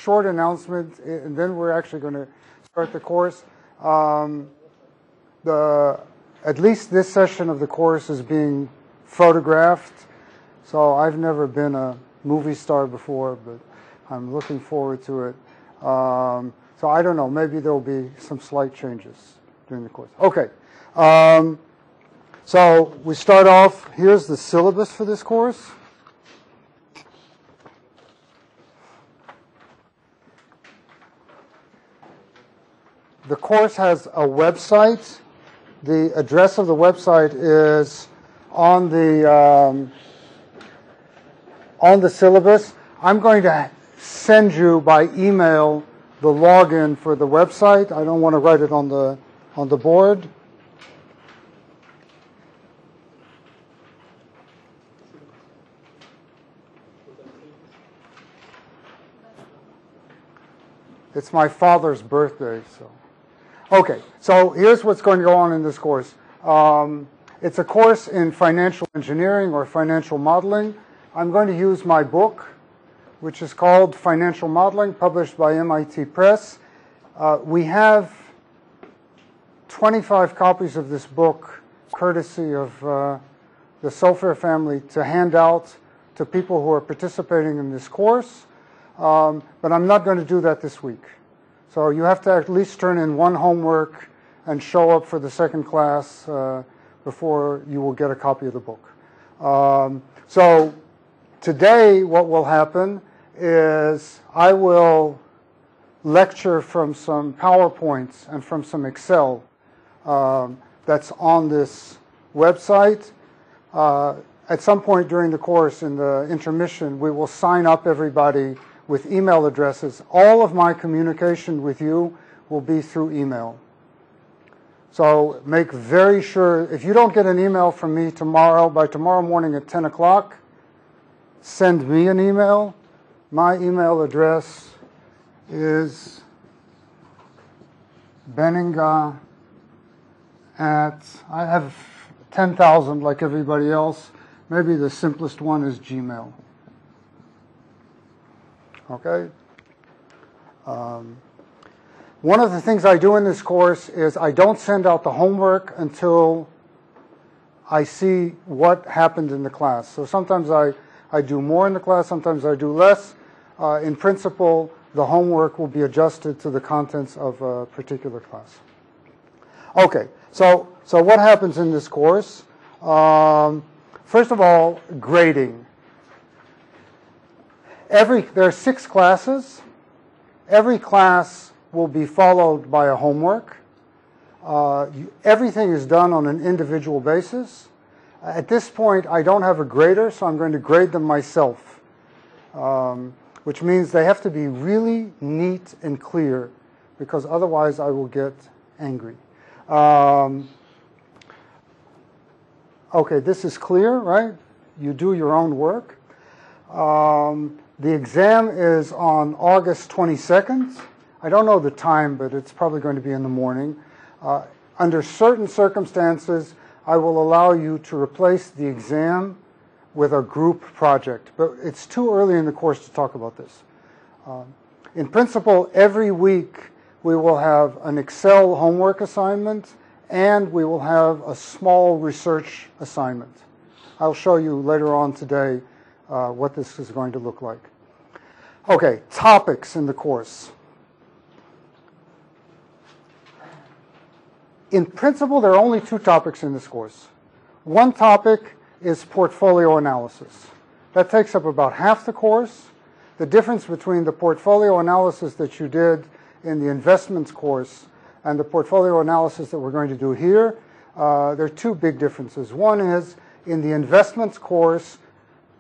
short announcement, and then we're actually going to start the course. At least this session of the course is being photographed. So I've never been a movie star before, but I'm looking forward to it. So I don't know, maybe there'll be some slight changes during the course. Okay, so we start off, here's the syllabus for this course. The course has a website. The address of the website is on the syllabus. I'm going to send you by email the login for the website. I don't want to write it on the board. It's my father's birthday, so. Okay, so here's what's going to go on in this course. It's a course in financial engineering or financial modeling. I'm going to use my book, which is called Financial Modeling, published by MIT Press. We have 25 copies of this book, courtesy of the Sofer family, to hand out to people who are participating in this course. But I'm not going to do that this week. So you have to at least turn in one homework and show up for the second class before you will get a copy of the book. So today what will happen is I will lecture from some PowerPoints and from some Excel that's on this website. At some point during the course in the intermission, we will sign up everybody with email addresses. All of my communication with you will be through email. So make very sure, if you don't get an email from me tomorrow, by tomorrow morning at 10 o'clock, send me an email. My email address is Benninga I have 10,000 like everybody else. Maybe the simplest one is Gmail. Okay? One of the things I do in this course is I don't send out the homework until I see what happened in the class. So sometimes I do more in the class, sometimes I do less. In principle, the homework will be adjusted to the contents of a particular class. Okay, so what happens in this course? First of all, grading. There are 6 classes. Every class will be followed by a homework. Everything is done on an individual basis. At this point, I don't have a grader, so I'm going to grade them myself, which means they have to be really neat and clear, because otherwise I will get angry. Okay, this is clear, right? You do your own work. The exam is on August 22nd. I don't know the time, but it's probably going to be in the morning. Under certain circumstances, I will allow you to replace the exam with a group project, but it's too early in the course to talk about this. In principle, every week we will have an Excel homework assignment and we will have a small research assignment. I'll show you later on today what this is going to look like. Okay, topics in the course. In principle, there are only 2 topics in this course. One topic is portfolio analysis. That takes up about half the course. The difference between the portfolio analysis that you did in the investments course and the portfolio analysis that we're going to do here, there are 2 big differences. One is, in the investments course,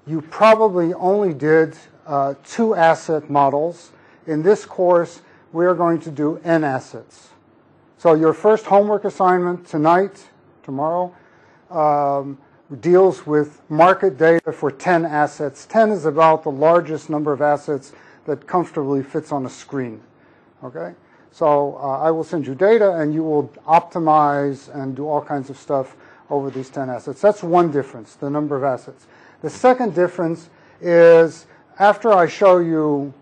you probably only did 2 asset models. In this course, we are going to do n assets. So your first homework assignment tomorrow, deals with market data for 10 assets. 10 is about the largest number of assets that comfortably fits on a screen. Okay? So I will send you data and you will optimize and do all kinds of stuff over these 10 assets. That's one difference, the number of assets. The second difference is, after I show you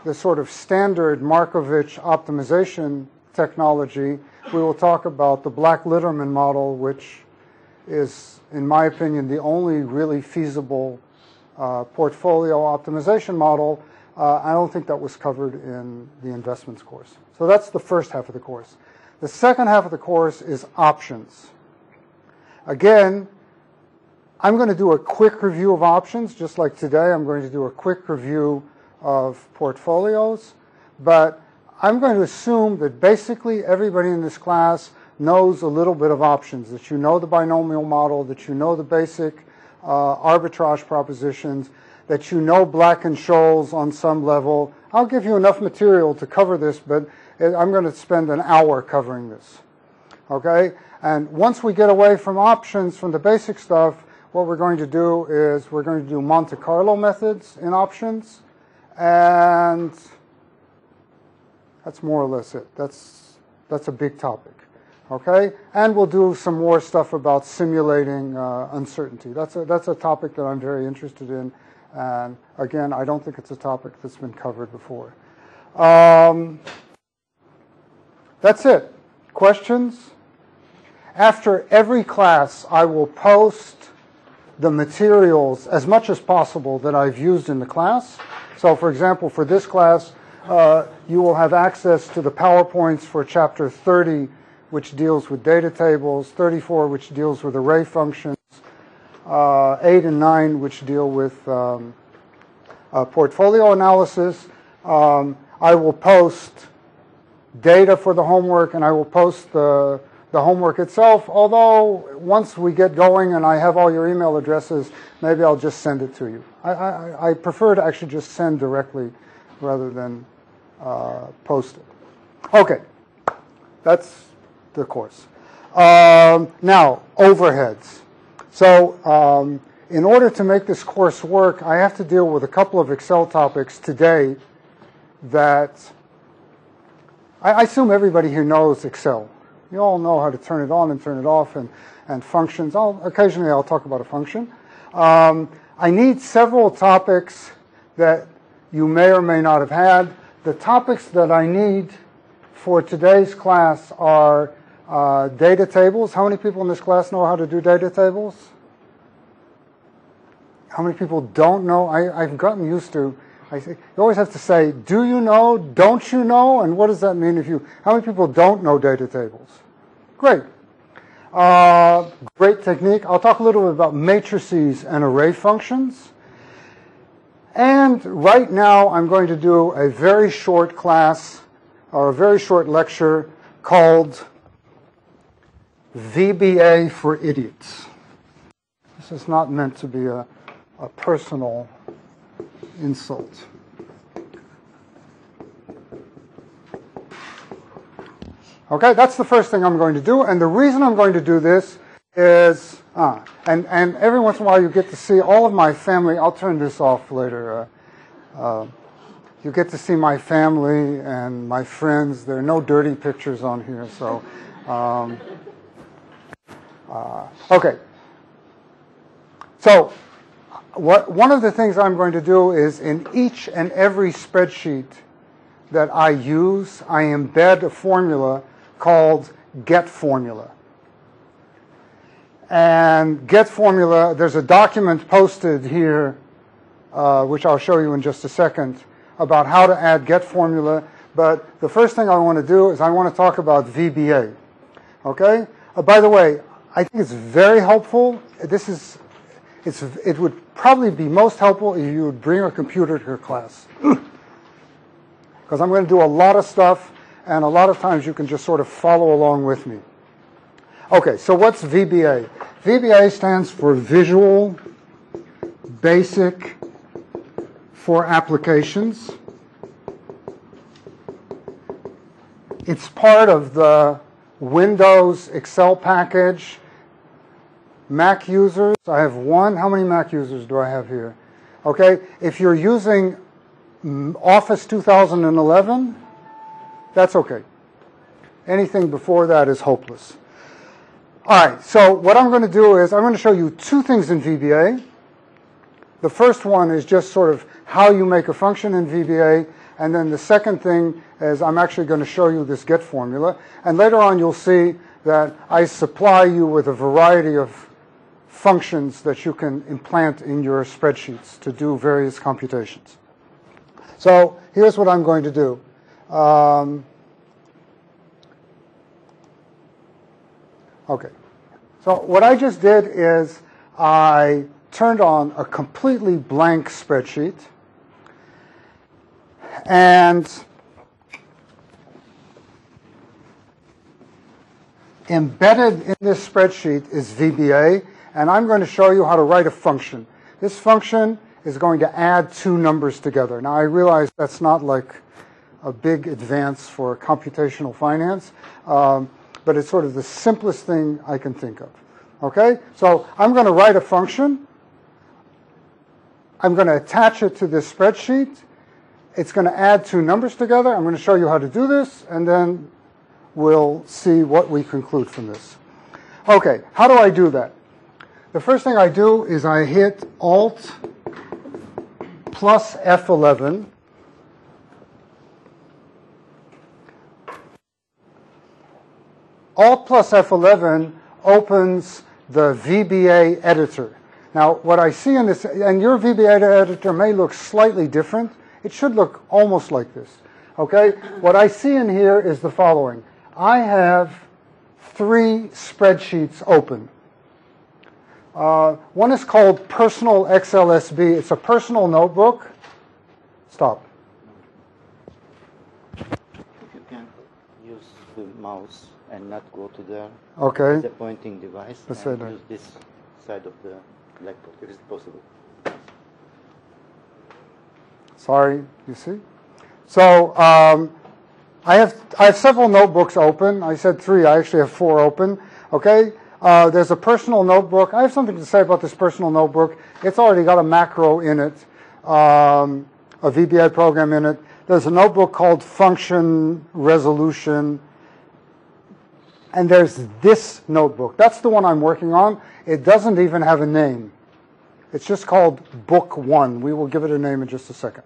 the sort of standard Markovich optimization technology, we will talk about the Black-Litterman model, which is, in my opinion, the only really feasible portfolio optimization model. I don't think that was covered in the investments course. So that's the first half of the course. The second half of the course is options. Again, I'm going to do a quick review of options, just like today. I'm going to do a quick review of portfolios, but I'm going to assume that basically everybody in this class knows a little bit of options, that you know the binomial model, that you know the basic arbitrage propositions, that you know Black and Scholes on some level. I'll give you enough material to cover this, but I'm going to spend an hour covering this. Okay? And once we get away from options, from the basic stuff, what we're going to do is we're going to do Monte Carlo methods in options, and that's more or less it. That's a big topic. Okay? And we'll do some more stuff about simulating uncertainty. That's a topic that I'm very interested in. And again, I don't think it's a topic that's been covered before. That's it. Questions? After every class, I will post the materials as much as possible that I've used in the class. So for example, for this class, you will have access to the PowerPoints for chapter 30, which deals with data tables, 34, which deals with array functions, 8 and 9, which deal with portfolio analysis. I will post data for the homework, and I will post the homework itself, although once we get going and I have all your email addresses, maybe I'll just send it to you. I prefer to actually just send directly rather than post it. Okay, that's the course. Now, overheads. So in order to make this course work, I have to deal with a couple of Excel topics today that I assume everybody here knows Excel. You all know how to turn it on and turn it off and functions. Occasionally I'll talk about a function. I need several topics that you may or may not have had. The topics that I need for today's class are data tables. How many people in this class know how to do data tables? How many people don't know? I've gotten used to, you always have to say, do you know, don't you know, and what does that mean if you, how many people don't know data tables? Great. Great technique. I'll talk a little bit about matrices and array functions. And right now I'm going to do a very short class, or a very short lecture called VBA for Idiots. This is not meant to be a personal insult. Okay, that's the first thing I'm going to do, and the reason I'm going to do this is, and every once in a while you get to see all of my family. I'll turn this off later. You get to see my family and my friends. There are no dirty pictures on here, so, okay. So, one of the things I'm going to do is in each and every spreadsheet that I use, I embed a formula called get formula. And get formula, there's a document posted here, which I'll show you in just a second, about how to add get formula. But the first thing I want to do is I want to talk about VBA. Okay? By the way, I think it's very helpful. It would probably be most helpful if you would bring a computer to your class. Because I'm going to do a lot of stuff, and a lot of times you can just sort of follow along with me. Okay, so what's VBA? VBA stands for Visual Basic for Applications. It's part of the Windows Excel package. Mac users, I have one. How many Mac users do I have here? Okay, if you're using Office 2011, that's okay. Anything before that is hopeless. All right, so what I'm going to do is I'm going to show you two things in VBA. The first one is just sort of how you make a function in VBA, And then the second thing is I'm actually going to show you this get formula. And later on you'll see that I supply you with a variety of functions that you can implant in your spreadsheets to do various computations. So here's what I'm going to do. Okay. So what I just did is I turned on a completely blank spreadsheet, and embedded in this spreadsheet is VBA, and I'm going to show you how to write a function. This function is going to add two numbers together. Now I realize that's not like a big advance for computational finance, but it's sort of the simplest thing I can think of. Okay? So I'm going to write a function. I'm going to attach it to this spreadsheet. It's going to add two numbers together. I'm going to show you how to do this, and then we'll see what we conclude from this. Okay, how do I do that? The first thing I do is I hit Alt plus F11. Alt plus F11 opens the VBA editor. Now, what I see in this, and your VBA editor may look slightly different. It should look almost like this. Okay? What I see in here is the following. I have three spreadsheets open. One is called Personal XLSB. It's a personal notebook. Stop. If you can use the mouse and not go to the pointing device, and use this side of the blackboard, if it's possible. Sorry, you see? So I have several notebooks open. I said three. I actually have four open. Okay? There's a personal notebook. I have something to say about this personal notebook. It's already got a macro in it, a VBA program in it. There's a notebook called Function Resolution. And there's this notebook. That's the one I'm working on. It doesn't even have a name. It's just called Book 1. We will give it a name in just a second.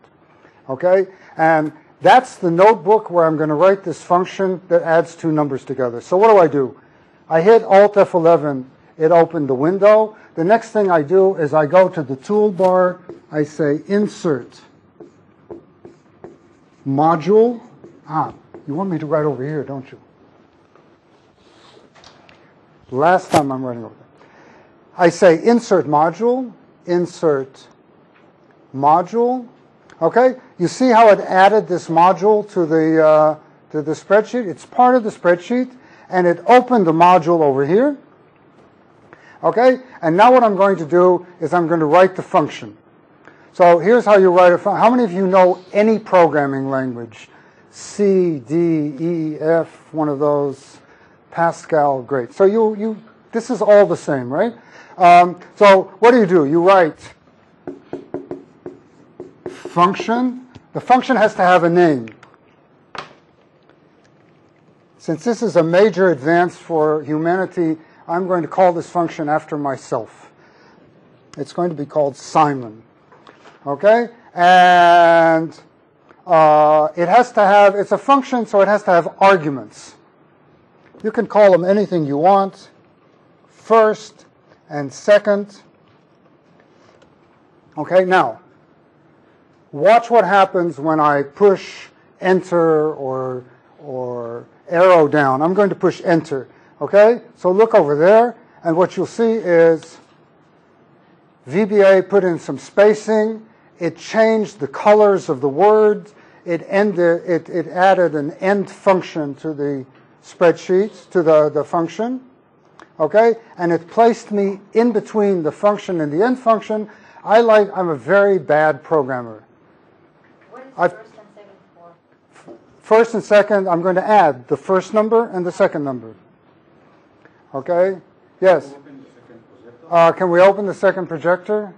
Okay? And that's the notebook where I'm going to write this function that adds two numbers together. So what do? I hit Alt F11. It opened the window. The next thing I do is I go to the toolbar. I say Insert Module. You want me to write over here, don't you? Last time I'm writing over there. I say Insert Module. Insert Module. Okay? You see how it added this module to the spreadsheet? It's part of the spreadsheet, and it opened the module over here. Okay? And now what I'm going to do is I'm going to write the function. So here's how you write a function. How many of you know any programming language? C, D, E, F, one of those. Pascal, great. So this is all the same, right? So what do? You write function. The function has to have a name. Since this is a major advance for humanity, I'm going to call this function after myself. It's going to be called Simon. Okay? And it has to have, it's a function, so it has to have arguments. You can call them anything you want, first and second. Okay, now, watch what happens when I push enter or arrow down. I'm going to push enter. Okay, so look over there, and what you'll see is VBA put in some spacing. It changed the colors of the words. It added an end function to the spreadsheets, to the function, okay? And it placed me in between the function and the end function. I'm a very bad programmer. What is first and second for? First and second, I'm going to add the first number and the second number. Okay? Yes? Can we open the second projector?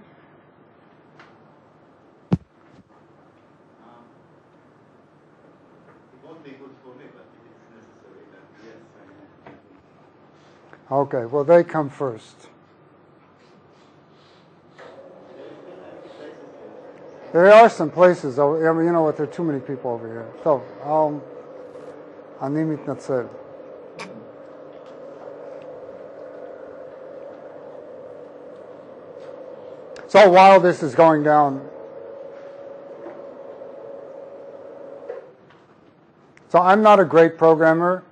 Okay, well, they come first. There are some places, I mean, you know what, there are too many people over here. So, אני מתנצל. So while this is going down, so I'm not a great programmer.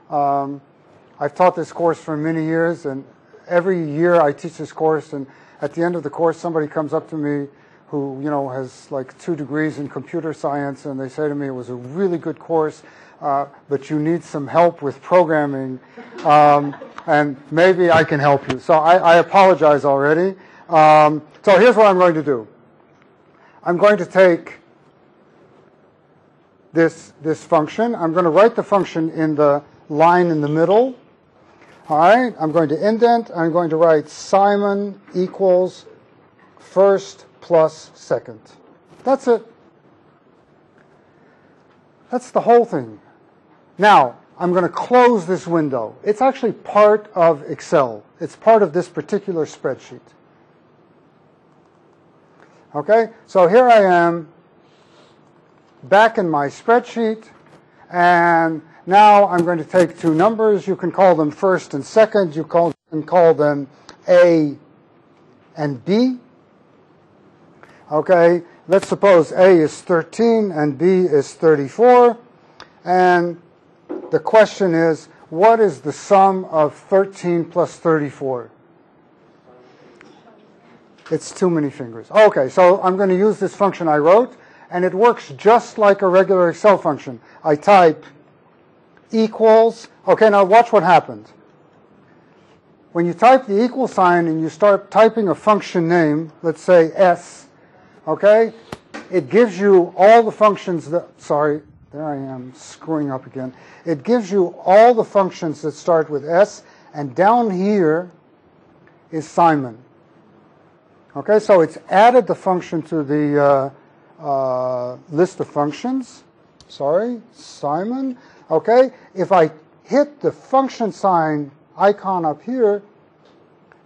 I've taught this course for many years, and every year I teach this course, and at the end of the course somebody comes up to me who, you know, has like 2 degrees in computer science, and they say to me, it was a really good course, but you need some help with programming, and maybe I can help you. So I apologize already. So here's what I'm going to do. I'm going to take this function. I'm going to write the function in the line in the middle. All right, I'm going to indent. I'm going to write Simon equals first plus second. That's it. That's the whole thing. Now, I'm going to close this window. It's actually part of Excel. It's part of this particular spreadsheet. Okay, so here I am back in my spreadsheet, and now I'm going to take 2 numbers. You can call them first and second. You can call them A and B. Okay, let's suppose A is 13 and B is 34. And the question is, what is the sum of 13 plus 34? It's too many fingers. Okay, so I'm going to use this function I wrote, and it works just like a regular Excel function. I type equals. Okay, now watch what happens. When you type the equal sign and you start typing a function name, let's say S, okay, it gives you all the functions that, sorry, there I am screwing up again. It gives you all the functions that start with S, and down here is Simon. Okay, so it's added the function to the list of functions. Sorry, Simon. Okay, if I hit the function sign icon up here,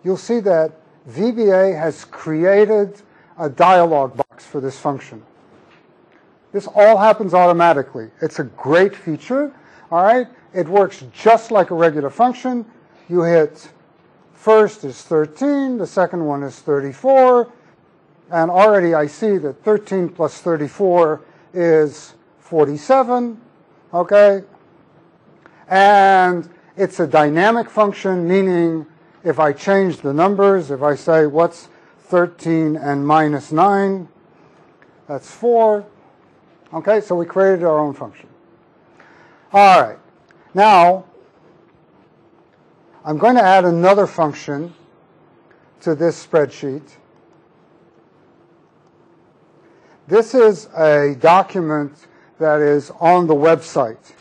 you'll see that VBA has created a dialog box for this function. This all happens automatically. It's a great feature. All right, it works just like a regular function. You hit first is 13, the second one is 34, and already I see that 13 plus 34 is 47, okay? And it's a dynamic function, meaning if I change the numbers, if I say what's 13 and minus 9, that's 4. Okay, so we created our own function. All right, now I'm going to add another function to this spreadsheet. This is a document that is on the website.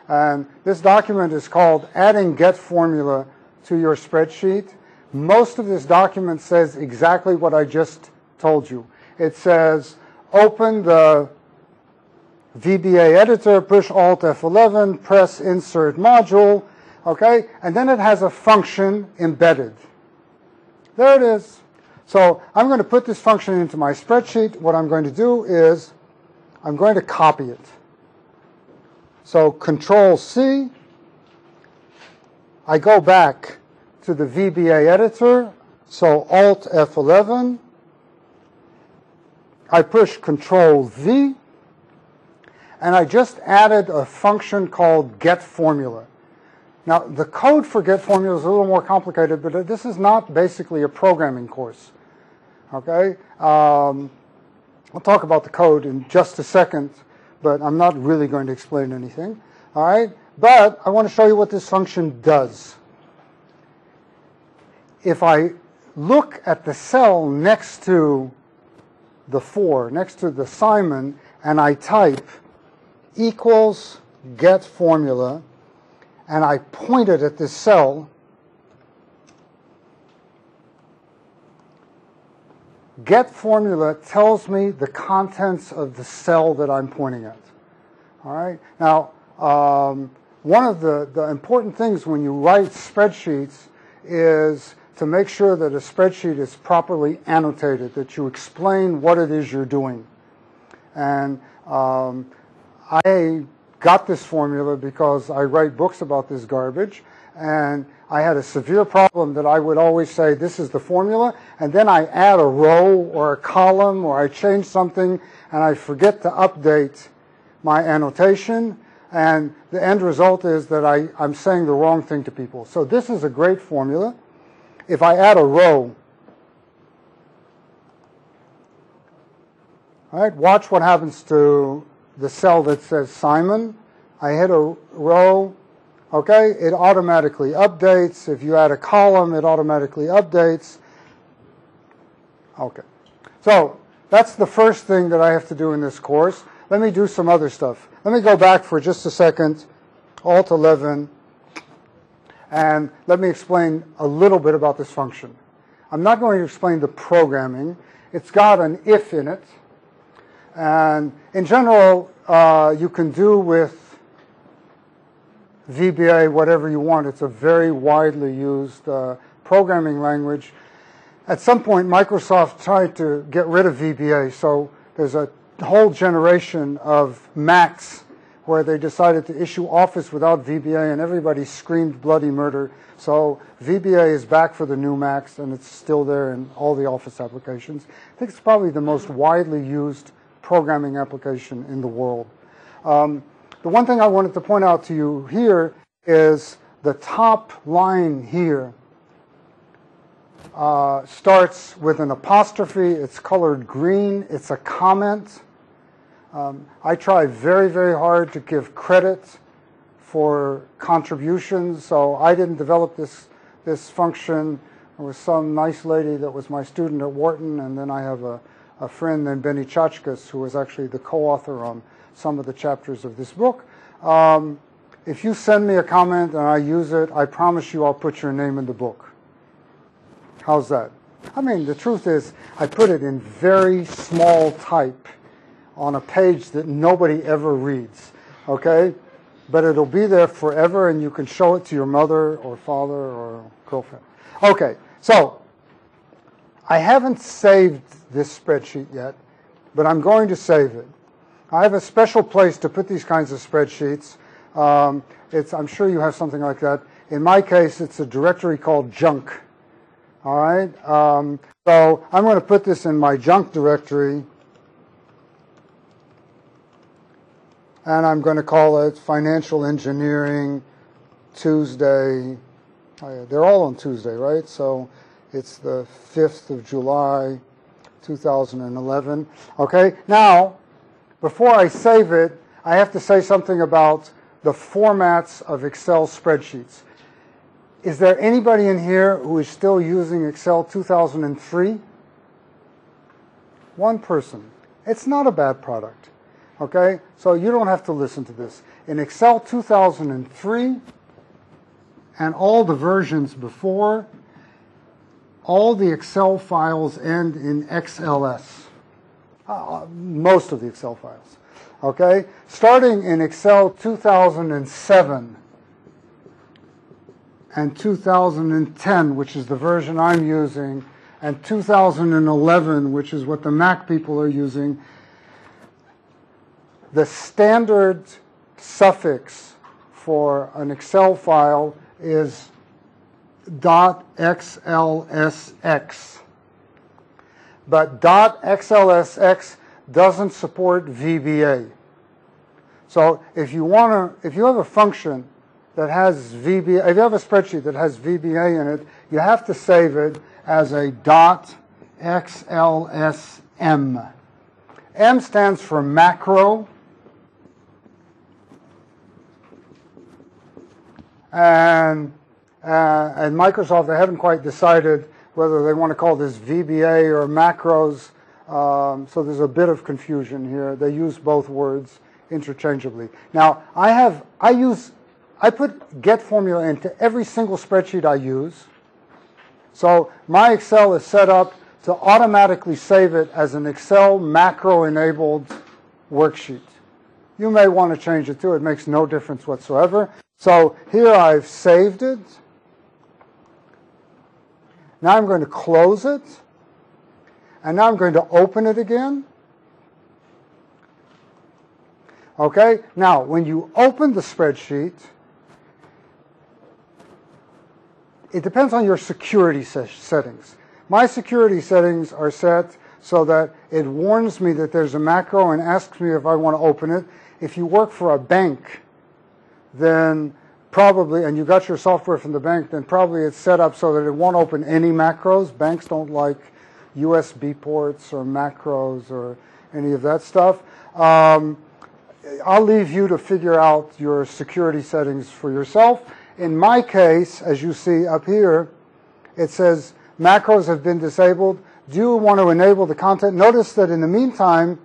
And this document is called Adding Get Formula to Your Spreadsheet. Most of this document says exactly what I just told you. It says, open the VBA editor, push Alt F11, press Insert Module, okay? And then it has a function embedded. There it is. So I'm going to put this function into my spreadsheet. What I'm going to do is I'm going to copy it. So Control C. I go back to the VBA editor. So Alt F11. I push Control V. And I just added a function called Get Formula. Now, the code for Get Formula is a little more complicated, but this is not basically a programming course. Okay? I'll talk about the code in just a second, but I'm not really going to explain anything. All right? But I want to show you what this function does. If I look at the cell next to the 4, next to the Simon, and I type equals Get Formula, and I point it at this cell, Get Formula tells me the contents of the cell that I'm pointing at. All right? Now, one of the important things when you write spreadsheets is to make sure that a spreadsheet is properly annotated, that you explain what it is you're doing. And I got this formula because I write books about this garbage, and I had a severe problem that I would always say, this is the formula, and then I add a row or a column or I change something and I forget to update my annotation, and the end result is that I'm saying the wrong thing to people. So this is a great formula. If I add a row, all right, watch what happens to the cell that says Simon. I hit a row, okay, it automatically updates. If you add a column, it automatically updates. Okay, so that's the first thing that I have to do in this course. Let me do some other stuff. Let me go back for just a second, Alt 11, and let me explain a little bit about this function. I'm not going to explain the programming. It's got an if in it, and in general, you can do with VBA whatever you want. It's a very widely used programming language. At some point, Microsoft tried to get rid of VBA, so there's a whole generation of Macs where they decided to issue Office without VBA, and everybody screamed bloody murder. So VBA is back for the new Macs, and it's still there in all the Office applications. I think it's probably the most widely used programming application in the world. The one thing I wanted to point out to you here is the top line here starts with an apostrophe. It's colored green. It's a comment. I try very, very hard to give credit for contributions, so I didn't develop this function. There was some nice lady that was my student at Wharton, and then I have a friend named Benny Chachkas, who was actually the co-author on some of the chapters of this book. If you send me a comment and I use it, I promise you I'll put your name in the book. How's that? I mean, the truth is, I put it in very small type on a page that nobody ever reads, okay? But it'll be there forever, and you can show it to your mother or father or girlfriend. Okay, so I haven't saved this spreadsheet yet, but I'm going to save it. I have a special place to put these kinds of spreadsheets. I'm sure you have something like that. In my case, it's a directory called junk. All right, so I'm going to put this in my junk directory, and I'm going to call it Financial Engineering Tuesday. They're all on Tuesday, right? So it's the 5th of July, 2011. Okay, now, before I save it, I have to say something about the formats of Excel spreadsheets. Is there anybody in here who is still using Excel 2003? One person. It's not a bad product, okay? So you don't have to listen to this. In Excel 2003 and all the versions before, all the Excel files end in XLS. Most of the Excel files, okay? Starting in Excel 2007, and 2010, which is the version I'm using, and 2011, which is what the Mac people are using, the standard suffix for an Excel file is .xlsx. But .xlsx doesn't support VBA. So if you have a function that has VBA, if you have a spreadsheet that has VBA in it, you have to save it as a .xlsm. M stands for macro, and Microsoft, they haven't quite decided whether they want to call this VBA or macros, so there's a bit of confusion here. They use both words interchangeably. Now, I put get formula into every single spreadsheet I use. So my Excel is set up to automatically save it as an Excel macro-enabled worksheet. You may want to change it too. It makes no difference whatsoever. So here I've saved it. Now I'm going to close it. And now I'm going to open it again. Okay? Now, when you open the spreadsheet, it depends on your security settings. My security settings are set so that it warns me that there's a macro and asks me if I want to open it. If you work for a bank, then probably, and you got your software from the bank, then probably it's set up so that it won't open any macros. Banks don't like USB ports or macros or any of that stuff. I'll leave you to figure out your security settings for yourself. In my case, as you see up here, it says macros have been disabled. Do you want to enable the content? Notice that in the meantime,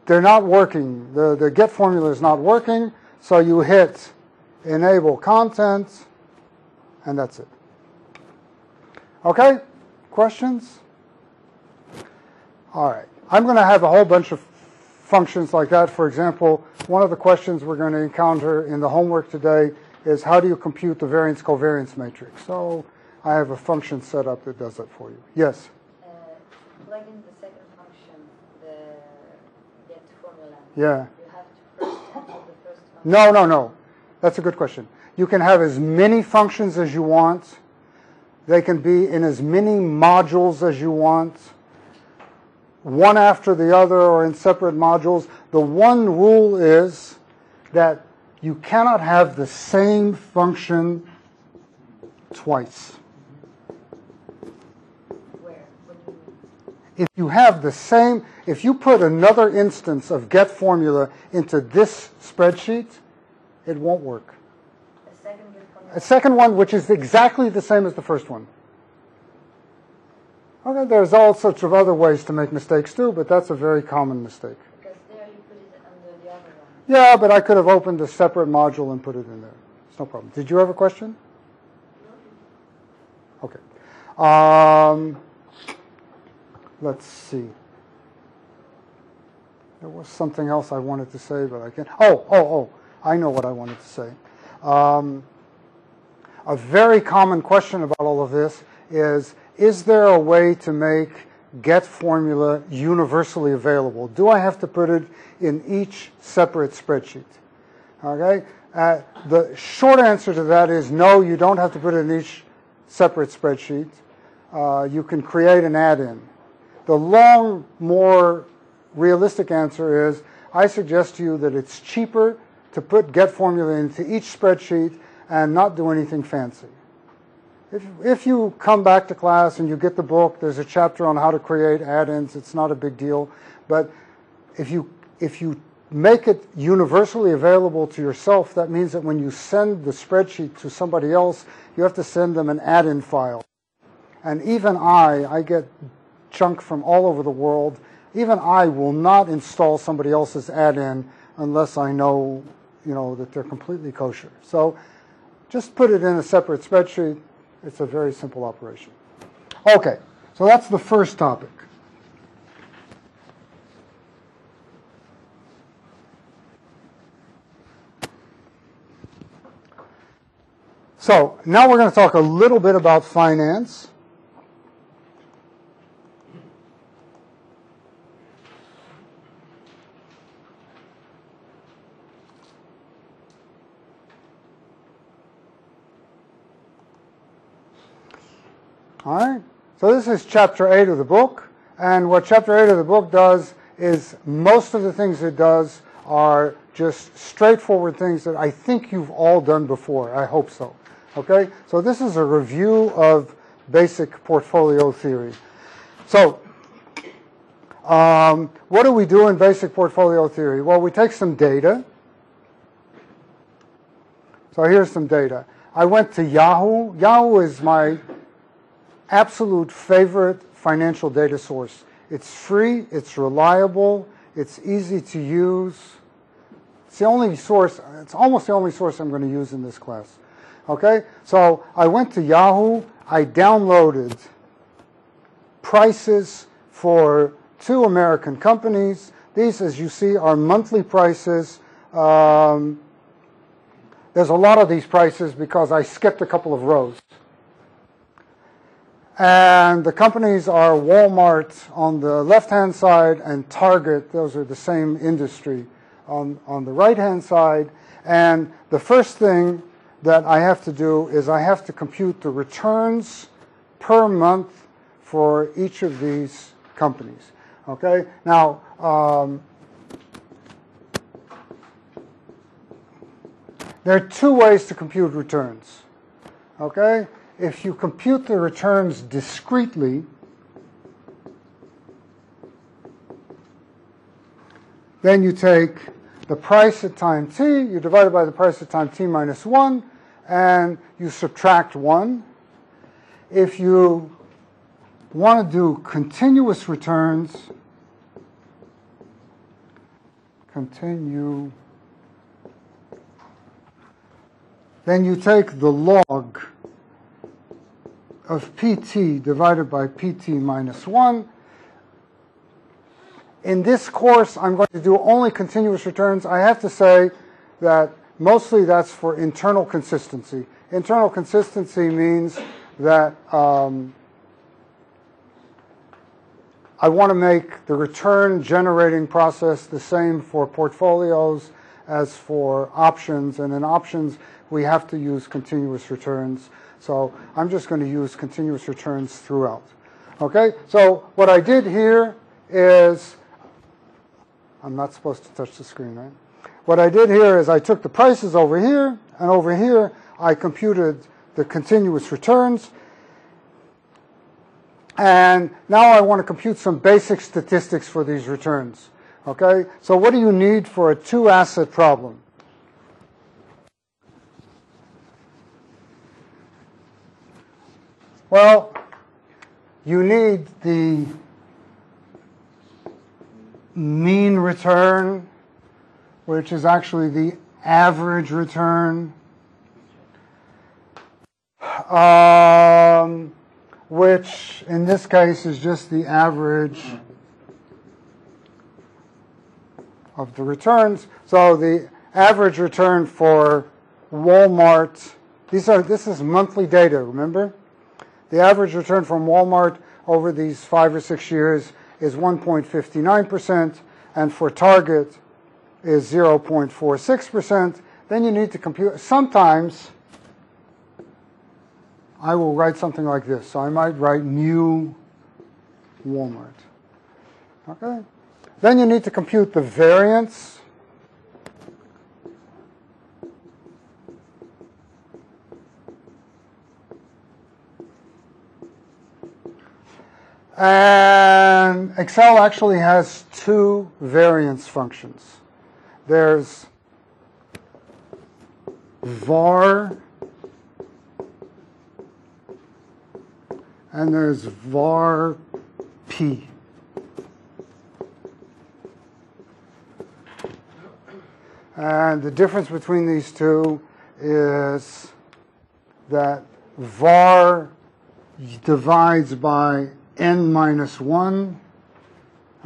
they're not working. The get formula is not working, so you hit enable content, and that's it. Okay? Questions? All right. I'm going to have a whole bunch of functions like that. For example, one of the questions we're going to encounter in the homework today is how do you compute the variance-covariance matrix? So I have a function set up that does that for you. Yes? Plug in the second function, the get formula. Yeah. You have to first enter the first function. No. That's a good question. You can have as many functions as you want. They can be in as many modules as you want, one after the other or in separate modules. The one rule is that you cannot have the same function twice. Where? What do you mean? If you have the same, if you put another instance of get formula into this spreadsheet, it won't work. A second get formula. A second one, which is exactly the same as the first one. Okay, there's all sorts of other ways to make mistakes too, but that's a very common mistake. Because there you put it under the other one. Yeah, but I could have opened a separate module and put it in there. It's no problem. Did you have a question? Okay. Let's see. There was something else I wanted to say, but I can't. Oh, I know what I wanted to say. A very common question about all of this is there a way to make get formula universally available? Do I have to put it in each separate spreadsheet? Okay? The short answer to that is no, you don't have to put it in each separate spreadsheet. You can create an add-in. The long, more realistic answer is I suggest to you that it's cheaper to put get formula into each spreadsheet and not do anything fancy. If you come back to class and you get the book, there's a chapter on how to create add-ins. It's not a big deal. But if you make it universally available to yourself, that means that when you send the spreadsheet to somebody else, you have to send them an add-in file. And even I get junk from all over the world. Even I will not install somebody else's add-in unless I know, that they're completely kosher. So just put it in a separate spreadsheet. It's a very simple operation. Okay, so that's the first topic. So now we're going to talk a little bit about finance. All right, so this is chapter 8 of the book, and what chapter 8 of the book does is most of the things it does are just straightforward things that I think you've all done before. I hope so. Okay, so this is a review of basic portfolio theory. So what do we do in basic portfolio theory? Well, we take some data. So here's some data. I went to Yahoo. Yahoo is my absolute favorite financial data source. It's free, it's reliable, it's easy to use. It's almost the only source I'm going to use in this class. Okay, so I went to Yahoo, I downloaded prices for 2 American companies. These, as you see, are monthly prices. There's a lot of these prices because I skipped a couple of rows. And the companies are Walmart on the left-hand side and Target. Those are the same industry on the right-hand side. And the first thing that I have to do is I have to compute the returns per month for each of these companies. Okay? Now, there are two ways to compute returns. Okay? If you compute the returns discretely, then you take the price at time t, you divide it by the price at time t minus 1, and you subtract 1. If you want to do continuous returns, then you take the log of pt divided by pt minus 1. In this course, I'm going to do only continuous returns. I have to say that mostly that's for internal consistency. Internal consistency means that I want to make the return generating process the same for portfolios as for options. And in options, we have to use continuous returns. So I'm just going to use continuous returns throughout. Okay, so what I did here is, I'm not supposed to touch the screen, right? What I did here is I took the prices over here, and over here I computed the continuous returns. And now I want to compute some basic statistics for these returns. Okay, so what do you need for a two-asset problem? Well, you need the mean return, which is actually the average return, which in this case is just the average of the returns. So the average return for Walmart, this is monthly data, remember? The average return from Walmart over these 5 or 6 years is 1.59%, and for Target is 0.46%. Then you need to compute. Sometimes I will write something like this. So I might write mu Walmart. Okay? Then you need to compute the variance. And Excel actually has two variance functions. There's var and there's var p. And the difference between these two is that var divides by n minus 1,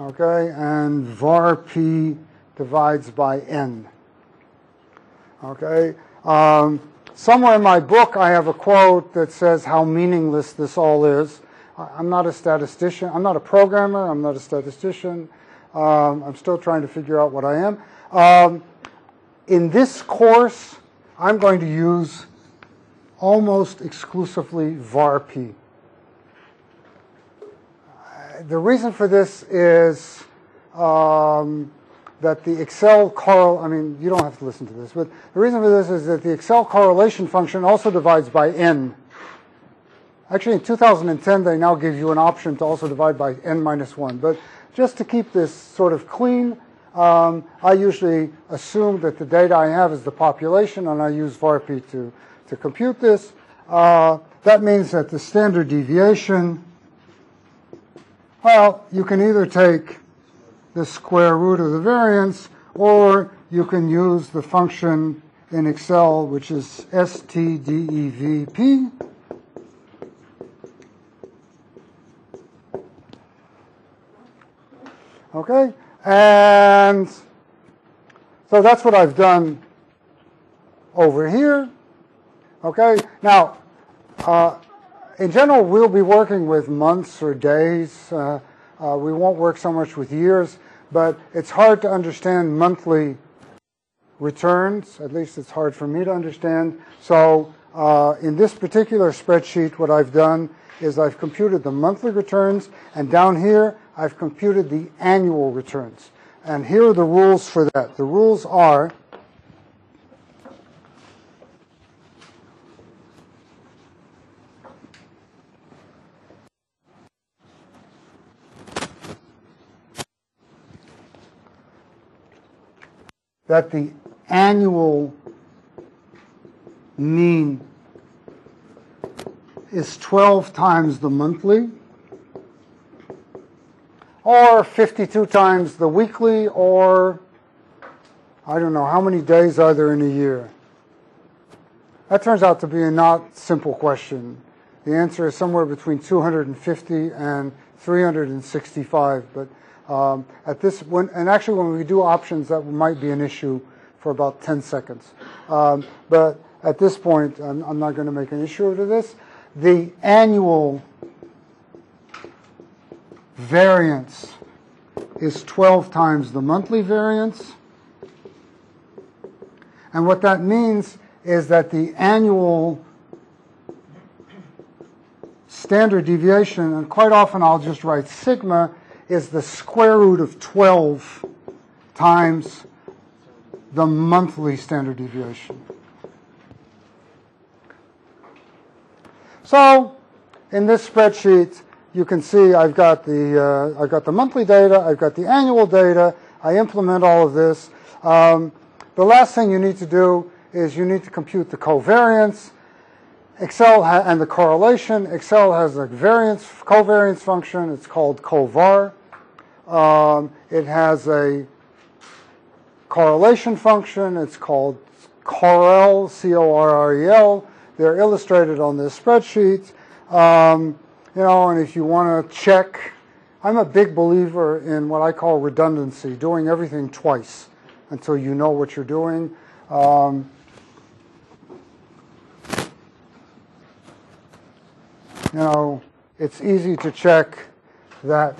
okay, and var p divides by n. Okay. Somewhere in my book I have a quote that says how meaningless this all is. I'm not a statistician. I'm not a programmer. I'm not a statistician. I'm still trying to figure out what I am. In this course, I'm going to use almost exclusively var p. The reason for this is that the Excel I mean, you don't have to listen to this, but the reason for this is that the Excel correlation function also divides by n. Actually, in 2010, they now give you an option to also divide by n minus 1. But just to keep this sort of clean, I usually assume that the data I have is the population, and I use var p to compute this. That means that the standard deviation, well, you can either take the square root of the variance, or you can use the function in Excel, which is stdevp. Okay, and so that's what I've done over here. Okay, now in general, we'll be working with months or days. We won't work so much with years, but it's hard to understand monthly returns. At least it's hard for me to understand. So in this particular spreadsheet, what I've done is I've computed the monthly returns, and down here I've computed the annual returns. And here are the rules for that. The rules are that the annual mean is 12 times the monthly, or 52 times the weekly, or I don't know, how many days are there in a year? That turns out to be a not simple question. The answer is somewhere between 250 and 365, but at this, and actually when we do options, that might be an issue for about 10 seconds. But at this point, I'm not going to make an issue of this. The annual variance is 12 times the monthly variance. And what that means is that the annual standard deviation, and quite often I'll just write sigma, is the square root of 12 times the monthly standard deviation. So in this spreadsheet, you can see I've got the monthly data, I've got the annual data. I implement all of this. The last thing you need to do is you need to compute the covariance. Excel and the correlation. Excel has a covariance function. It's called covar. It has a correlation function. It's called correl, C-O-R-R-E-L. They're illustrated on this spreadsheet. And if you want to check, I'm a big believer in what I call redundancy, doing everything twice until you know what you're doing. It's easy to check that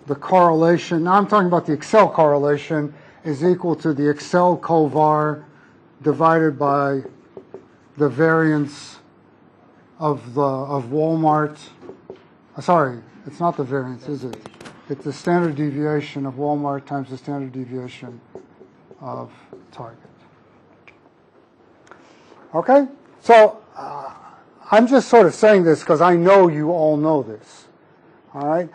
the correlation, now I'm talking about the Excel correlation, is equal to the Excel covar divided by the variance of Walmart. Sorry, it's not the variance, is it? It's the standard deviation of Walmart times the standard deviation of Target. Okay? So I'm just sort of saying this because I know you all know this. All right?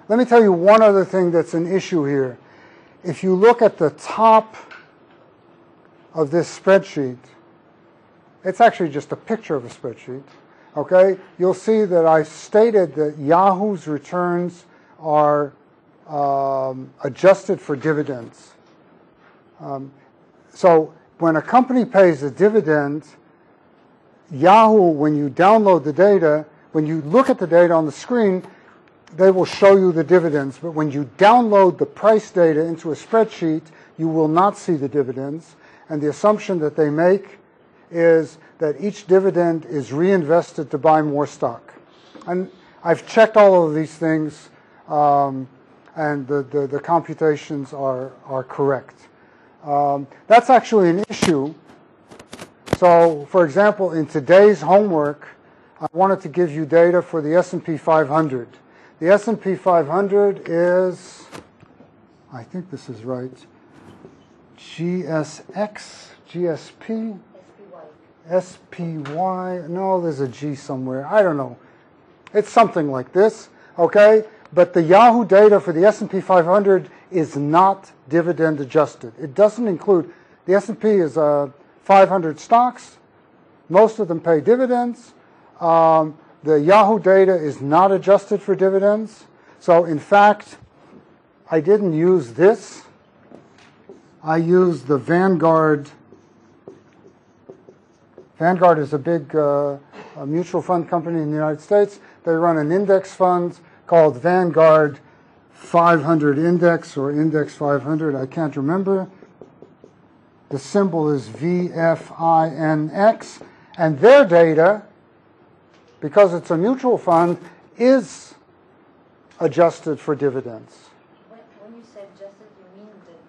Let me tell you one other thing that's an issue here. If you look at the top of this spreadsheet, it's actually just a picture of a spreadsheet. Okay? You'll see that I stated that Yahoo's returns are adjusted for dividends. So when a company pays a dividend, Yahoo, when you download the data, when you look at the data on the screen, they will show you the dividends. But when you download the price data into a spreadsheet, you will not see the dividends. And the assumption that they make is that each dividend is reinvested to buy more stock. And I've checked all of these things, and the computations are correct. That's actually an issue. So, for example, in today's homework, I wanted to give you data for the S&P 500. The S&P 500 is, I think this is right, GSX, GSP, SPY, no, there's a G somewhere, I don't know. It's something like this, okay? But the Yahoo data for the S&P 500 is not dividend adjusted. It doesn't include, the S&P is 500 stocks. Most of them pay dividends. The Yahoo data is not adjusted for dividends. So in fact, I didn't use this. I used the Vanguard. Vanguard is a big mutual fund company in the United States. They run an index fund called Vanguard 500 Index or Index 500. I can't remember. The symbol is VFINX. And their data, because it's a mutual fund, is adjusted for dividends. When you say adjusted, you mean that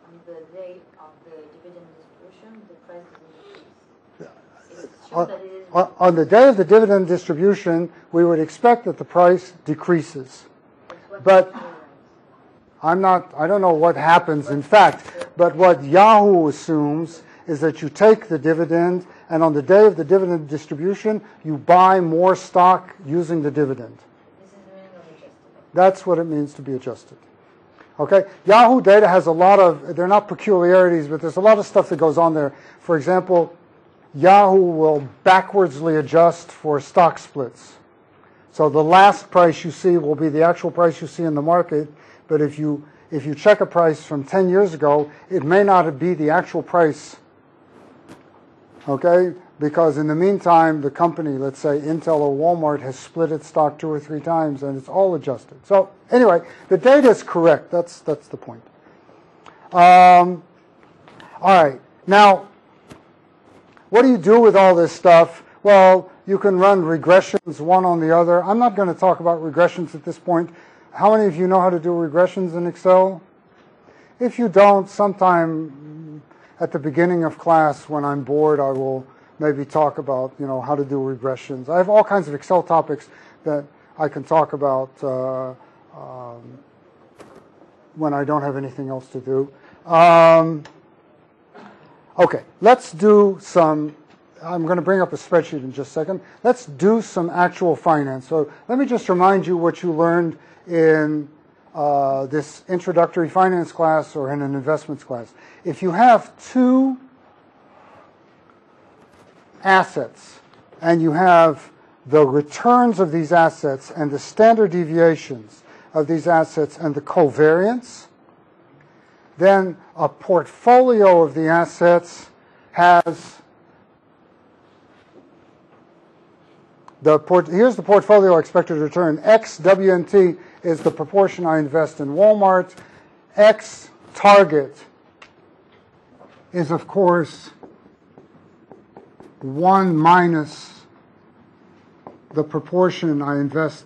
on the day of the dividend distribution, the price doesn't increase? It's true that it is. On the day of the dividend distribution, we would expect that the price decreases. But I don't know what happens in fact, but what Yahoo assumes is that you take the dividend, and on the day of the dividend distribution, you buy more stock using the dividend. This is the meaning of adjusted. That's what it means to be adjusted. Okay? Yahoo data has a lot of, they're not peculiarities, but there's a lot of stuff that goes on there. For example, Yahoo will backwardsly adjust for stock splits. So the last price you see will be the actual price you see in the market, but if you check a price from 10 years ago, it may not be the actual price. Okay? Because in the meantime, the company, let's say Intel or Walmart, has split its stock 2 or 3 times, and it's all adjusted. So anyway, the data is correct. That's the point. All right. Now, what do you do with all this stuff? Well, you can run regressions one on the other. I'm not going to talk about regressions at this point. How many of you know how to do regressions in Excel? If you don't, sometime at the beginning of class when I'm bored, I will maybe talk about, how to do regressions. I have all kinds of Excel topics that I can talk about when I don't have anything else to do. Okay, let's do some, I'm going to bring up a spreadsheet in just a second. Let's do some actual finance. So let me just remind you what you learned in this introductory finance class or in an investments class. If you have 2 assets and you have the returns of these assets and the standard deviations of these assets and the covariance, then a portfolio of the assets has here's the portfolio expected return. X WNT is the proportion I invest in Walmart. X target is, of course, 1 minus the proportion I invest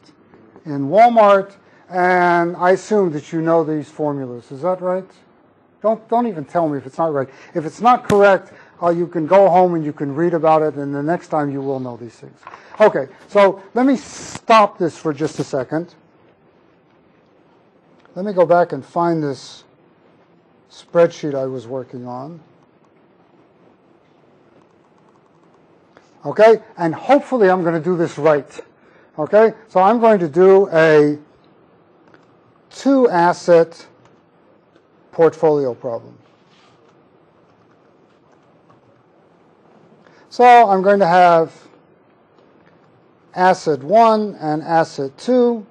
in Walmart. And I assume that you know these formulas. Is that right? Don't even tell me if it's not right. If it's not correct, you can go home and you can read about it, and the next time you will know these things. Okay, so let me stop this for just a second. Let me go back and find this spreadsheet I was working on. Okay, and hopefully I'm going to do this right. Okay, so I'm going to do a 2-asset portfolio problem. So I'm going to have asset 1 and asset 2,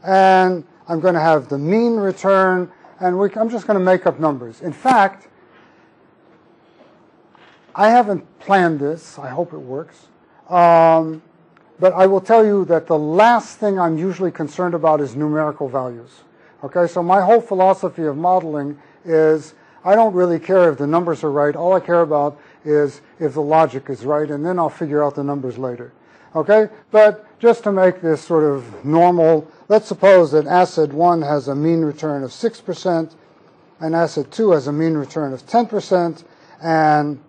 and I'm going to have the mean return, and I'm just going to make up numbers. In fact, I haven't planned this. I hope it works. But I will tell you that the last thing I'm usually concerned about is numerical values. Okay, so my whole philosophy of modeling is I don't really care if the numbers are right. All I care about is if the logic is right, and then I'll figure out the numbers later. Okay, but just to make this sort of normal, let's suppose that asset 1 has a mean return of 6%, and asset 2 has a mean return of 10%, and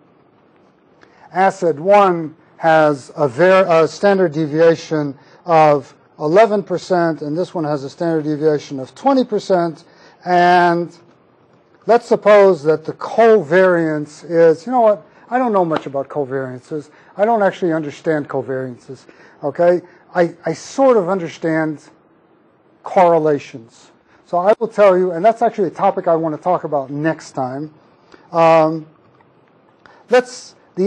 asset 1 has a standard deviation of 11%, and this one has a standard deviation of 20%, and let's suppose that the covariance is, you know what, I don't know much about covariances. I don't actually understand covariances, okay? I sort of understand correlations. So I will tell you, and that's actually a topic I want to talk about next time. The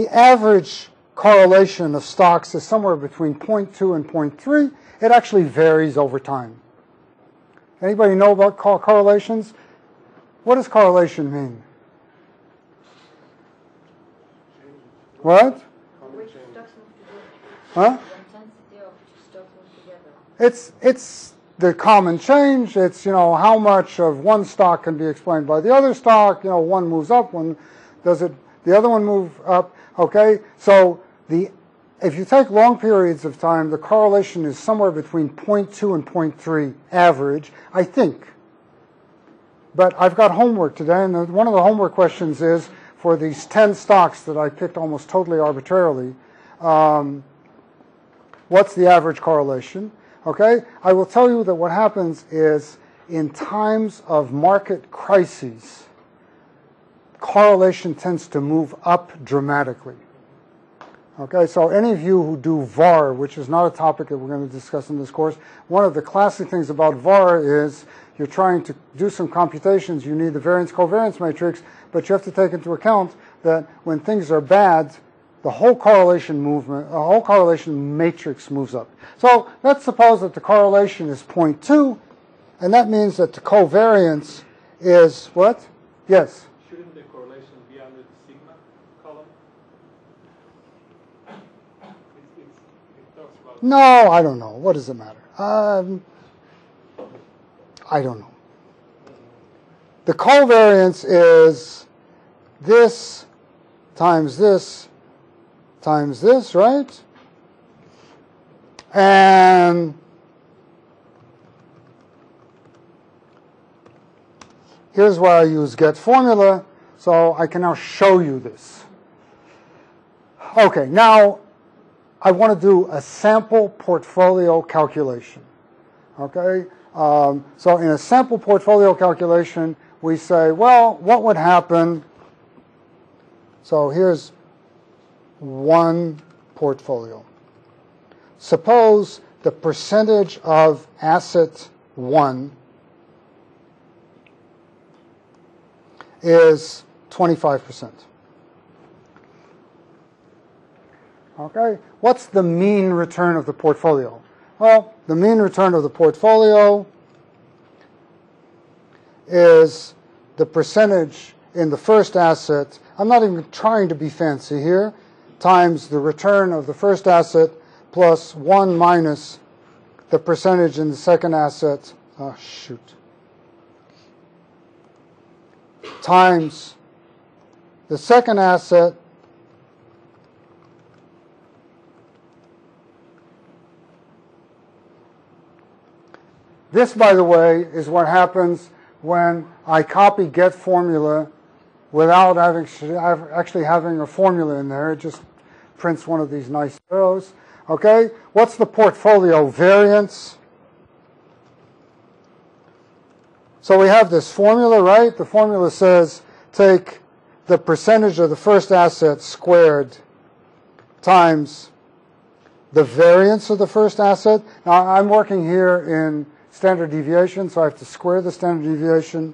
average correlation of stocks is somewhere between 0.2 and 0.3. It actually varies over time. Anybody know about correlations? What does correlation mean? What? Which stocks move together? Huh? The intensity of which stocks move together. It's the common change. It's, how much of one stock can be explained by the other stock. One moves up, the other one move up. Okay? So the if you take long periods of time, the correlation is somewhere between 0.2 and 0.3 average, I think. But I've got homework today, and one of the homework questions is, for these 10 stocks that I picked almost totally arbitrarily, what's the average correlation? Okay, I will tell you that what happens is, in times of market crises, correlation tends to move up dramatically. Okay, so any of you who do VAR, which is not a topic that we're going to discuss in this course, one of the classic things about VAR is you're trying to do some computations, you need the variance-covariance matrix, but you have to take into account that when things are bad, the whole correlation matrix moves up. So let's suppose that the correlation is 0.2, and that means that the covariance is what? Yes? Shouldn't the correlation be under the sigma column? It talks about... No, I don't know. What does it matter? I don't know. The covariance is this times this times this, right? And here's where I use get formula, so I can now show you this. Okay, now I want to do a sample portfolio calculation. Okay, so in a sample portfolio calculation, we say, well, what would happen? So here's one portfolio. Suppose the percentage of asset 1 is 25%. Okay, what's the mean return of the portfolio? Well, the mean return of the portfolio is the percentage in the first asset, I'm not even trying to be fancy here, times the return of the first asset plus 1 minus the percentage in the second asset, times the second asset This, by the way, is what happens when I copy get formula without actually having a formula in there. It just prints one of these nice arrows. Okay, what's the portfolio variance? So we have this formula, right? The formula says take the percentage of the first asset squared times the variance of the first asset. Now I'm working here in standard deviation, so I have to square the standard deviation,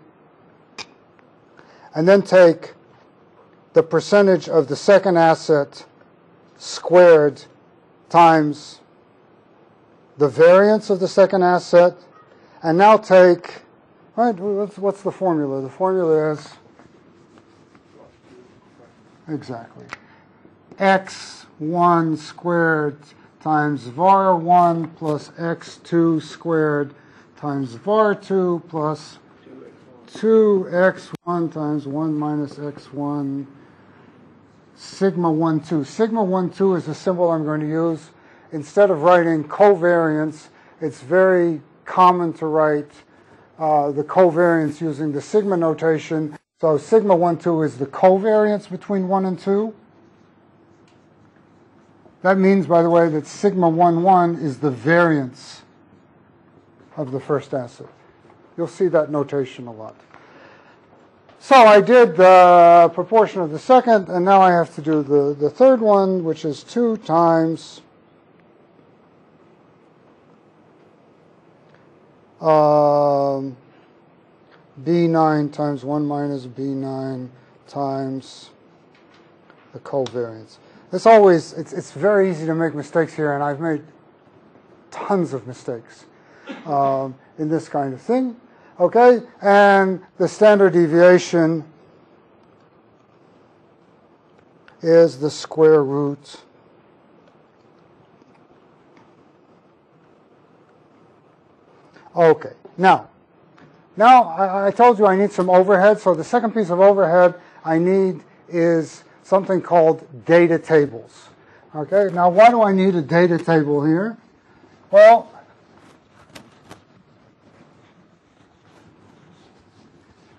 and then take the percentage of the second asset squared times the variance of the second asset, and now take, right, what's the formula? The formula is, exactly, x1 squared times var1 plus x2 squared times var2 plus 2x1 times 1 minus x1 sigma 1, 2. Sigma 1, 2 is a symbol I'm going to use. Instead of writing covariance, it's very common to write the covariance using the sigma notation. So sigma 1, 2 is the covariance between 1 and 2. That means, by the way, that sigma 1, 1 is the variance of the first asset. You'll see that notation a lot. So I did the proportion of the second, and now I have to do the third one, which is 2 times B9 times 1 minus B9 times the covariance. It's very easy to make mistakes here, and I've made tons of mistakes in this kind of thing. Okay, and the standard deviation is the square root Okay, now I told you I need some overhead, so the second piece of overhead I need is something called data tables. Okay, now why do I need a data table here? Well,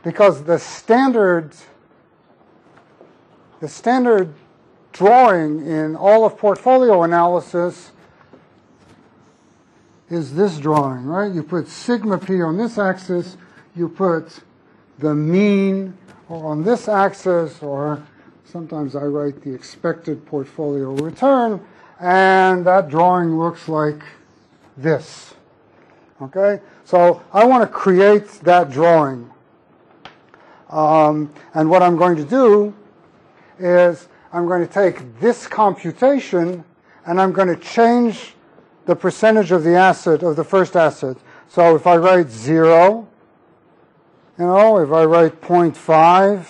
because the standard drawing in all of portfolio analysis is this drawing, right? You put sigma p on this axis, you put the mean on this axis, or sometimes I write the expected portfolio return, and that drawing looks like this. Okay? So I want to create that drawing. And what I'm going to do is I'm going to take this computation and I'm going to change the percentage of the asset, of the first asset. So if I write 0, if I write 0.5,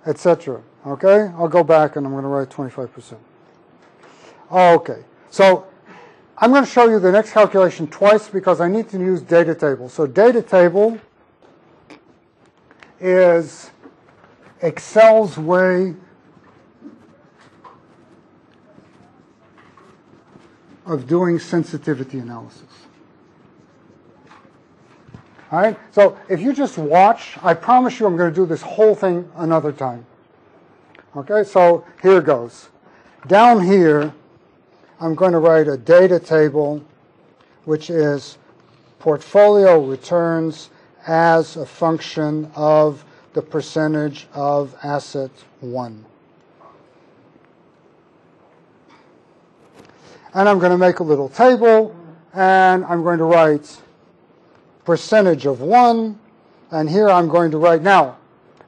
etc. Okay? I'll go back and I'm going to write 25%. Okay. So I'm going to show you the next calculation twice because I need to use data table. So data table is Excel's way of doing sensitivity analysis. All right? So if you just watch, I promise you I'm going to do this whole thing another time. Okay? So here goes. Down here, I'm going to write a data table, which is portfolio returns as a function of the percentage of asset 1. And I'm going to make a little table, and I'm going to write percentage of 1, and here I'm going to write, now,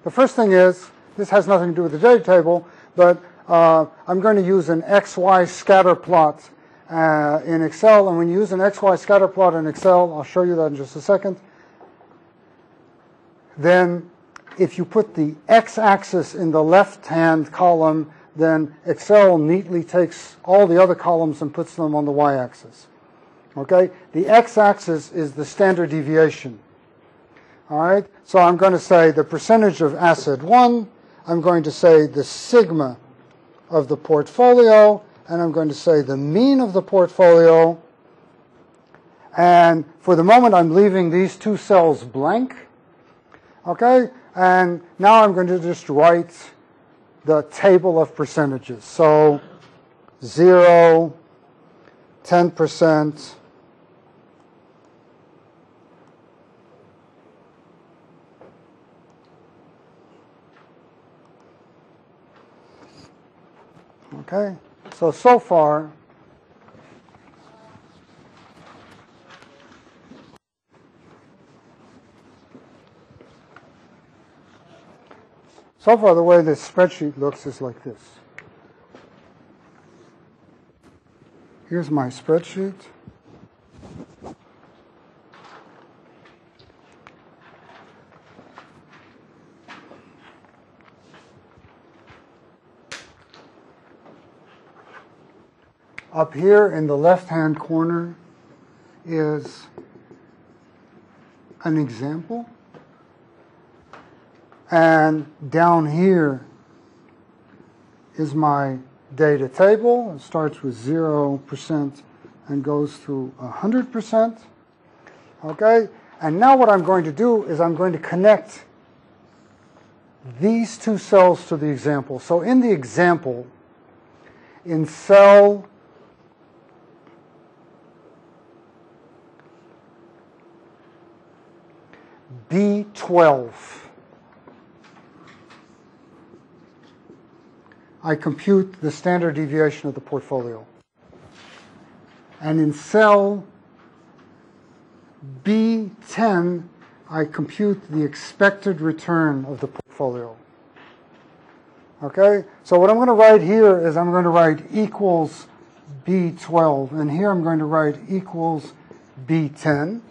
the first thing is, this has nothing to do with the data table, but I'm going to use an XY scatter plot in Excel, and when you use an XY scatter plot in Excel, I'll show you that in just a second, then if you put the x-axis in the left-hand column, then Excel neatly takes all the other columns and puts them on the y-axis. Okay? The x-axis is the standard deviation. All right? So I'm going to say the percentage of asset 1, I'm going to say the sigma of the portfolio, and I'm going to say the mean of the portfolio. And for the moment, I'm leaving these two cells blank. Okay? And now I'm going to just write the table of percentages. So 0, 10%, okay? So far, the way this spreadsheet looks is like this. Here's my spreadsheet. Up here in the left-hand corner is an example. And down here is my data table. It starts with 0% and goes through 100%. Okay? And now what I'm going to do is I'm going to connect these two cells to the example. So in the example, in cell B12, I compute the standard deviation of the portfolio. And in cell B10, I compute the expected return of the portfolio. Okay? So what I'm going to write here is I'm going to write equals B12. And here I'm going to write equals B10.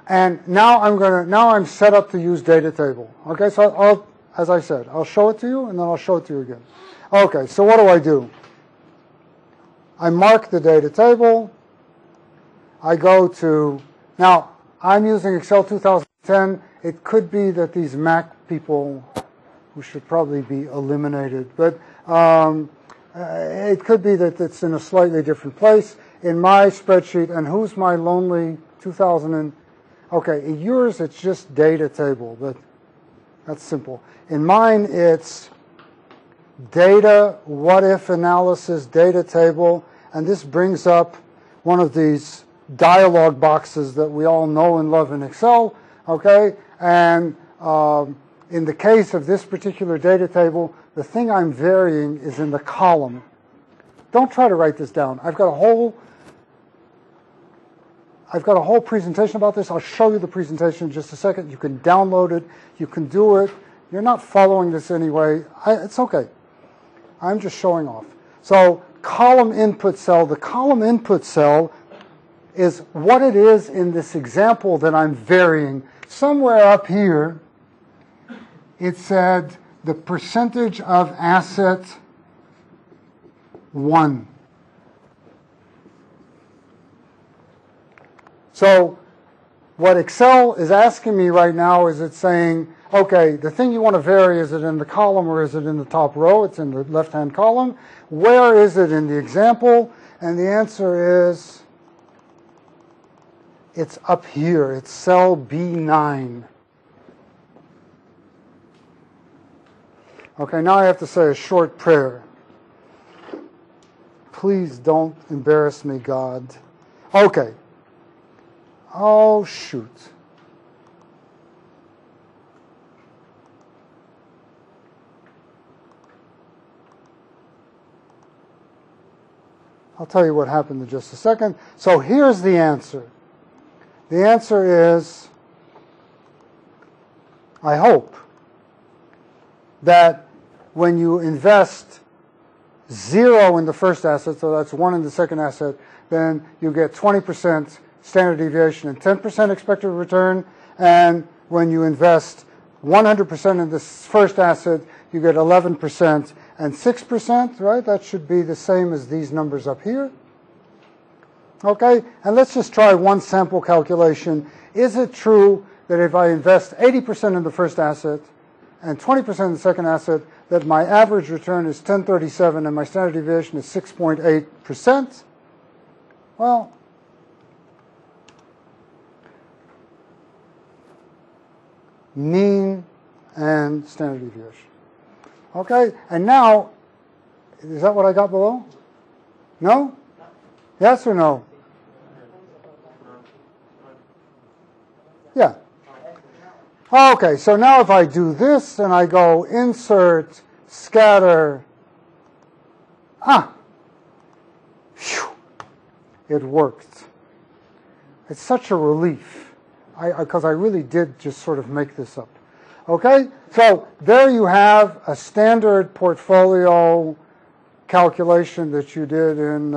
And now I'm set up to use data table. Okay, so as I said, I'll show it to you and then I'll show it to you again. Okay, so what do? I mark the data table. I go to, now I'm using Excel 2010. It could be that these Mac people who should probably be eliminated, but it could be that it's in a slightly different place. In my spreadsheet, and who's my lonely 2000 okay, in yours it's just data table, but that's simple. In mine it's data, what if analysis, data table, and this brings up one of these dialog boxes that we all know and love in Excel, okay? And in the case of this particular data table, the thing I'm varying is in the column. Don't try to write this down. I've got a whole presentation about this. I'll show you the presentation in just a second. You can download it. You can do it. You're not following this anyway. It's okay. I'm just showing off. So column input cell. The column input cell is what it is in this example that I'm varying. Somewhere up here, it said the percentage of asset 1. So what Excel is asking me right now is it's saying, okay, the thing you want to vary, is it in the column or is it in the top row? It's in the left-hand column. Where is it in the example? And the answer is, it's up here. It's cell B9. Okay, now I have to say a short prayer. Please don't embarrass me, God. Okay. Oh, shoot. I'll tell you what happened in just a second. So here's the answer. The answer is, I hope, that when you invest 0 in the first asset, so that's 1 in the second asset, then you get 20% standard deviation and 10% expected return. And when you invest 100% in this first asset, you get 11% and 6%, right? That should be the same as these numbers up here. Okay, and let's just try one sample calculation. Is it true that if I invest 80% in the first asset and 20% in the second asset, that my average return is 1037 and my standard deviation is 6.8%? Well, mean and standard deviation. Okay, and now, is that what I got below? No? Yes or no? Yeah. Okay, so now if I do this and I go insert, scatter, phew, it worked. It's such a relief, because I really did just sort of make this up. Okay, so there you have a standard portfolio calculation that you did in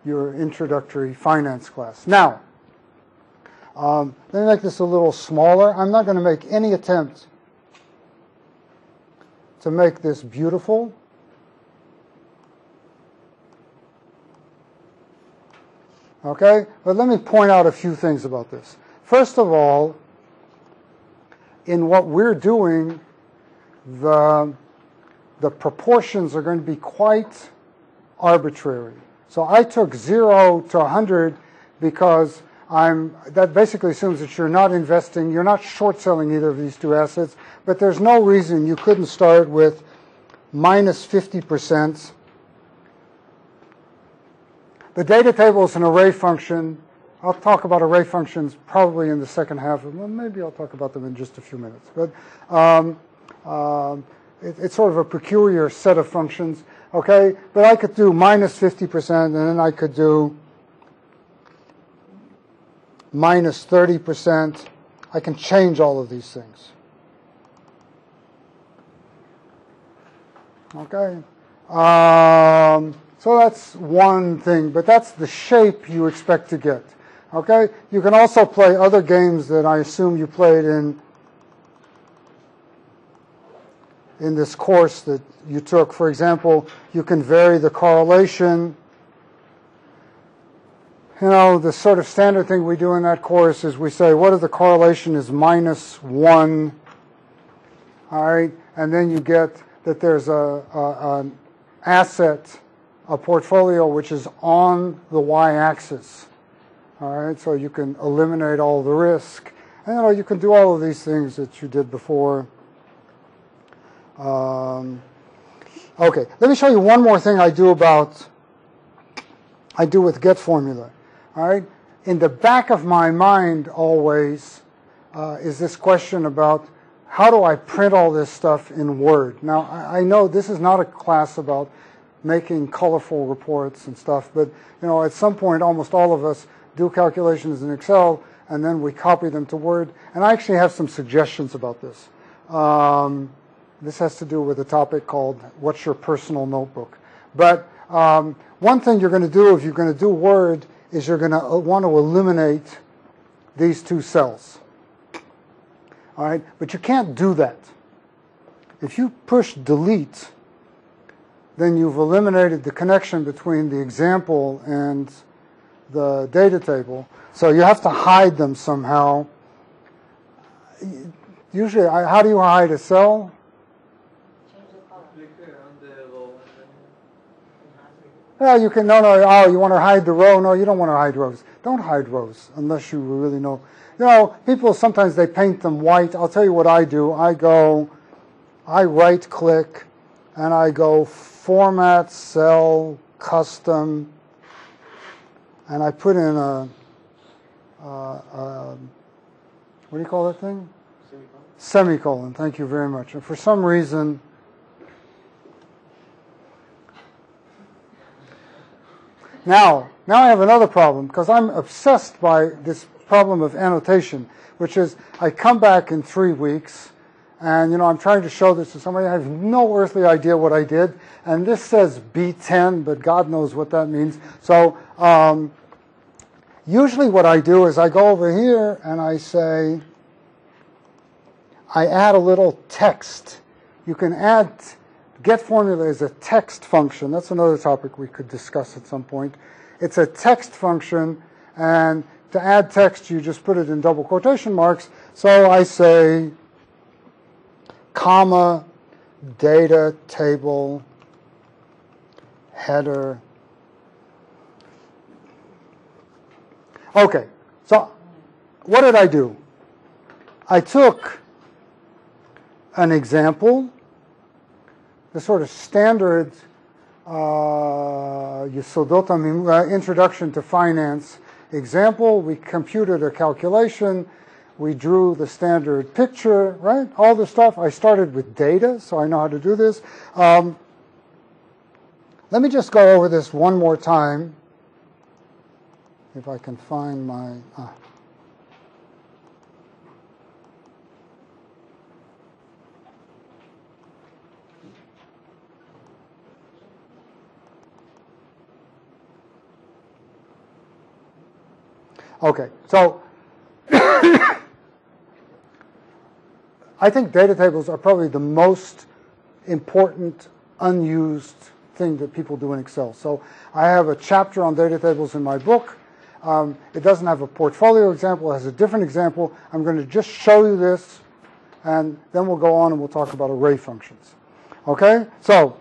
your introductory finance class. Now, let me make this a little smaller. I'm not going to make any attempt to make this beautiful. Okay, but let me point out a few things about this. First of all, in what we're doing, the proportions are going to be quite arbitrary. So I took 0 to 100 because that basically assumes that you're not investing, you're not short selling either of these two assets, but there's no reason you couldn't start with minus 50%. The data table is an array function. I'll talk about array functions probably in the second half. Well, maybe I'll talk about them in just a few minutes. But it's sort of a peculiar set of functions. Okay, but I could do minus 50%, and then I could do minus 30%. I can change all of these things. Okay. So that's one thing, but that's the shape you expect to get. Okay? You can also play other games that I assume you played in this course that you took. For example, you can vary the correlation. You know, the sort of standard thing we do in that course is we say, what if the correlation is -1? All right? And then you get that there's an asset, a portfolio, which is on the y-axis. All right? So you can eliminate all the risk. And, you know, you can do all of these things that you did before. Okay, let me show you one more thing I do with get formula. All right, in the back of my mind always is this question about how do I print all this stuff in Word? Now, I know this is not a class about making colorful reports and stuff, but you know, at some point, almost all of us do calculations in Excel, and then we copy them to Word. And I actually have some suggestions about this. This has to do with a topic called what's your personal notebook. But one thing you're going to do if you're going to do Word is you're going to want to eliminate these two cells. All right, but you can't do that. If you push delete, then you've eliminated the connection between the example and the data table. So you have to hide them somehow. Usually, how do you hide a cell? Yeah, you can, oh, you want to hide the row? No, you don't want to hide rows. Don't hide rows unless you really know. You know, people sometimes they paint them white. I'll tell you what I do. I right click and I go Format, Cell, Custom, and I put in what do you call that thing? Semicolon. Thank you very much. And for some reason, Now I have another problem because I'm obsessed by this problem of annotation, which is I come back in 3 weeks and, you know, I'm trying to show this to somebody. I have no earthly idea what I did. And this says B10, but God knows what that means. So usually what I do is I go over here and I say, I add a little text. You can add get formula is a text function. That's another topic we could discuss at some point. It's a text function, and to add text, you just put it in double quotation marks. So I say, comma, data table, header. Okay, so what did I do? I took an example, the sort of standard introduction to finance example. We computed a calculation. We drew the standard picture, right? All the stuff. I started with data, so I know how to do this. Let me just go over this one more time. If I can find my... Okay, so I think data tables are probably the most important unused thing that people do in Excel. So I have a chapter on data tables in my book. It doesn't have a portfolio example. It has a different example. I'm going to just show you this, and then we'll go on and we'll talk about array functions. Okay, so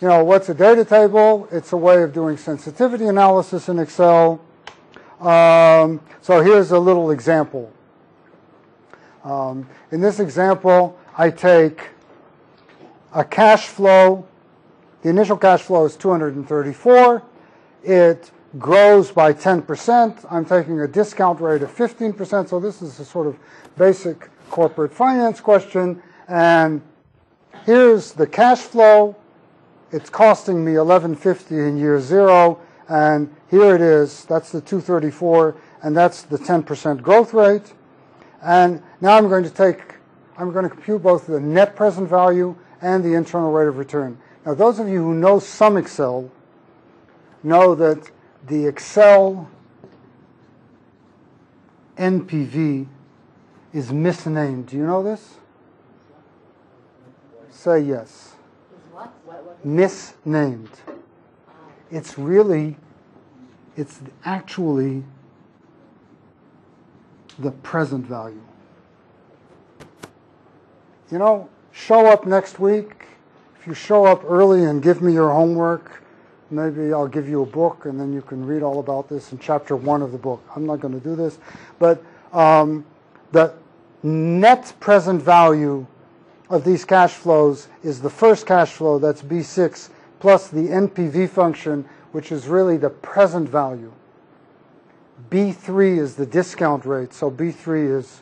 you know, what's a data table? It's a way of doing sensitivity analysis in Excel. So here's a little example. In this example, I take a cash flow. The initial cash flow is 234. It grows by 10%. I'm taking a discount rate of 15%. So this is a sort of basic corporate finance question. And here's the cash flow. It's costing me $11.50 in year 0, and here it is. That's the 234, and that's the 10% growth rate. And now I'm going to compute both the net present value and the internal rate of return. Now, those of you who know some Excel know that the Excel NPV is misnamed. Do you know this? Say yes. Is what? Misnamed. It's actually the present value. You know, show up next week. If you show up early and give me your homework, maybe I'll give you a book and then you can read all about this in chapter 1 of the book. I'm not going to do this. But the net present value of these cash flows is the first cash flow, that's B6, plus the NPV function, which is really the present value. B3 is the discount rate, so B3 is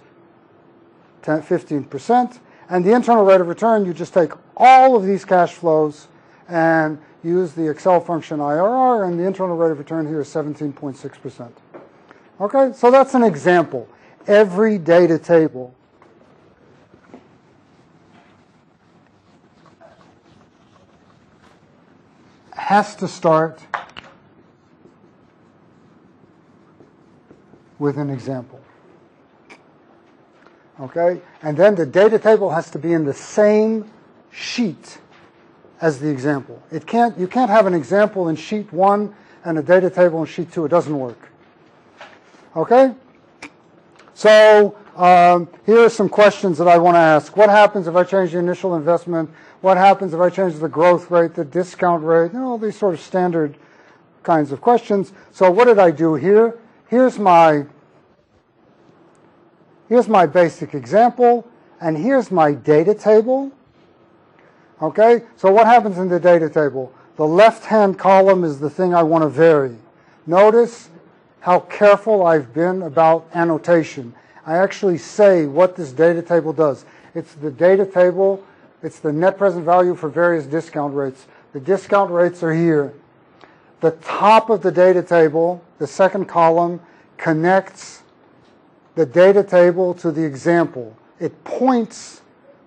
15%. And the internal rate of return, you just take all of these cash flows and use the Excel function IRR, and the internal rate of return here is 17.6%. Okay, so that's an example. Every data table has to start with an example. Okay? And then the data table has to be in the same sheet as the example. You can't have an example in sheet 1 and a data table in sheet 2. It doesn't work. Okay? So here are some questions that I want to ask. What happens if I change the initial investment? What happens if I change the growth rate, the discount rate? You know, these sort of standard kinds of questions. So what did I do here? Here's my basic example, and here's my data table. Okay, so what happens in the data table? The left-hand column is the thing I want to vary. Notice how careful I've been about annotation. I actually say what this data table does. It's the data table, it's the net present value for various discount rates. The discount rates are here. The top of the data table, the second column, connects the data table to the example. It points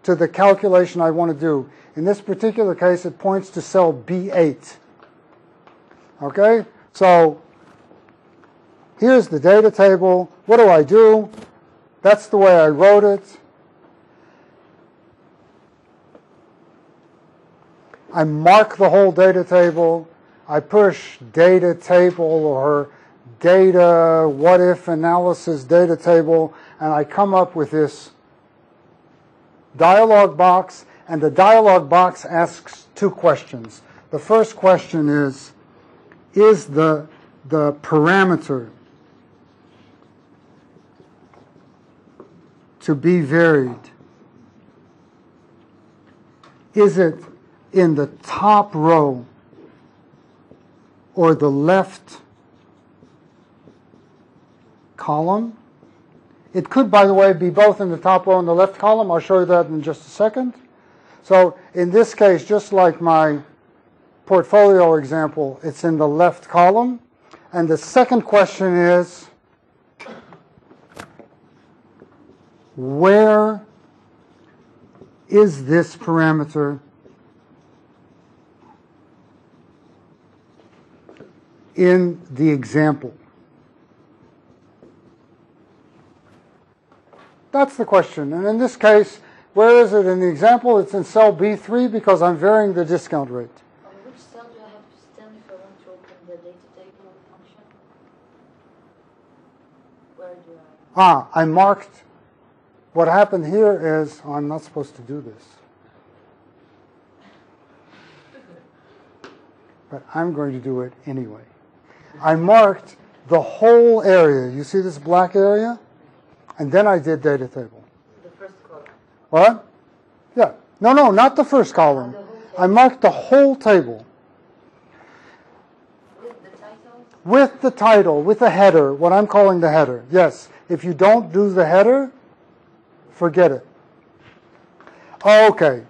to the calculation I want to do. In this particular case, it points to cell B8. Okay? So here's the data table. What do? That's the way I wrote it. I mark the whole data table. I push data table or data what if analysis data table, and I come up with this dialog box, and the dialog box asks two questions. The first question is the parameter to be varied, is it in the top row or the left column? It could, by the way, be both in the top row and the left column. I'll show you that in just a second. So in this case, just like my portfolio example, it's in the left column. And the second question is, where is this parameter in the example? That's the question. And in this case, where is it in the example? It's in cell B3 because I'm varying the discount rate. On which cell do I have to stand if I want to open the data table function? Where do I? I marked. What happened here is, I'm not supposed to do this. But I'm going to do it anyway. I marked the whole area. You see this black area? And then I did data table. The first column. What? Yeah. No, not the first column. I marked the whole table. With the title? With the title, with the header, what I'm calling the header. Yes. If you don't do the header, forget it. Okay.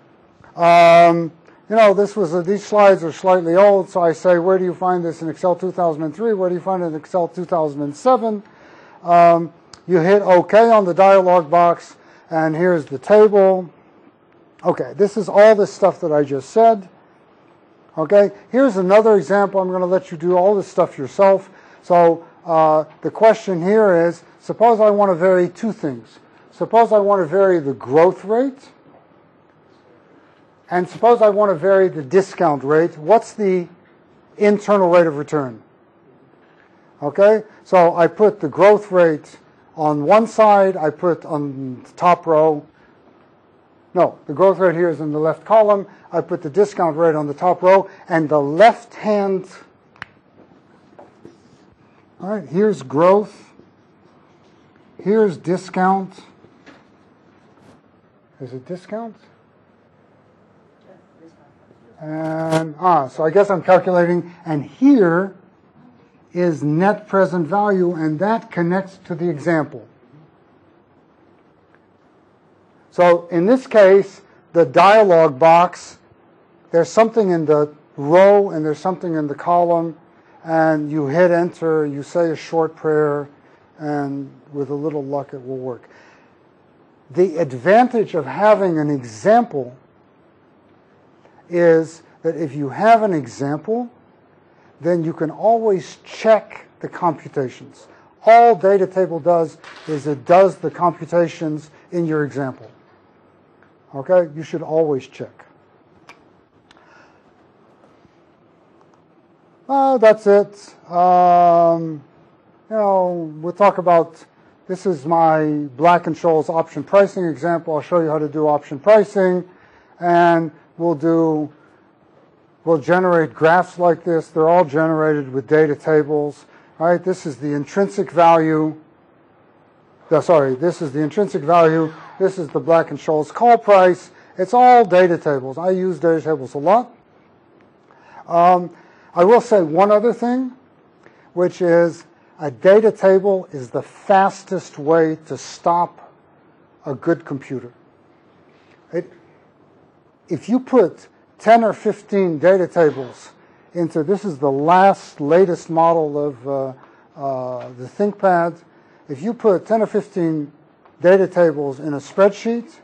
These slides are slightly old, so I say, where do you find this in Excel 2003? Where do you find it in Excel 2007? You hit OK on the dialog box, and here's the table. Okay, this is all this stuff that I just said. Okay, here's another example. I'm going to let you do all this stuff yourself. So the question here is, suppose I want to vary two things. Suppose I want to vary the growth rate, and suppose I want to vary the discount rate. What's the internal rate of return? Okay, so I put the growth rate on one side, I put on the top row. No, the growth rate here is in the left column. I put the discount rate on the top row, and the left hand, all right, here's growth, here's discount. Is it discount? And, so I guess I'm calculating, and here is net present value, and that connects to the example. So in this case, the dialog box, there's something in the row and there's something in the column, and you hit enter, you say a short prayer, and with a little luck it will work. The advantage of having an example is that if you have an example, then you can always check the computations. All data table does is it does the computations in your example. Okay, you should always check. That's it. We'll talk about, this is my Black-Scholes option pricing example. I'll show you how to do option pricing, and we'll generate graphs like this. They're all generated with data tables. All right, this is the intrinsic value. This is the intrinsic value. This is the Black-Scholes call price. It's all data tables. I use data tables a lot. I will say one other thing, which is a data table is the fastest way to stop a good computer. If you put 10 or 15 data tables into, this is the latest model of the ThinkPad. If you put 10 or 15 data tables in a spreadsheet,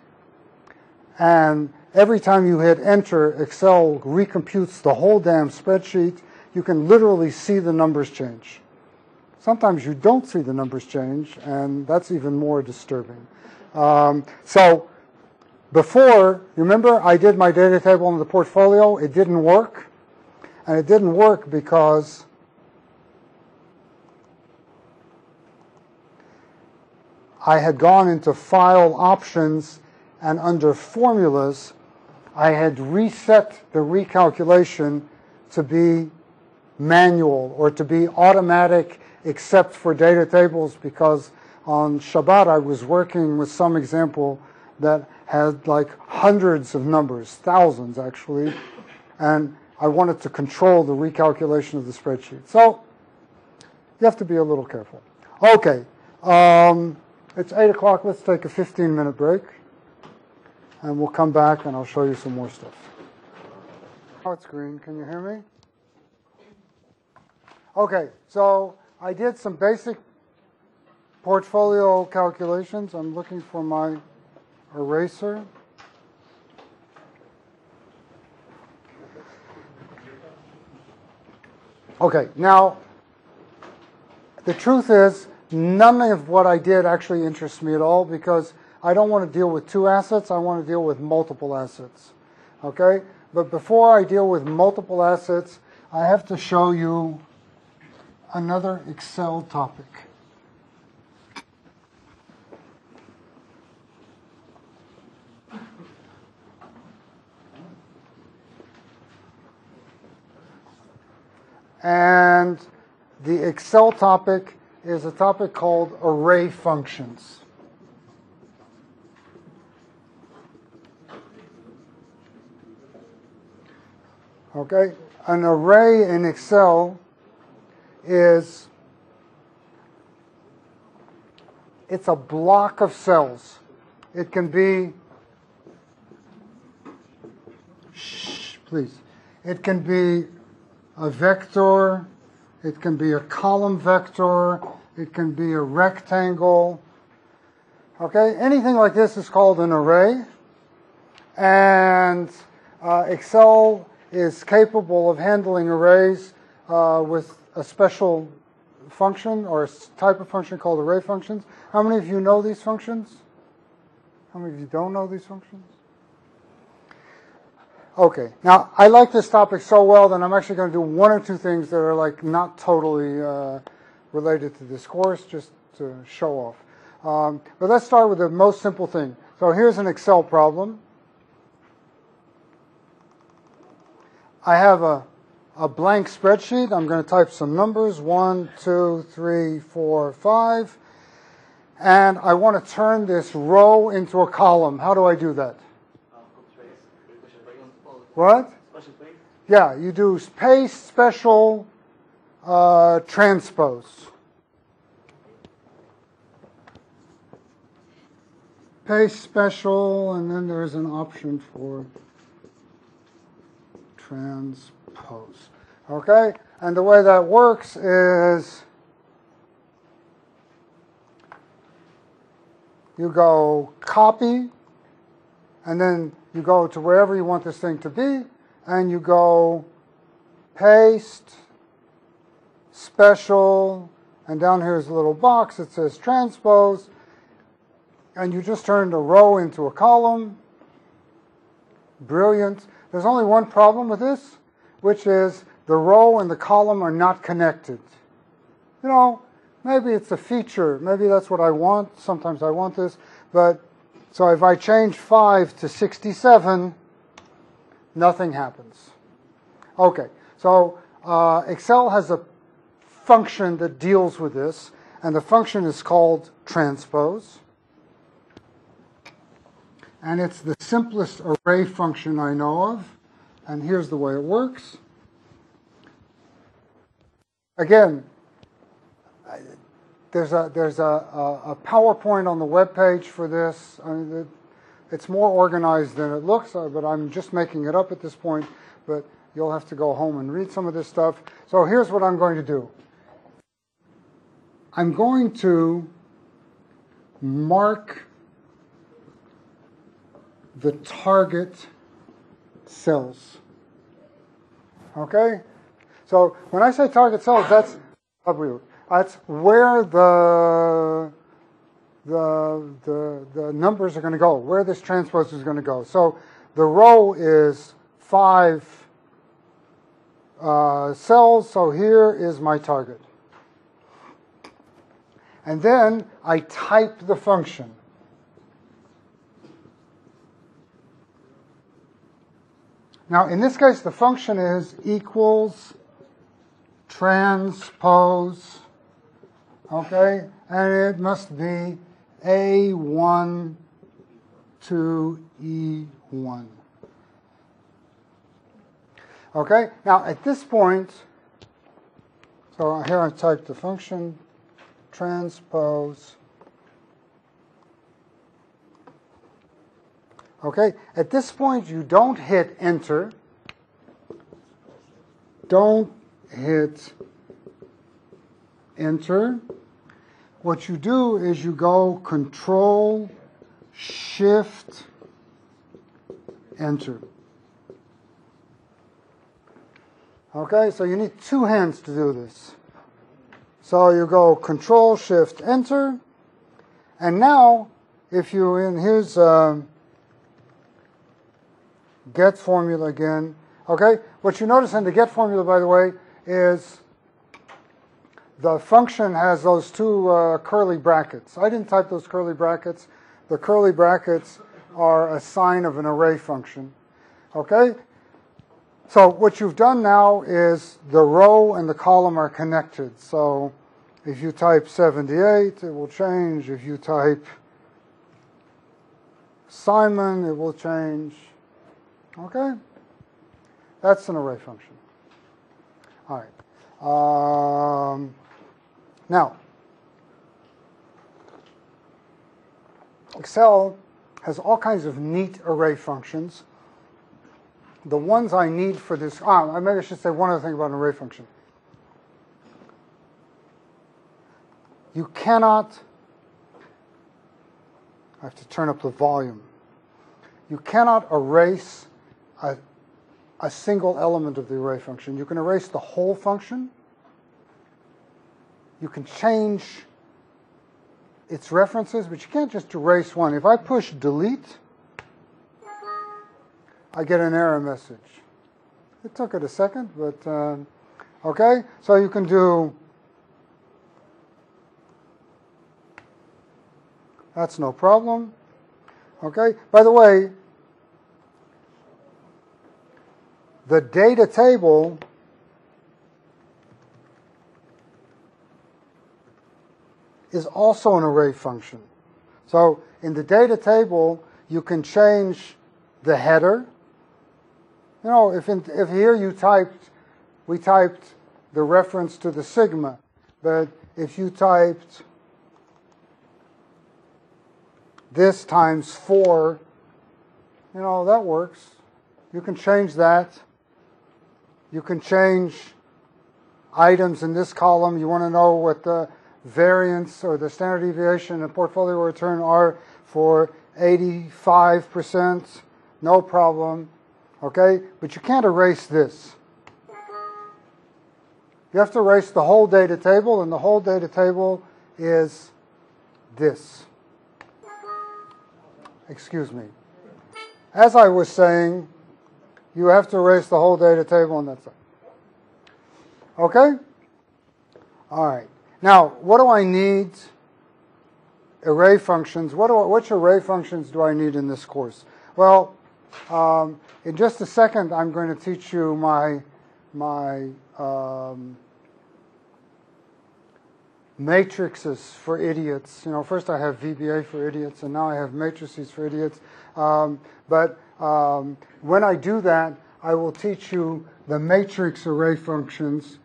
and every time you hit enter, Excel recomputes the whole damn spreadsheet, you can literally see the numbers change. Sometimes you don't see the numbers change, and that's even more disturbing. So before, remember I did my data table in the portfolio, it didn't work. And it didn't work because I had gone into file options, and under formulas, I had reset the recalculation to be manual or to be automatic except for data tables, because on Shabbat I was working with some example that had like hundreds of numbers, thousands actually, and I wanted to control the recalculation of the spreadsheet. So you have to be a little careful. Okay, it's 8 o'clock. Let's take a 15-minute break, and we'll come back and I'll show you some more stuff. Oh, it's green. Can you hear me? Okay, so I did some basic portfolio calculations. I'm looking for my eraser. Okay, now, the truth is, none of what I did actually interests me at all, because I don't want to deal with two assets, I want to deal with multiple assets. Okay? But before I deal with multiple assets, I have to show you another Excel topic. And the Excel topic is a topic called array functions. Okay, an array in Excel it's a block of cells. It can be, please, it can be a vector, it can be a column vector, it can be a rectangle. Okay, anything like this is called an array, and Excel is capable of handling arrays with a special function or a type of function called array functions. How many of you know these functions? How many of you don't know these functions? Okay, now I like this topic so well that I'm actually going to do one or two things that are like not totally related to this course, just to show off. But let's start with the most simple thing. So here's an Excel problem. I have a blank spreadsheet. I'm going to type some numbers, 1, 2, 3, 4, 5. And I want to turn this row into a column. How do I do that? What? Yeah, you do paste special transpose. Paste special, and then there's an option for transpose. Okay? And the way that works is you go copy, and then you go to wherever you want this thing to be, and you go paste, special, and down here is a little box that says transpose, and you just turned a row into a column. Brilliant. There's only one problem with this, which is the row and the column are not connected. You know, maybe it's a feature. Maybe that's what I want. Sometimes I want this. But so if I change 5 to 67, nothing happens. Okay, so Excel has a function that deals with this, and the function is called transpose. And it's the simplest array function I know of. And here's the way it works. Again, there's a PowerPoint on the web page for this. I mean, it's more organized than it looks, but I'm just making it up at this point. But you'll have to go home and read some of this stuff. So here's what I'm going to do. I'm going to mark the target cells. Okay? So when I say target cells, that's where the numbers are going to go, where this transpose is going to go. So the row is 5 cells, so here is my target. And then I type the function. Now, in this case, the function is equals transpose, okay? And it must be A1 to E1. Okay? Now, at this point, so here I type the function transpose. Okay, at this point you don't hit enter. Don't hit enter. What you do is you go Control, Shift, enter. Okay, so you need 2 hands to do this. So you go Control, Shift, enter. And now, if you, here's get formula again. Okay, what you notice in the get formula, by the way, is the function has those 2 curly brackets. I didn't type those curly brackets. The curly brackets are a sign of an array function. Okay, so what you've done now is the row and the column are connected. So if you type 78, it will change. If you type Simon, it will change. Okay? That's an array function. All right. Now, Excel has all kinds of neat array functions. The ones I need for this, maybe I should say one other thing about an array function. You cannot, I have to turn up the volume. You cannot erase a single element of the array function. You can erase the whole function, you can change its references, but you can't just erase one. If I push delete, I get an error message. It took it a second, but okay. So you can do, that's no problem. Okay. By the way, the data table is also an array function. So in the data table, you can change the header. You know, if here we typed the reference to the sigma, but if you typed this times 4, you know, that works. You can change that. You can change items in this column. You want to know what the variance or the standard deviation and portfolio return are for 85%. No problem. Okay? But you can't erase this. You have to erase the whole data table, and the whole data table is this. Excuse me. As I was saying, you have to erase the whole data table, and that's it. Okay? All right. Now, what do I need? Array functions. Which array functions do I need in this course? Well, in just a second, I'm going to teach you my matrices for idiots. You know, first I have VBA for idiots, and now I have matrices for idiots. But when I do that, I will teach you the matrix array functions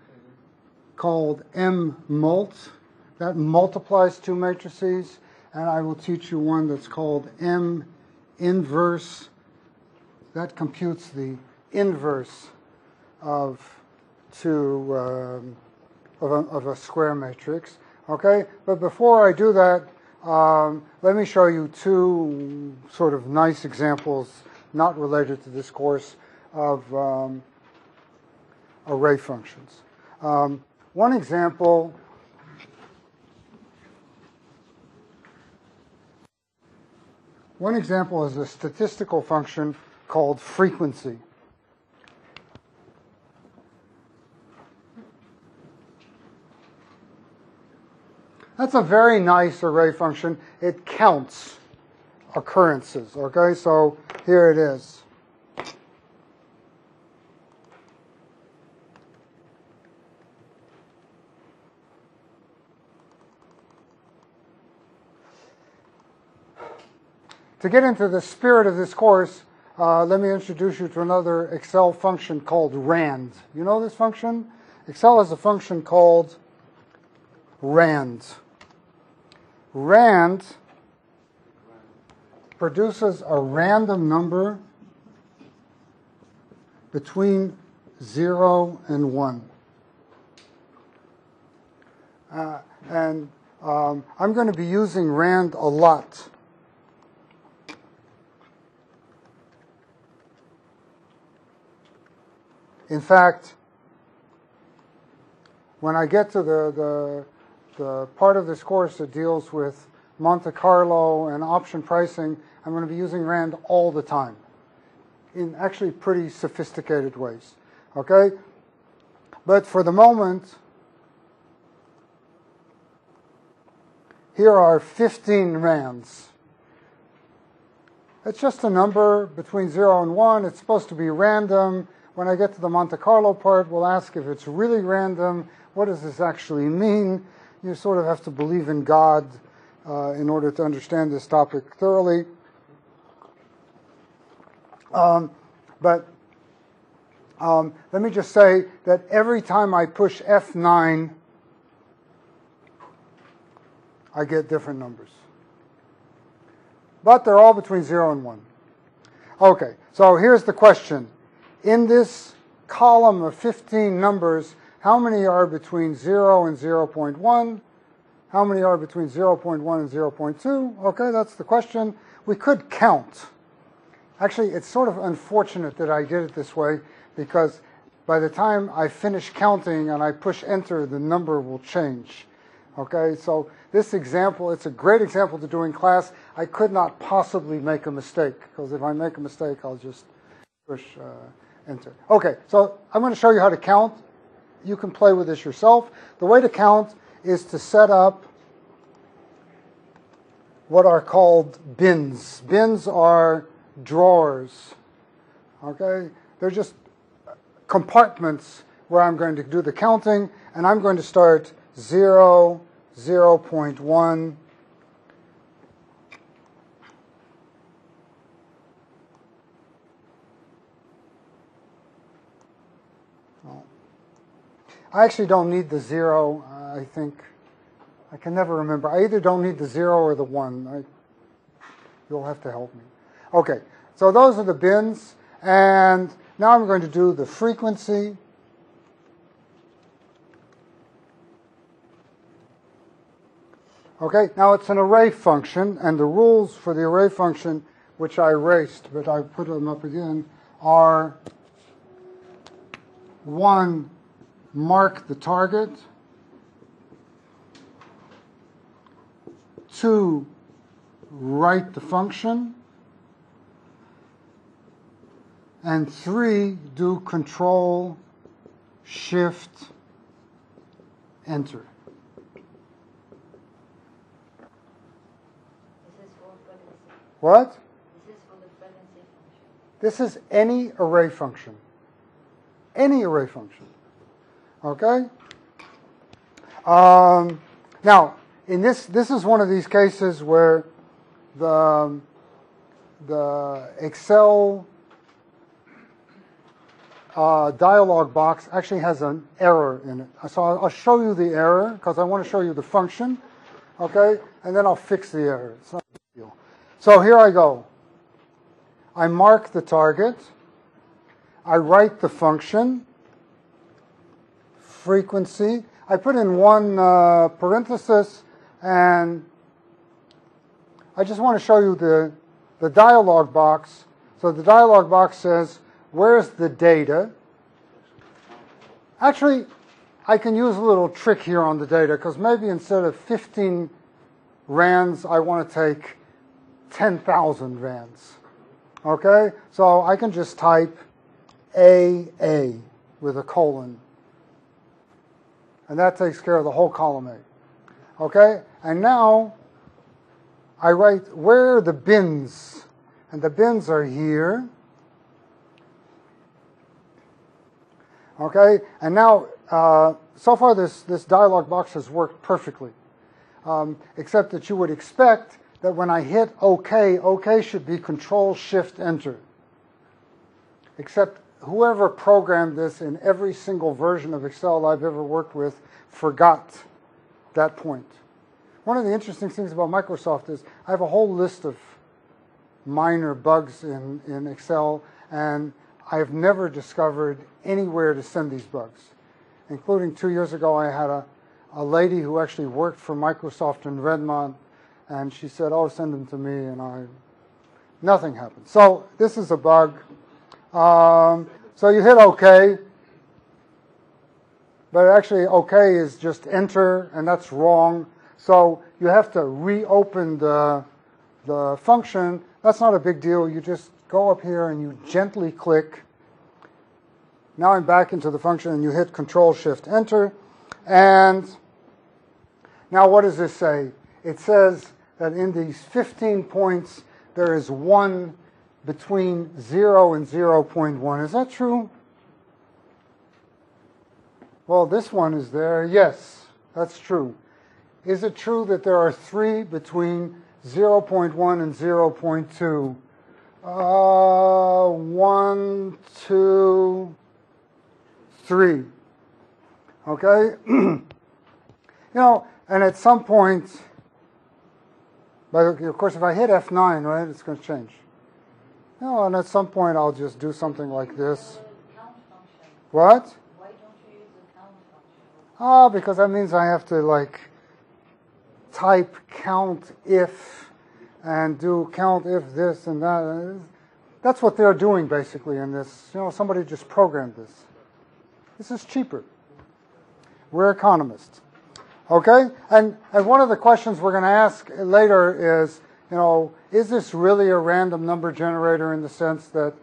called mmult. That multiplies two matrices. And I will teach you one that's called minverse. That computes the inverse of a square matrix. Okay? But before I do that, let me show you two sort of nice examples, not related to this course, of array functions. One example is a statistical function called frequency. That's a very nice array function. It counts occurrences, okay? So here it is. To get into the spirit of this course, let me introduce you to another Excel function called rand. You know this function? Excel has a function called rand. Rand produces a random number between 0 and 1. I'm going to be using rand a lot. In fact, when I get to the part of this course that deals with Monte Carlo and option pricing, I'm going to be using rand all the time in actually pretty sophisticated ways. Okay? But for the moment, here are 15 rands. It's just a number between 0 and 1. It's supposed to be random. When I get to the Monte Carlo part, we'll ask if it's really random. What does this actually mean? You sort of have to believe in God in order to understand this topic thoroughly. But let me just say that every time I push F9, I get different numbers. But they're all between 0 and 1. Okay, so here's the question. In this column of 15 numbers, how many are between 0 and 0.1? How many are between 0.1 and 0.2? Okay, that's the question. We could count. Actually, it's sort of unfortunate that I did it this way, because by the time I finish counting and I push enter, the number will change. Okay, so this example, it's a great example to do in class. I could not possibly make a mistake, because if I make a mistake, I'll just push enter. Okay, so I'm going to show you how to count. You can play with this yourself. The way to count is to set up what are called bins. Bins are drawers. Okay, they're just compartments where I'm going to do the counting, and I'm going to start 0, 0.1, I actually don't need the 0, I think. I can never remember. I either don't need the 0 or the 1. You'll have to help me. Okay, so those are the bins, and now I'm going to do the frequency. Okay, now it's an array function, and the rules for the array function, which I erased, but I put them up again, are 1, mark the target, 2, write the function, and 3, do Control, Shift, Enter. This is for pregnancy. What? This is for the pregnancy function. This is any array function. Any array function. Okay? Now, in this is one of these cases where the Excel dialog box actually has an error in it. So I'll show you the error because I want to show you the function, okay? And then I'll fix the error. It's not a big deal. So here I go. I mark the target. I write the function, frequency. I put in one parenthesis, and I just want to show you the dialog box. So the dialog box says, where's the data? Actually, I can use a little trick here on the data, because maybe instead of 15 rands, I want to take 10,000 rands. Okay? So I can just type AA with a colon. And that takes care of the whole column A. Okay? And now I write where are the bins. And the bins are here. Okay? And now, so far this dialog box has worked perfectly. Except that you would expect that when I hit OK, OK should be Control, Shift, Enter. Except whoever programmed this in every single version of Excel I've ever worked with forgot that point. One of the interesting things about Microsoft is I have a whole list of minor bugs in Excel, and I've never discovered anywhere to send these bugs. Including 2 years ago, I had a lady who actually worked for Microsoft in Redmond, and she said, oh, send them to me, and nothing happened. So this is a bug. So you hit OK, but actually OK is just enter, and that's wrong. So you have to reopen the function. That's not a big deal. You just go up here and you gently click. Now I'm back into the function, and you hit Control, Shift, Enter. And now what does this say? It says that in these 15 points, there is 1 between 0 and 0.1. Is that true? Well, this one is there. Yes, that's true. Is it true that there are 3 between 0.1 and 0.2? 1, 2, 3. Okay? And at some point, but of course, if I hit F9, right, it's going to change. And at some point, I'll just do something like this. Count function. What? Why don't you use the count function? Because that means I have to, type count if and do count if this and that. That's what they're doing, basically, in this. Somebody just programmed this. This is cheaper. We're economists. Okay? And one of the questions we're going to ask later is, is this really a random number generator in the sense that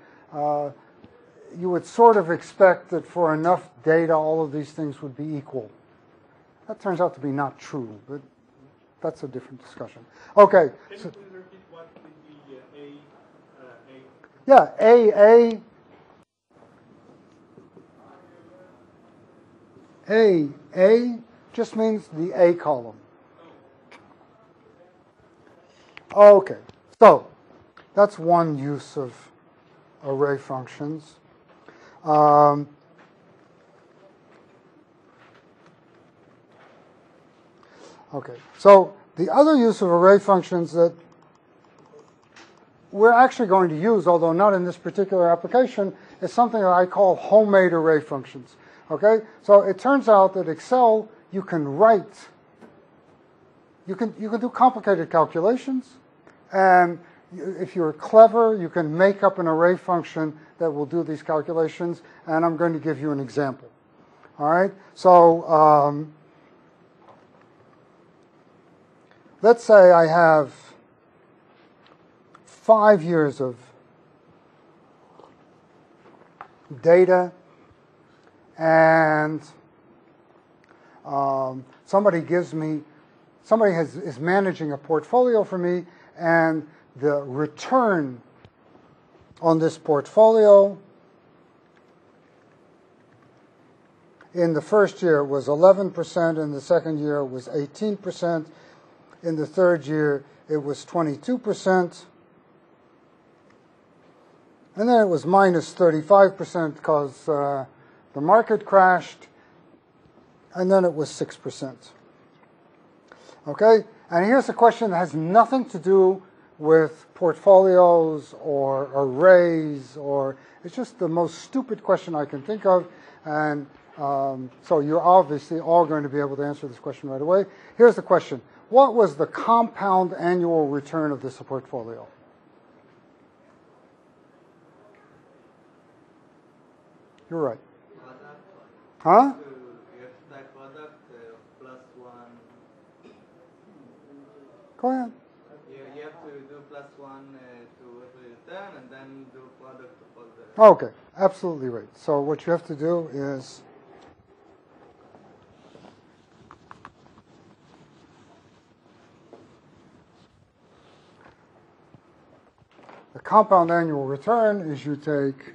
you would sort of expect that for enough data, all of these things would be equal. That turns out to be not true, but that's a different discussion. Okay. Can you please repeat what would be A? Yeah, A just means the A column. Okay, so that's one use of array functions. Okay, so the other use of array functions that we're actually going to use, although not in this particular application, is something that I call homemade array functions. Okay, so it turns out that Excel, you can write, you can do complicated calculations, and if you're clever, you can make up an array function that will do these calculations, and I'm going to give you an example. All right, so let's say I have 5 years of data, and somebody is managing a portfolio for me, and the return on this portfolio in the first year was 11%, in the second year it was 18%, in the third year it was 22%, and then it was minus 35% because the market crashed, and then it was 6%. Okay, and here's a question that has nothing to do with portfolios or arrays, or it's just the most stupid question I can think of, and so you're obviously all going to be able to answer this question right away. Here's the question. What was the compound annual return of this portfolio? You're right. Huh? Go ahead. You have to do +1 to every return, and then do product of all the... Okay, absolutely right. So what you have to do is the compound annual return is you take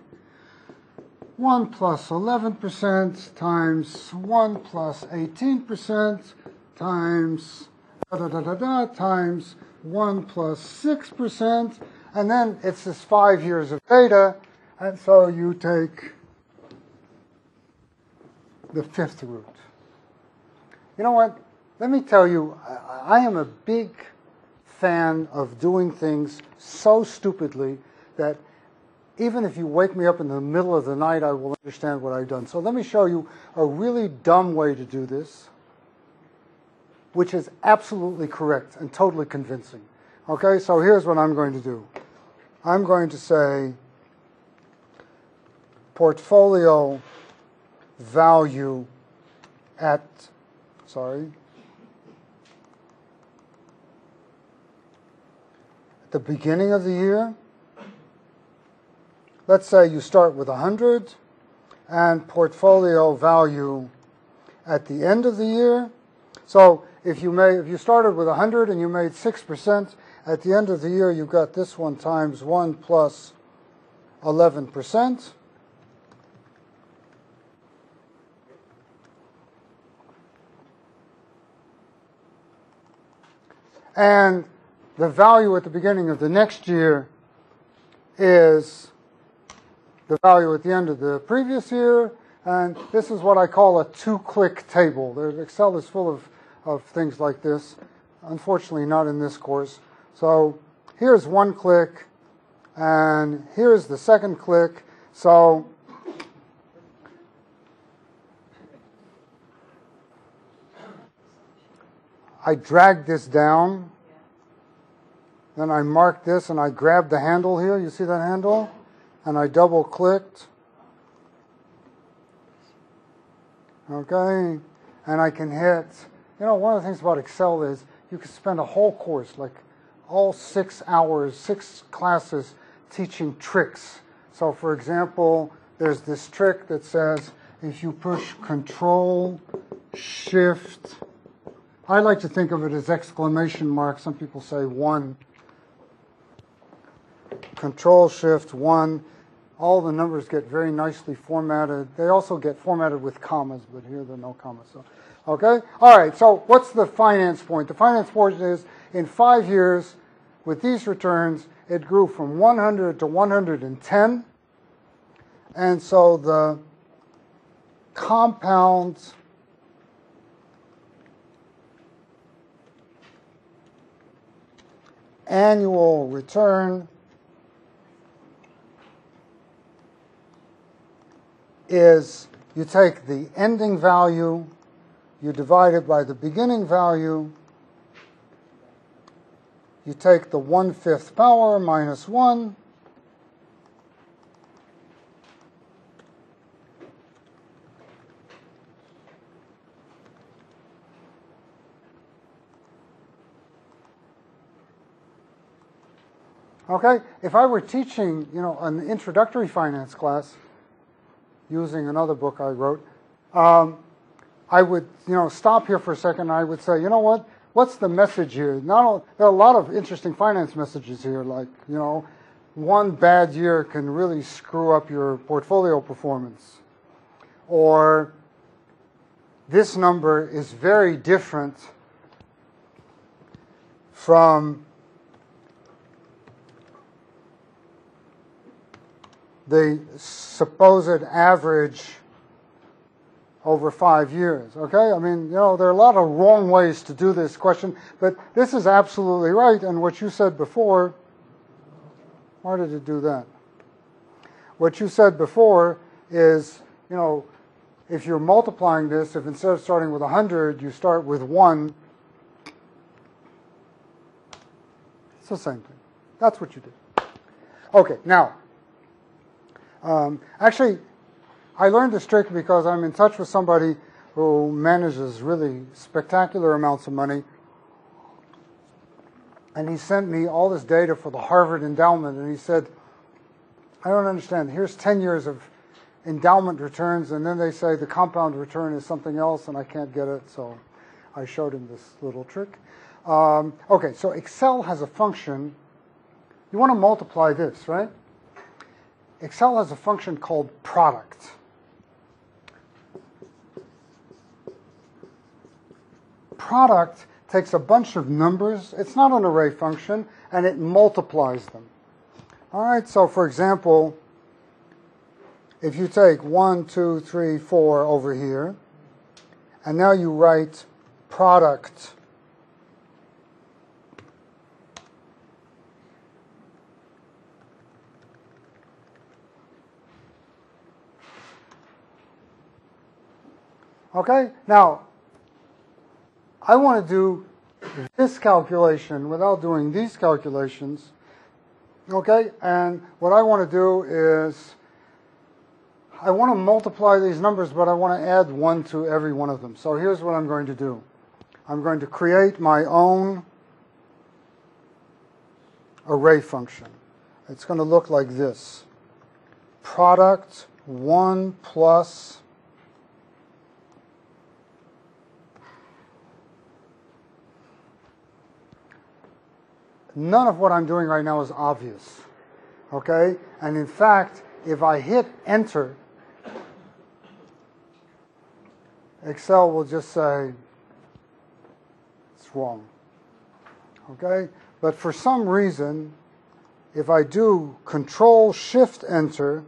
1 plus 11% times 1 plus 18% times times 1 plus 6%, and then it's this 5 years of data, and so you take the fifth root. You know what? Let me tell you, I am a big fan of doing things so stupidly that even if you wake me up in the middle of the night, I will understand what I've done. So let me show you a really dumb way to do this, which is absolutely correct and totally convincing. Okay, so here's what I'm going to do. I'm going to say portfolio value at the beginning of the year. Let's say you start with 100, and portfolio value at the end of the year. So if you started with 100 and you made 6%, at the end of the year you've got this one times 1 plus 11%. And the value at the beginning of the next year is the value at the end of the previous year, and this is what I call a two-click table. Excel is full of things like this. Unfortunately, not in this course. So here's one click, and here's the second click. So I drag this down, then I mark this, and I grab the handle here. You see that handle? And I double-clicked. Okay, and I can hit one of the things about Excel is you can spend a whole course, like all 6 hours, 6 classes, teaching tricks. So for example, there's this trick that says if you push Control, Shift, I like to think of it as exclamation mark. Some people say 1. Control, Shift, 1. All the numbers get very nicely formatted. They also get formatted with commas, but here there are no commas. So, okay? All right, so what's the finance point? The finance point is in 5 years, with these returns, it grew from 100 to 110. And so the compound annual return is you take the ending value, you divide it by the beginning value, you take the 1/5 power minus 1, okay? If I were teaching, an introductory finance class using another book I wrote, I would, stop here for a second and I would say, you know what? What's the message here? There are a lot of interesting finance messages here, like, one bad year can really screw up your portfolio performance. Or this number is very different from the supposed average over 5 years, okay? I mean, there are a lot of wrong ways to do this question, but this is absolutely right, and what you said before, why did it do that? What you said before is, if you're multiplying this, if instead of starting with 100, you start with 1, it's the same thing. That's what you did. Okay, now, actually, I learned this trick because I'm in touch with somebody who manages really spectacular amounts of money. And he sent me all this data for the Harvard endowment. And he said, I don't understand. Here's 10 years of endowment returns. And then they say the compound return is something else. And I can't get it. So I showed him this little trick. Okay, so Excel has a function. You want to multiply this, right? Excel has a function called product. Product takes a bunch of numbers. It's not an array function, and it multiplies them. All right, so for example, if you take 1, 2, 3, 4 over here, and now you write product okay, now I want to do this calculation without doing these calculations, okay? And what I want to do is I want to multiply these numbers, but I want to add 1 to every one of them. So here's what I'm going to do. I'm going to create my own array function. It's going to look like this. Product 1 plus none of what I'm doing right now is obvious, okay? And in fact, if I hit enter, Excel will just say it's wrong, okay? But for some reason, if I do Control Shift enter,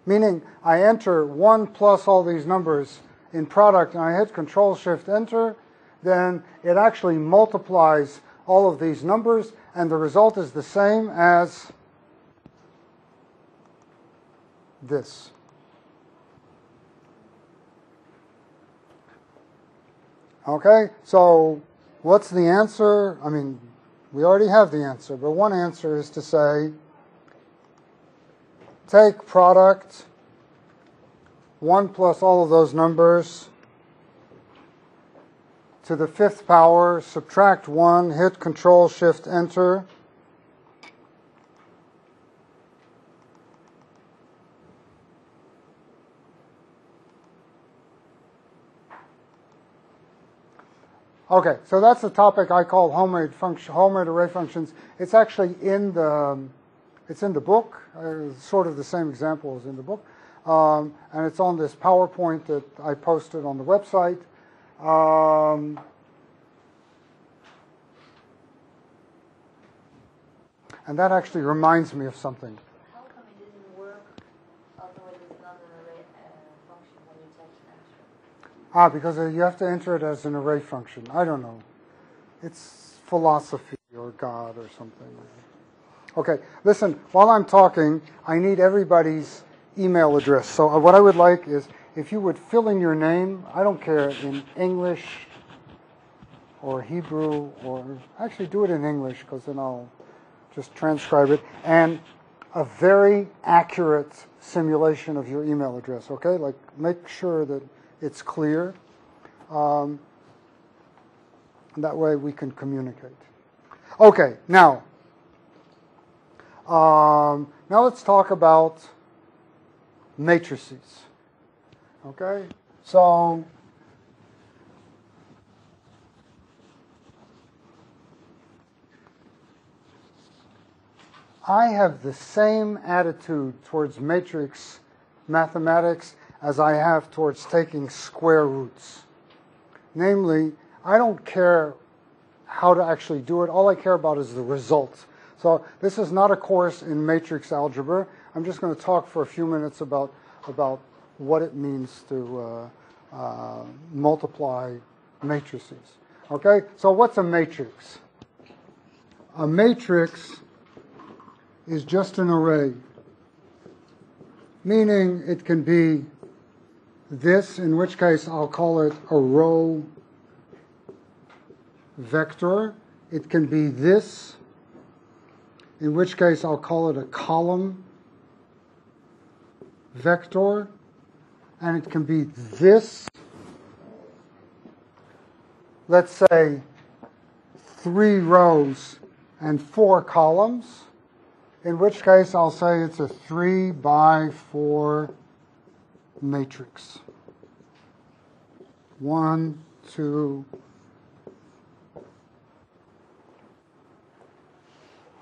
meaning I enter 1 plus all these numbers in product and I hit Control Shift enter, then it actually multiplies all of these numbers, and the result is the same as this. Okay, so what's the answer? I mean, we already have the answer, but one answer is to say, take product 1 plus all of those numbers to the 5th power, subtract 1, hit Control Shift Enter. Okay, so that's the topic I call homemade array functions. It's actually in the book. Sort of the same example as in the book, and it's on this PowerPoint that I posted on the website. And that actually reminds me of something. How come it didn't work, although it is not an array function when you type an answer? Because you have to enter it as an array function. I don't know. It's philosophy or God or something. Okay, listen, while I'm talking, I need everybody's email address. So what I would like is if you would fill in your name, I don't care, in English or Hebrew, or actually do it in English because then I'll just transcribe it, and a very accurate simulation of your email address, okay? Like, make sure that it's clear. And that way we can communicate. Okay, now let's talk about matrices. Okay, so I have the same attitude towards matrix mathematics as I have towards taking square roots. Namely, I don't care how to actually do it. All I care about is the result. So this is not a course in matrix algebra. I'm just going to talk for a few minutes about what it means to multiply matrices. Okay, so what's a matrix? A matrix is just an array, meaning it can be this, in which case I'll call it a row vector. It can be this, in which case I'll call it a column vector. And it can be this, let's say 3 rows and 4 columns, in which case I'll say it's a 3 by 4 matrix. 1, 2.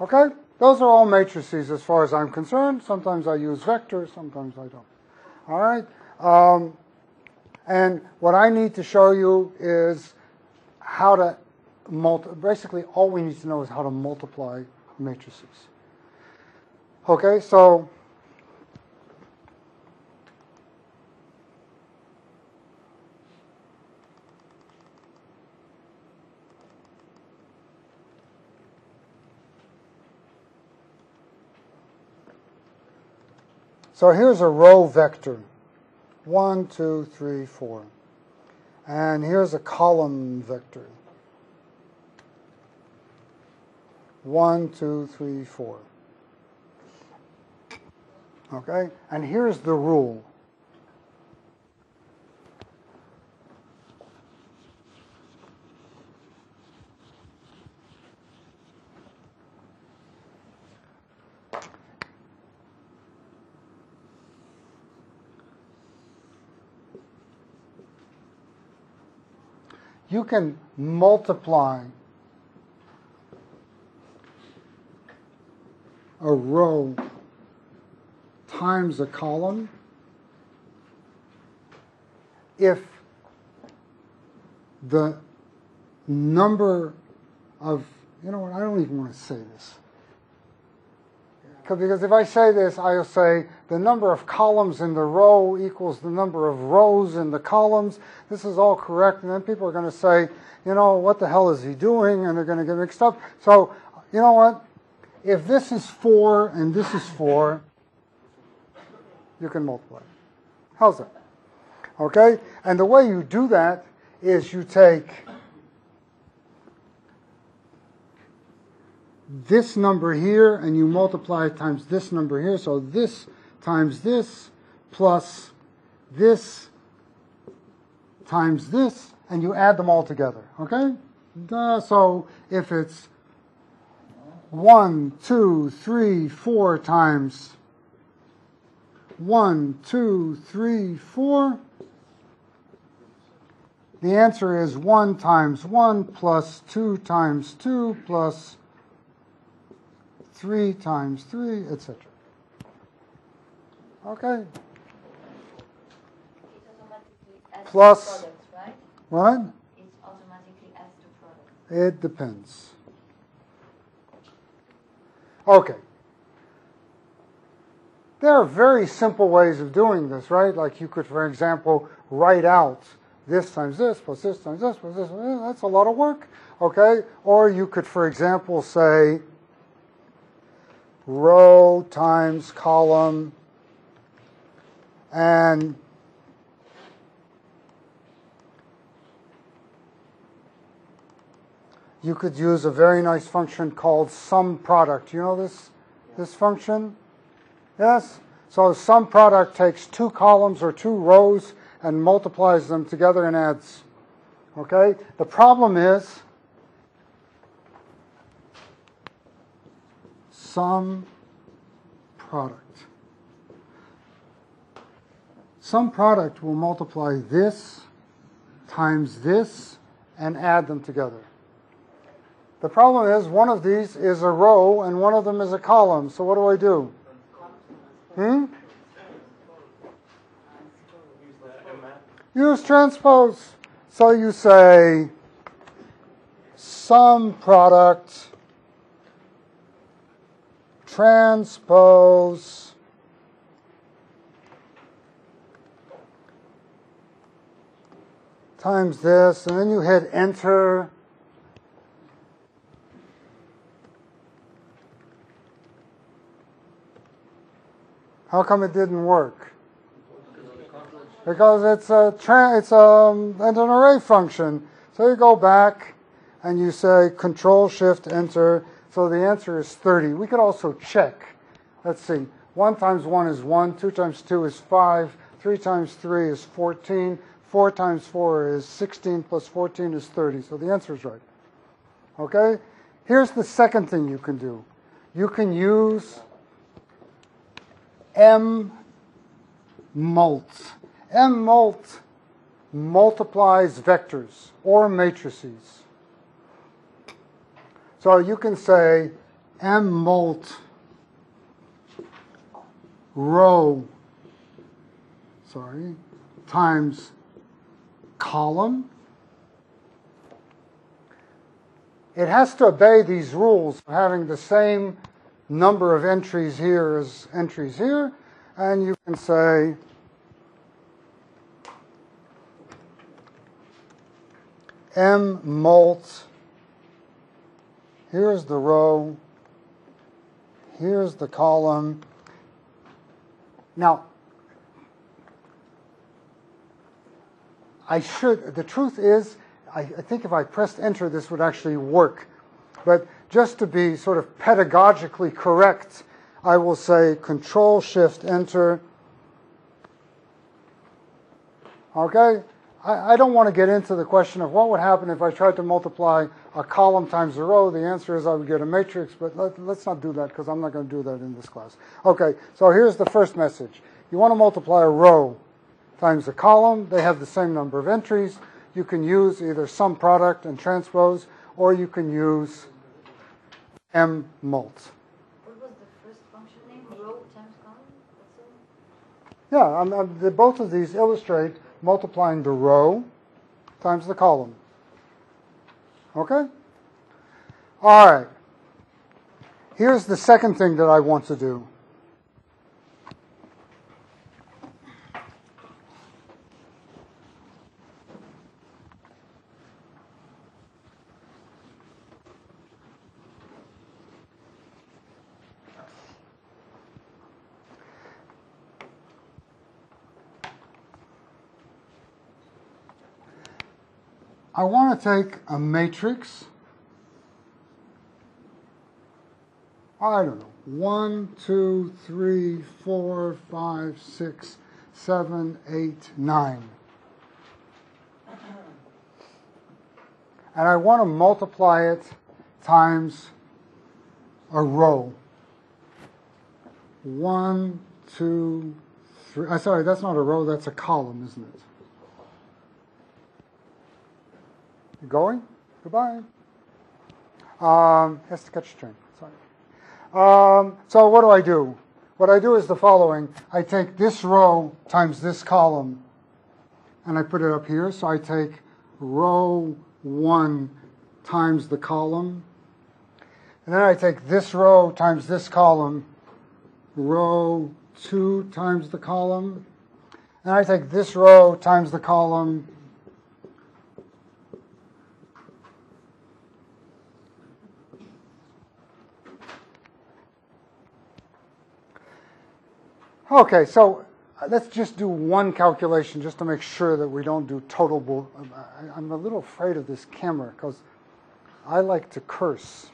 Okay? Those are all matrices as far as I'm concerned. Sometimes I use vectors, sometimes I don't. All right? And what I need to show you is how to basically all we need to know is how to multiply matrices. Okay, so here's a row vector. 1, 2, 3, 4. And here's a column vector. 1, 2, 3, 4. Okay? And here's the rule. You can multiply a row times a column if the number of, you know what, I don't even want to say this. Because if I say this, I'll say the number of columns in the row equals the number of rows in the columns. This is all correct. And then people are going to say, you know, what the hell is he doing? And they're going to get mixed up. So, you know what? If this is 4 and this is 4, you can multiply. How's that? Okay? And the way you do that is you take this number here and you multiply it times this number here. So this times this plus this times this, and you add them all together, okay? So if it's 1, 2, 3, 4 times 1, 2, 3, 4, the answer is 1 times 1 plus 2 times 2 plus 3 times 3, etc. Okay? Plus, products, right? what? It's automatically adds to products. It depends. Okay. There are very simple ways of doing this, right? Like you could, for example, write out this times this plus this times this plus this. That's a lot of work, okay? Or you could, for example, say row times column, and you could use a very nice function called sum product. You know this function? Yes? So sum product takes 2 columns or 2 rows and multiplies them together and adds. Okay? The problem is sum product. Sum product will multiply this times this and add them together. The problem is one of these is a row and one of them is a column. So what do I do? Use transpose. So you say sum product transpose times this, and then you hit enter. How come it didn't work? Because it's an array function. So you go back and you say Control Shift Enter. So the answer is 30. We could also check. Let's see. 1 times 1 is 1. 2 times 2 is 5. 3 times 3 is 14. 4 times 4 is 16 plus 14 is 30. So the answer is right. Okay? Here's the second thing you can do. You can use mmult. Mmult multiplies vectors or matrices. So you can say mmult row, times column. It has to obey these rules of having the same number of entries here as entries here, and you can say mmult, here's the row, here's the column. Now, the truth is, I think if I pressed enter, this would actually work. But just to be sort of pedagogically correct, I will say Control Shift Enter. Okay? I don't want to get into the question of what would happen if I tried to multiply a column times a row. The answer is I would get a matrix, but let's not do that because I'm not going to do that in this class. Okay, so here's the first message. You want to multiply a row times a column. They have the same number of entries. You can use either sum product and transpose, or you can use mmult. What was the first function name? Row times column? That's it? Yeah, both of these illustrate multiplying the row times the column. Okay? All right. Here's the second thing that I want to do. I want to take a matrix, I don't know, 1, 2, 3, 4, 5, 6, 7, 8, 9. and I want to multiply it times a row. 1, 2, 3. Sorry, that's not a row, that's a column, isn't it? You going? Goodbye. Has to catch a train. Sorry. So what do? What I do is the following. I take this row times this column, and I put it up here. So I take row 1 times the column, and then I take this row times this column, row 2 times the column, and I take this row times the column, okay, so let's just do one calculation just to make sure that we don't do total I'm a little afraid of this camera because I like to curse.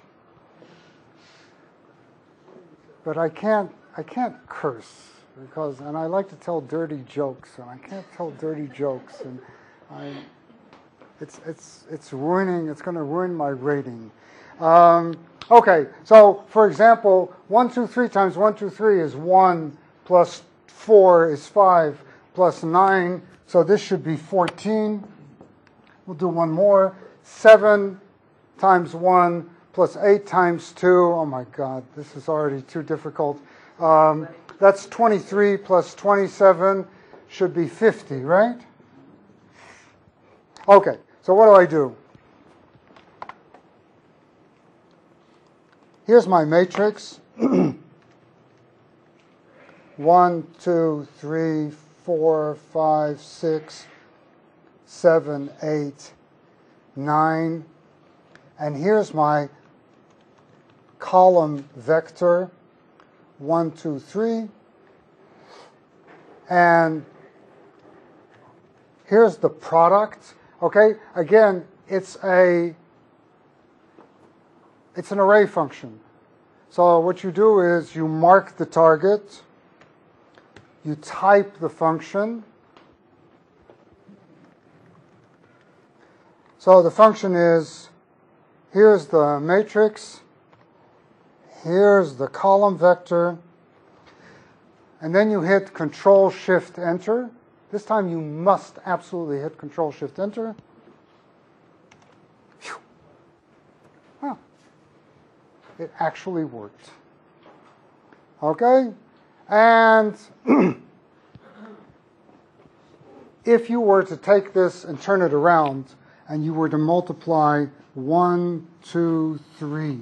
But I can't curse and I like to tell dirty jokes, and I can't tell dirty jokes, and it's going to ruin my rating. Okay, so for example, 1, 2, 3 times 1, 2, 3 is 1. Plus 4 is 5, plus 9, so this should be 14. We'll do one more. 7 times 1 plus 8 times 2. Oh my God, this is already too difficult. That's 23 plus 27 should be 50, right? Okay, so what do? Here's my matrix. 1, 2, 3, 4, 5, 6, 7, 8, 9. And here's my column vector, 1, 2, 3. And here's the product. Okay, again, it's an array function. So what you do is you mark the target. You type the function. So the function is, here's the matrix, here's the column vector, and then you hit Control-Shift-Enter. This time you must absolutely hit Control-Shift-Enter. Huh. It actually worked. Okay? And if you were to take this and turn it around, and you were to multiply 1, 2, 3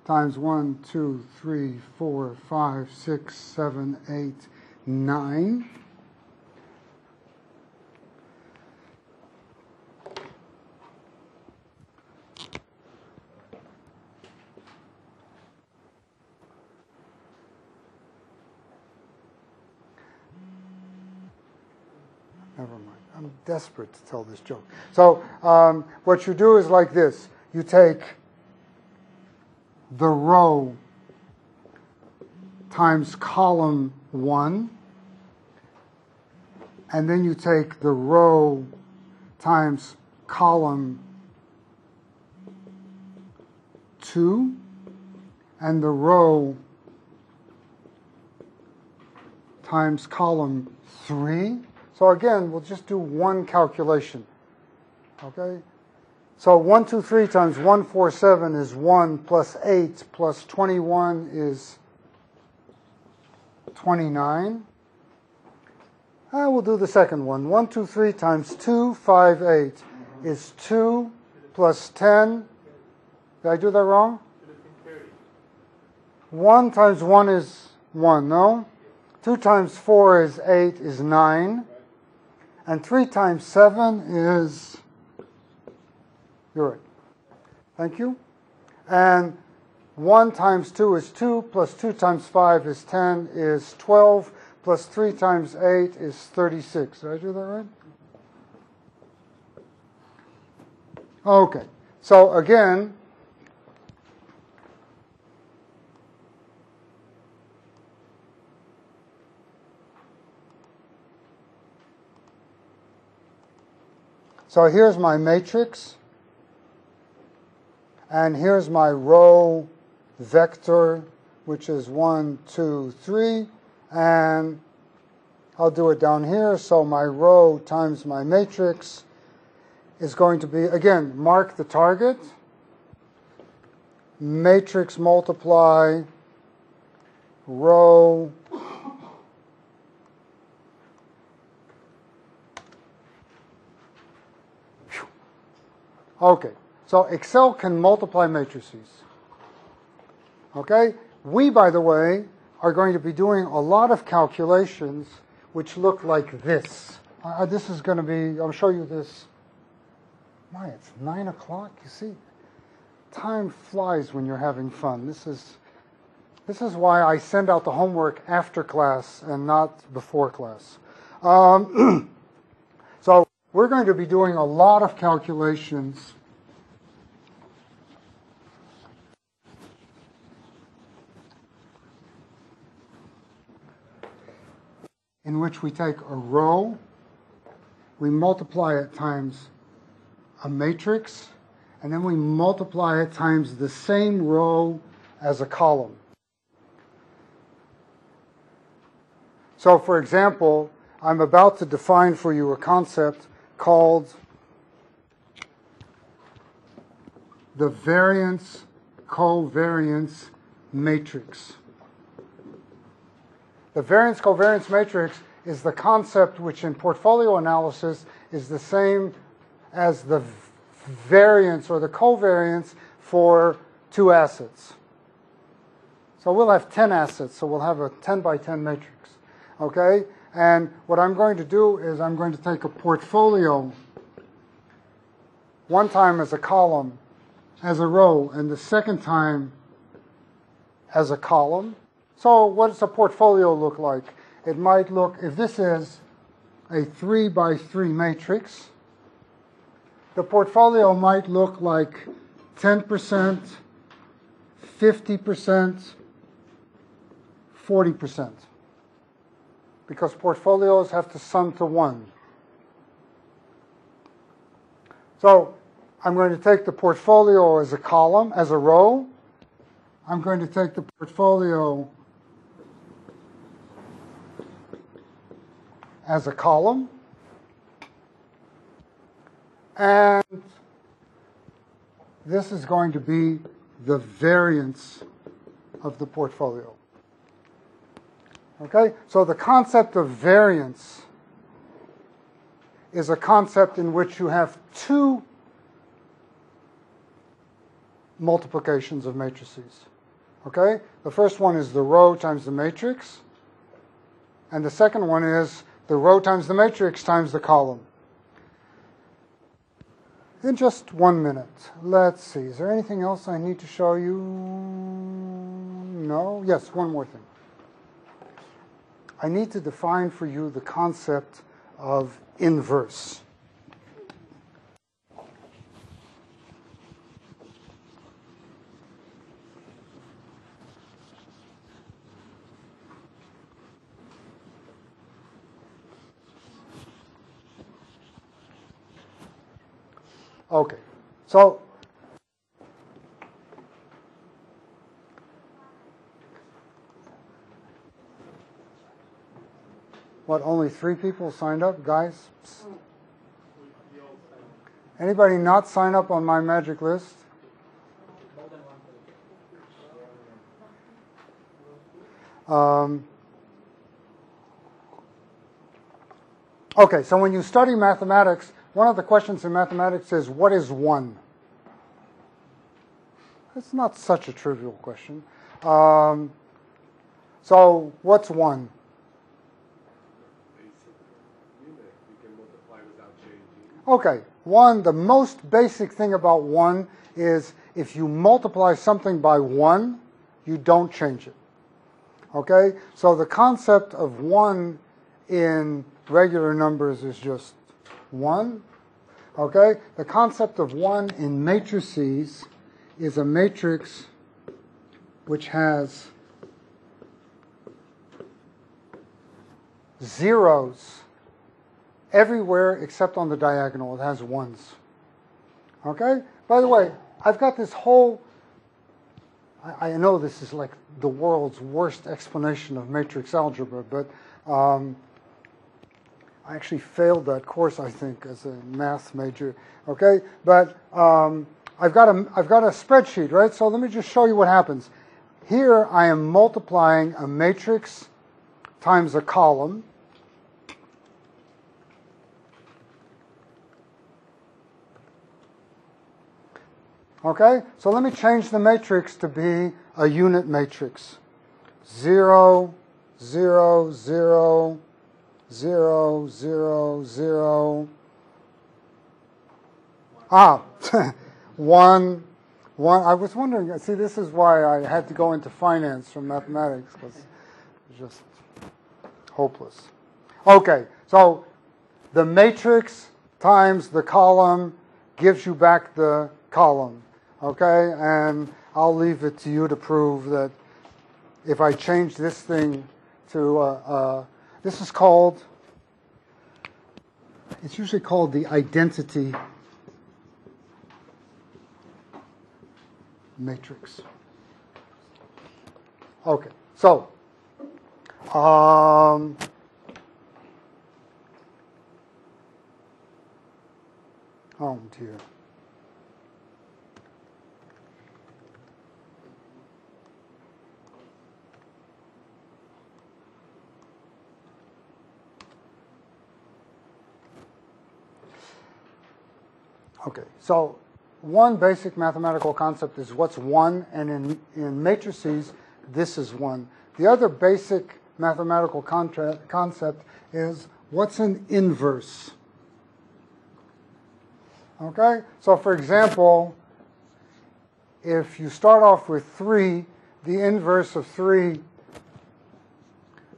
times 1, 2, 3, 4, 5, 6, 7, 8, 9. Never mind. I'm desperate to tell this joke. So what you do is like this. You take the row times column 1, and then you take the row times column 2, and the row times column 3. So again, we'll just do one calculation. Okay? So 1, 2, 3 times 1, 4, 7 is 1 plus 8 plus 21 is 29. We'll do the second one. 1, 2, 3 times 2, 5, 8 is 2 plus 10. Did I do that wrong? 1 times 1 is 1, no? 2 times 4 is 8 is 9. And 3 times 7 is, you're right. Thank you. And 1 times 2 is 2, plus 2 times 5 is 10, is 12, plus 3 times 8 is 36. Did I do that right? Okay. So again, So here's my matrix, and here's my row vector, which is 1, 2, 3, and I'll do it down here. So my row times my matrix is going to be, again, mark the target, matrix multiply row Okay, so Excel can multiply matrices. Okay, we, by the way, are going to be doing a lot of calculations which look like this. This is going to be, I'll show you this. My, it's 9 o'clock, you see. Time flies when you're having fun. This is why I send out the homework after class and not before class. So we're going to be doing a lot of calculations in which we take a row, we multiply it times a matrix, and then we multiply it times the same row as a column. So, for example, I'm about to define for you a concept called the variance-covariance matrix. The variance-covariance matrix is the concept which in portfolio analysis is the same as the variance or the covariance for 2 assets. So we'll have 10 assets, so we'll have a 10 by 10 matrix. Okay? And what I'm going to do is I'm going to take a portfolio one time as a column, as a row, and the second time as a column. So what does a portfolio look like? It might look, if this is a 3 by 3 matrix, the portfolio might look like 10%, 50%, 40%. Because portfolios have to sum to 1. So I'm going to take the portfolio as a column, as a row. I'm going to take the portfolio as a column. And this is going to be the variance of the portfolio. Okay? So the concept of variance is a concept in which you have 2 multiplications of matrices. Okay? The first one is the row times the matrix. And the second one is the row times the matrix times the column. In just 1 minute. Let's see. Is there anything else I need to show you? No? Yes, one more thing. I need to define for you the concept of inverse. Okay, so what, only 3 people signed up, guys? Psst. Anybody not sign up on my magic list? Okay, so when you study mathematics, one of the questions in mathematics is, what is 1? It's not such a trivial question. So what's 1? Okay, 1, the most basic thing about 1 is if you multiply something by 1, you don't change it. Okay, so the concept of 1 in regular numbers is just 1. Okay, the concept of 1 in matrices is a matrix which has zeros everywhere except on the diagonal. It has ones. Okay? By the way, I've got this whole, I know this is like the world's worst explanation of matrix algebra, but I actually failed that course, I think, as a math major. Okay? But I've got a spreadsheet, right? So let me just show you what happens. Here I am multiplying a matrix times a column. Okay, so let me change the matrix to be a unit matrix. 0, 0, 0, 0, 0, 0. 1, 1. I was wondering, see, this is why I had to go into finance from mathematics, because it's just hopeless. Okay, so the matrix times the column gives you back the column. Okay, and I'll leave it to you to prove that if I change this thing to, this is called, it's usually called the identity matrix. Okay, so, oh dear. Okay, so one basic mathematical concept is what's 1, and in matrices, this is 1. The other basic mathematical concept is what's an inverse. Okay, so for example, if you start off with 3, the inverse of 3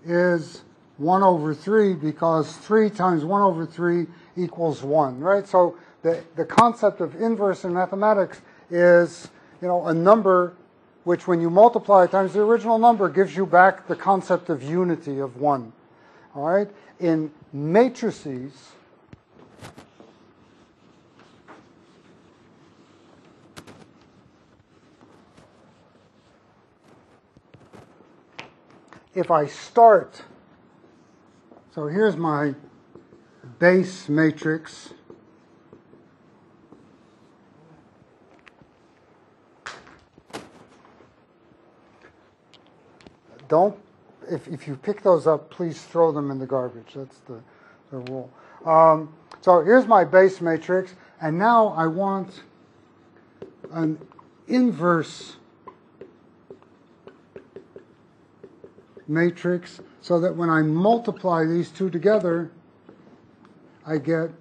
is 1 over 3, because 3 times 1 over 3 equals 1, right? So the concept of inverse in mathematics is, a number which when you multiply times the original number gives you back the concept of unity of 1. All right? In matrices, if I start, so here's my base matrix. Don't, if you pick those up, please throw them in the garbage. That's the rule. So here's my base matrix, and now I want an inverse matrix so that when I multiply these two together, I get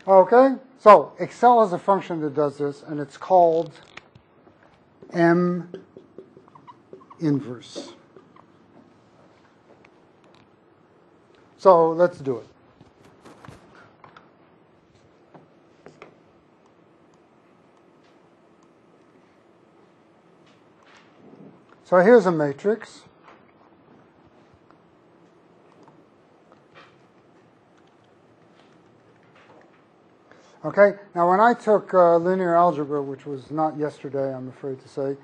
okay. So Excel has a function that does this, and it's called M inverse. So let's do it. So here's a matrix. Okay, now when I took linear algebra, which was not yesterday, I'm afraid to say,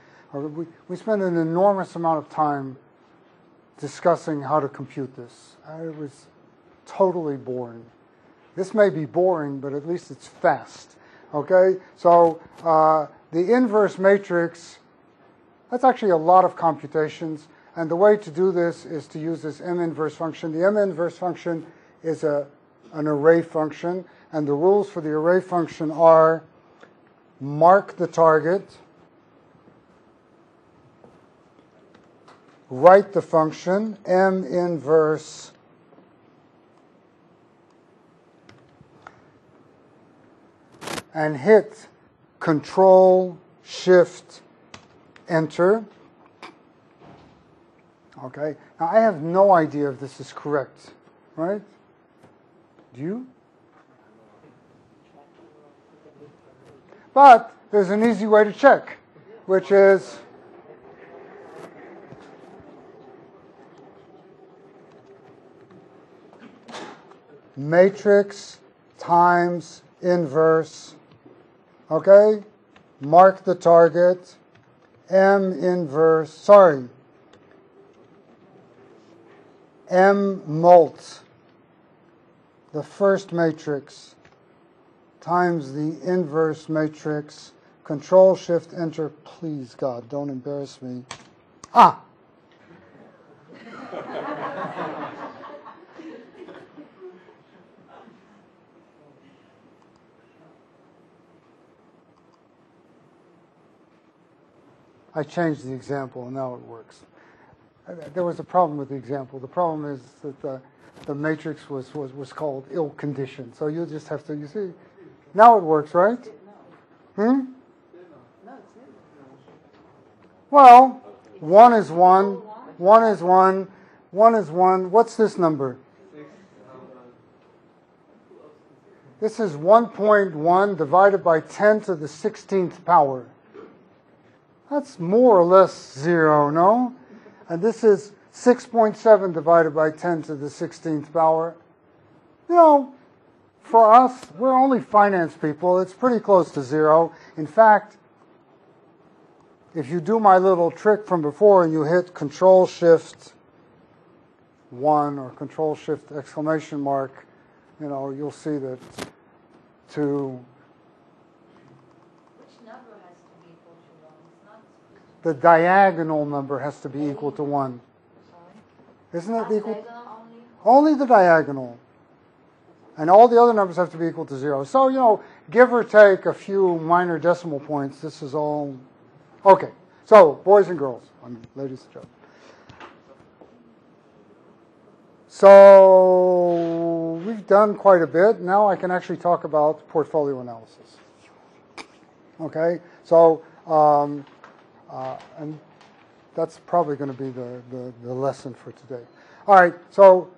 we spent an enormous amount of time discussing how to compute this. It was totally boring. This may be boring, but at least it's fast. Okay, so the inverse matrix, that's actually a lot of computations, and the way to do this is to use this M inverse function. The M inverse function is an array function, and the rules for the array function are mark the target, write the function, M inverse and hit Control, Shift, Enter. Okay, now I have no idea if this is correct, right? Do you? But there's an easy way to check, which is matrix times inverse, okay? Mark the target, M mult, the first matrix, times the inverse matrix, Control, Shift, Enter. Please, God, don't embarrass me. Ah! I changed the example, and now it works. There was a problem with the example. The problem is that the matrix was called ill-conditioned. So you just have to, you see, now it works, right? Well, 1 is 1, 1 is 1, 1 is 1. What's this number? This is 1.1 divided by 10 to the 16th power. That's more or less 0, no? And this is 6.7 divided by 10 to the 16th power. You know, for us, we're only finance people. It's pretty close to 0. In fact, if you do my little trick from before and you hit Control-Shift 1 or Control-Shift exclamation mark, you know, you'll see that to... The diagonal number has to be equal to 1. Isn't it equal? Only the diagonal. And all the other numbers have to be equal to 0. So, you know, give or take a few minor decimal points, this is all... Okay. So, boys and girls, ladies and gentlemen. So, we've done quite a bit. Now I can actually talk about portfolio analysis. Okay? So, and that's probably going to be the lesson for today. All right, so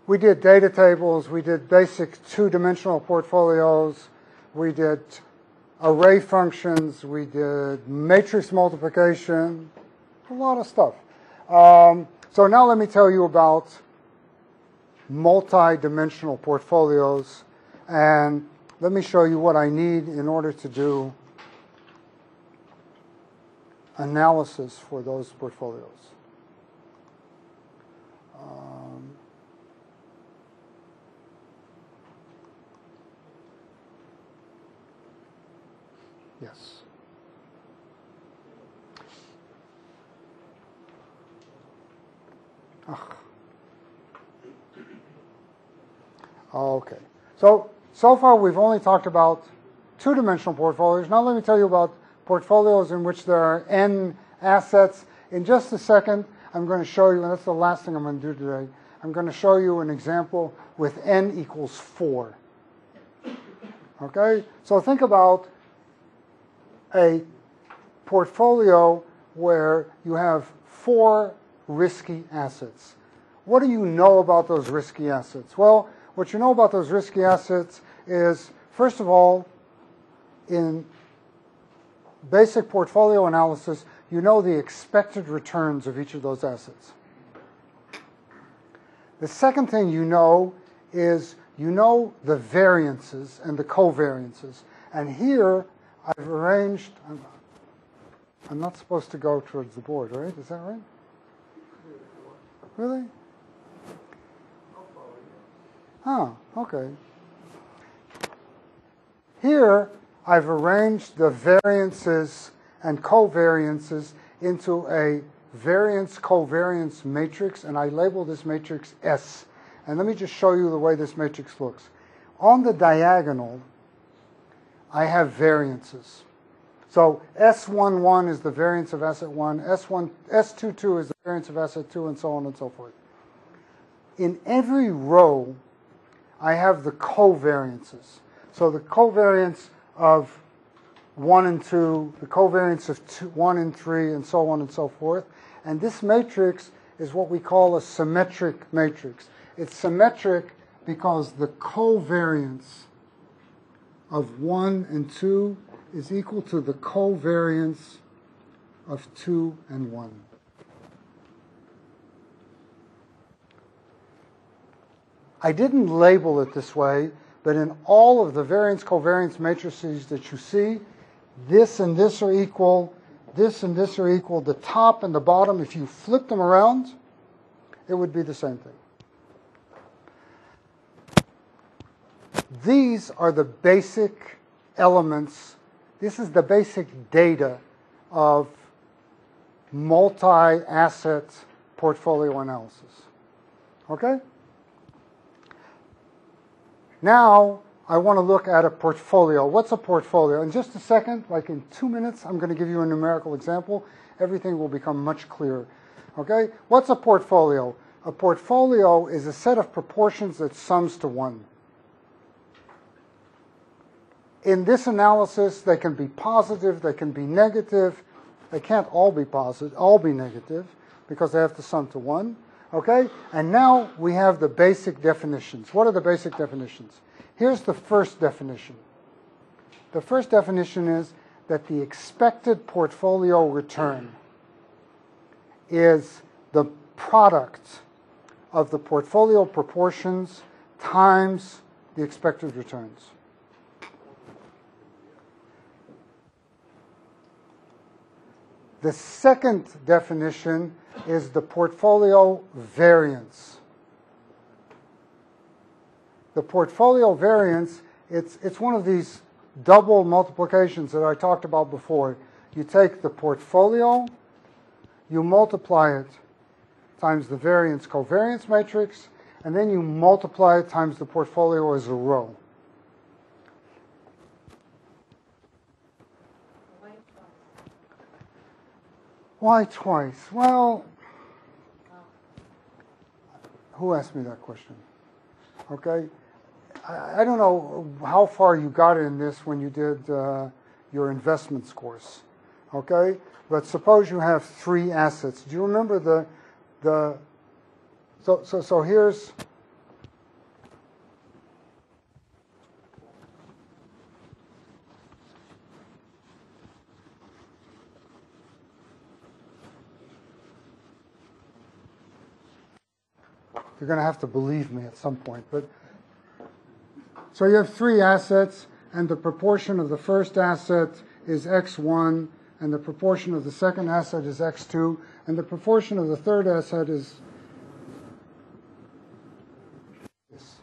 we did data tables, we did basic two-dimensional portfolios, we did array functions, we did matrix multiplication, a lot of stuff. So now let me tell you about multi-dimensional portfolios, and let me show you what I need in order to do analysis for those portfolios. Yes. Okay. So far we've only talked about two-dimensional portfolios. Now let me tell you about portfolios in which there are n assets. In just a second, I'm going to show you, and that's the last thing I'm going to do today, I'm going to show you an example with n equals 4. Okay? So think about a portfolio where you have 4 risky assets. What do you know about those risky assets? Well, what you know about those risky assets is, first of all, in basic portfolio analysis, you know the expected returns of each of those assets. The second thing you know is you know the variances and the covariances. And here I've arranged, I'm not supposed to go towards the board, right? Is that right? Really? Oh, okay. Here I've arranged the variances and covariances into a variance-covariance matrix, and I label this matrix S. And let me just show you the way this matrix looks. On the diagonal, I have variances. So S11 is the variance of asset 1, S22 is the variance of asset 2, and so on and so forth. In every row, I have the covariances. So the covariance of 1 and 2, the covariance of 1 and 3, and so on and so forth. And this matrix is what we call a symmetric matrix. It's symmetric because the covariance of 1 and 2 is equal to the covariance of 2 and 1. I didn't label it this way, but in all of the variance-covariance matrices that you see, this and this are equal, this and this are equal. The top and the bottom, if you flip them around, it would be the same thing. These are the basic elements. This is the basic data of multi-asset portfolio analysis. Okay? Now, I want to look at a portfolio. What's a portfolio? In just a second, like in 2 minutes, I'm going to give you a numerical example. Everything will become much clearer. Okay? What's a portfolio? A portfolio is a set of proportions that sums to 1. In this analysis, they can be positive, they can be negative. They can't all be positive, all be negative, because they have to sum to 1. Okay? And now we have the basic definitions. What are the basic definitions? Here's the first definition. The first definition is that the expected portfolio return is the product of the portfolio proportions times the expected returns. The second definition is the portfolio variance. The portfolio variance, it's one of these double multiplications that I talked about before. You take the portfolio, you multiply it times the variance-covariance matrix, and then you multiply it times the portfolio as a row. Why twice? Well, who asked me that question? Okay, I don't know how far you got in this when you did your investments course. Okay, but suppose you have 3 assets. Do you remember so here's you're going to have to believe me at some point. But so you have 3 assets, and the proportion of the first asset is x1, and the proportion of the second asset is x2, and the proportion of the third asset is this.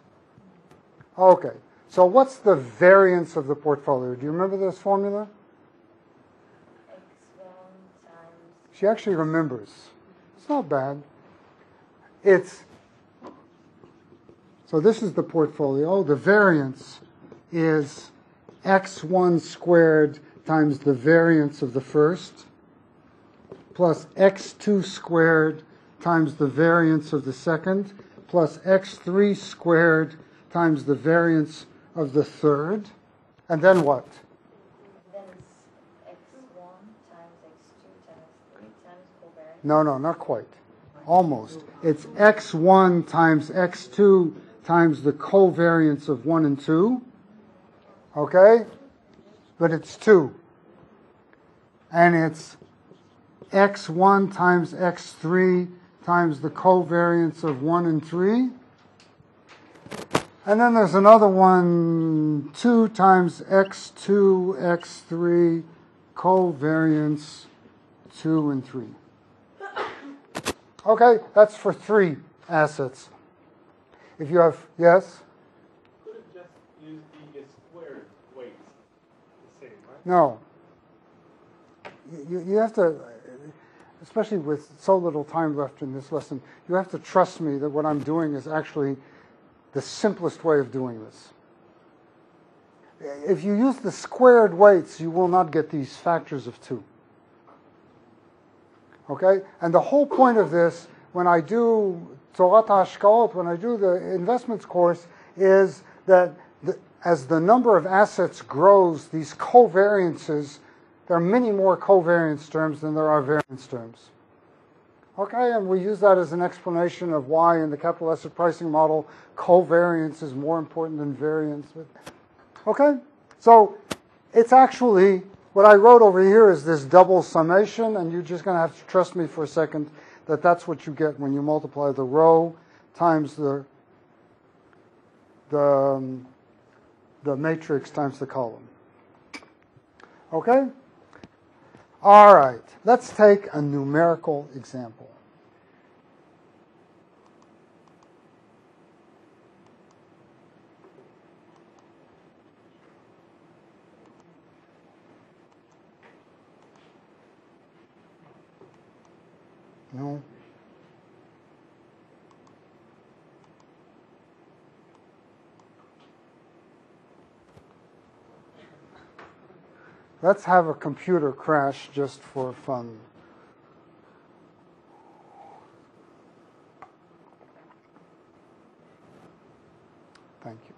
Okay, so what's the variance of the portfolio? Do you remember this formula? X1 times... She actually remembers. It's not bad. It's... So this is the portfolio. The variance is x1 squared times the variance of the first, plus x2 squared times the variance of the second, plus x3 squared times the variance of the third. And then what? Then it's x1 times x2 times 3 times covariance. No, not quite. Almost. It's x1 times x2 times the covariance of 1 and 2, okay? But it's 2. And it's x1 times x3 times the covariance of 1 and 3. And then there's another one, 2 times x2, x3, covariance 2 and 3. Okay, that's for 3 assets. If you have, yes? Could have just used the squared weights the same, right? No. You have to, especially with so little time left in this lesson, you have to trust me that what I'm doing is actually the simplest way of doing this. If you use the squared weights, you will not get these factors of 2. Okay? And the whole point of this, when I do Torat HaHashkaot, when I do the investments course, is that as the number of assets grows, these covariances, there are many more covariance terms than there are variance terms. Okay, and we use that as an explanation of why in the capital asset pricing model, covariance is more important than variance. Okay, so it's actually, what I wrote over here is this double summation, and you're just going to have to trust me for a second that that's what you get when you multiply the row times the the matrix times the column. Okay? All right. Let's take a numerical example. No. Let's have a computer crash just for fun. Thank you.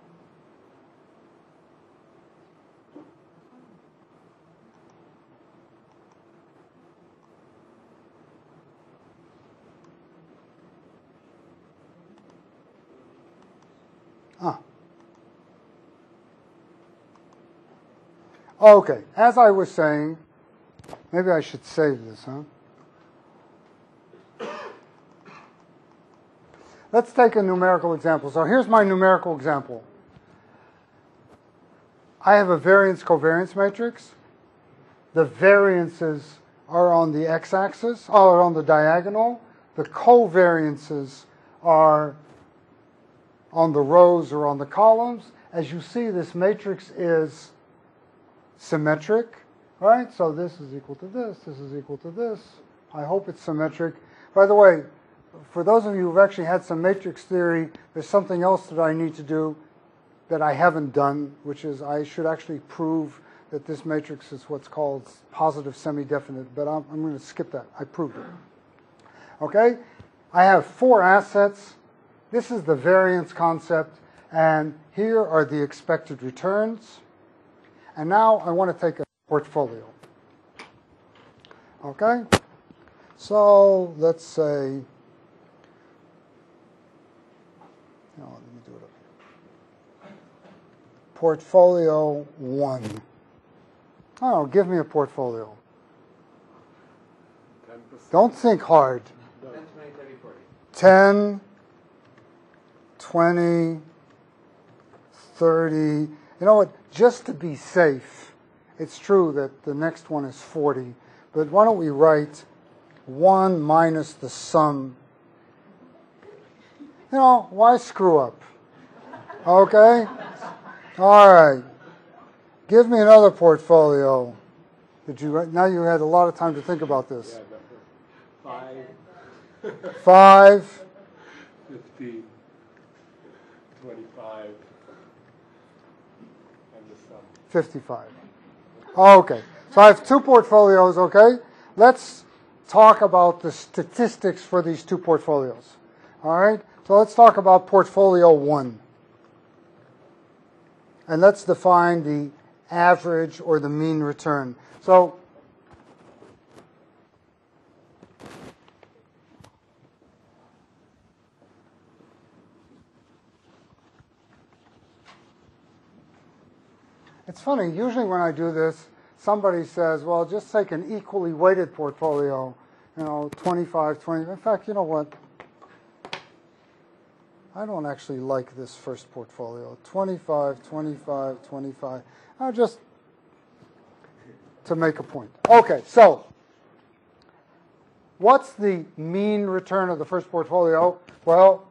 Okay, as I was saying, maybe I should save this, huh? Let's take a numerical example. So here's my numerical example. I have a variance-covariance matrix. The variances are on the x-axis, or on the diagonal. The covariances are on the rows or on the columns. As you see, this matrix is symmetric, right? So this is equal to this is equal to this. I hope it's symmetric. By the way, for those of you who've actually had some matrix theory, there's something else that I need to do that I haven't done, which is I should actually prove that this matrix is what's called positive semi-definite, but I'm going to skip that. I proved it. Okay? I have 4 assets. This is the variance concept, and here are the expected returns. And now I want to take a portfolio. Okay? So let's say, let me do it up here. Portfolio 1. Oh, give me a portfolio. 10%. Don't think hard. 10, 20, 30, 40. 10, 20, 30. You know what? Just to be safe, it's true that the next one is 40, but why don't we write 1 minus the sum? You know, why screw up? Okay? All right. Give me another portfolio. Now you had a lot of time to think about this. Yeah, 5. 50, 25, and the sum. 55. Okay. So I have 2 portfolios, okay? Let's talk about the statistics for these 2 portfolios. All right? So let's talk about portfolio 1. And let's define the average or the mean return. So it's funny, usually when I do this, somebody says, well, just take an equally weighted portfolio, 25, 20. In fact, you know what? I don't actually like this first portfolio. 25, 25, 25. Just to make a point. Okay, so what's the mean return of the first portfolio? Well,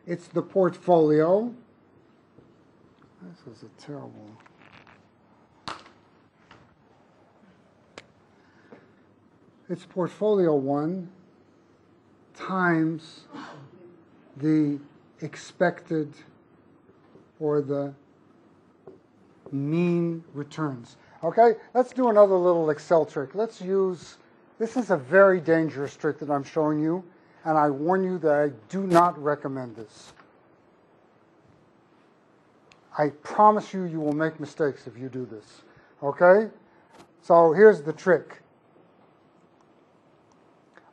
it's the portfolio. This is a terrible. It's portfolio 1 times the expected or the mean returns. Okay, let's do another little Excel trick. Let's use, this is a very dangerous trick that I'm showing you, and I warn you that I do not recommend this. I promise you, you will make mistakes if you do this. Okay? So here's the trick.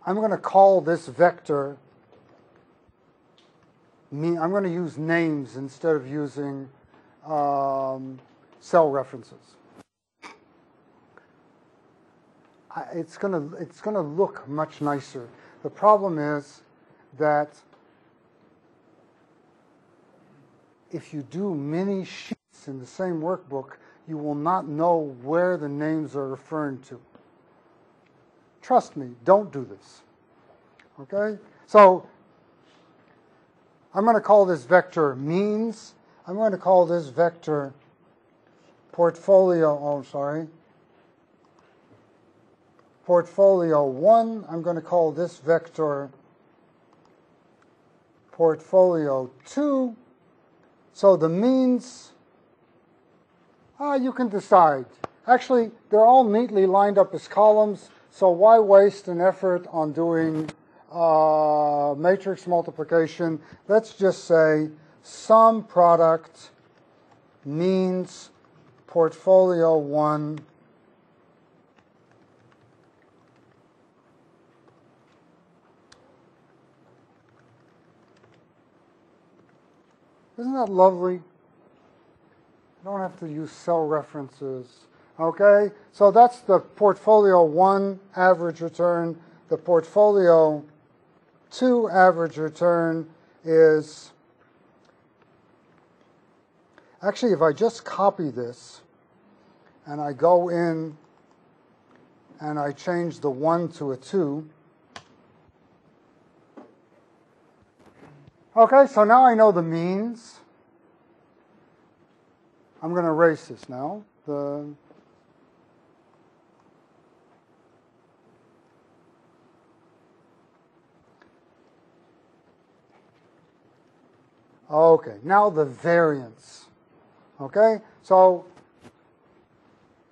I'm going to call this vector mean. I'm going to use names instead of using cell references. It's going to look much nicer. The problem is that if you do many sheets in the same workbook, you will not know where the names are referring to. Trust me, don't do this. Okay? So I'm going to call this vector means. I'm going to call this vector portfolio 1. I'm going to call this vector portfolio 2. So the means, you can decide. Actually, they're all neatly lined up as columns, so why waste an effort on doing matrix multiplication? Let's just say sum product means portfolio 1 Isn't that lovely? You don't have to use cell references. Okay, so that's the portfolio 1 average return. The portfolio 2 average return is, actually, if I just copy this and I go in and I change the 1 to a 2, okay, so now I know the means. I'm going to erase this now. Okay, now the variance. Okay, so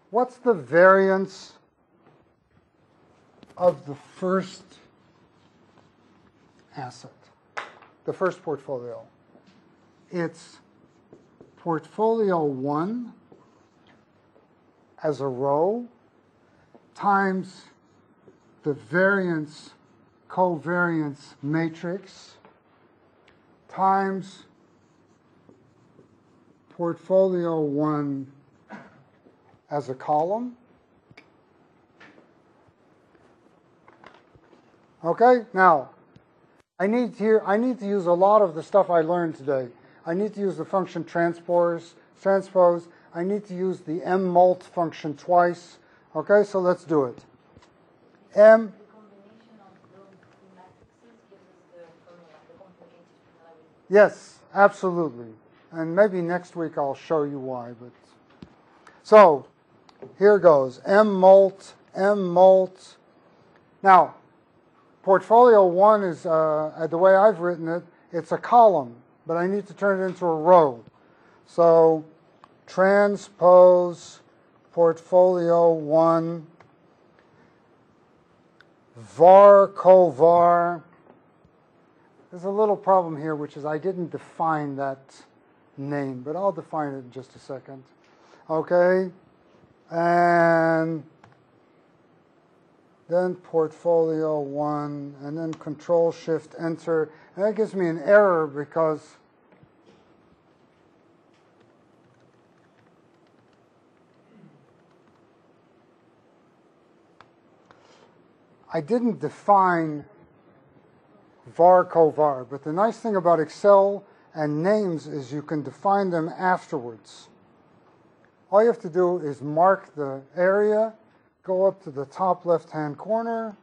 what's the variance of the first asset, the first portfolio? It's portfolio 1 as a row times the variance covariance matrix times portfolio 1 as a column. Okay, now I need to use a lot of the stuff I learned today. I need to use the function transpose. I need to use the mmult function twice. Okay, so let's do it. The combination of those two matrices gives us the formula, the complicated formula. Yes, absolutely. And maybe next week I'll show you why. But so here goes. mmult. Now, portfolio 1 is, the way I've written it, it's a column, but I need to turn it into a row. So transpose portfolio 1 var covar. There's a little problem here, which is I didn't define that name, but I'll define it in just a second. Okay, and then portfolio 1, and then Control Shift Enter, and that gives me an error because I didn't define var covar. But the nice thing about Excel and names is you can define them afterwards. All you have to do is mark the area, go up to the top left-hand corner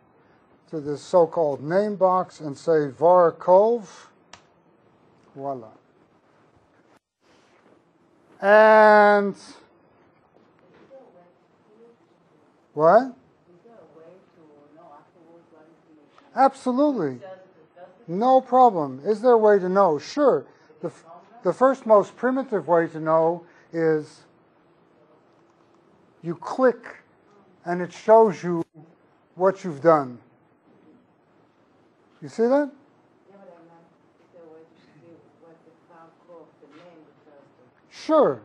to this so-called name box and say var cov. Voila. And what? Absolutely. No problem. Is there a way to know? Sure. The first most primitive way to know is you click and it shows you what you've done. You see that? Sure.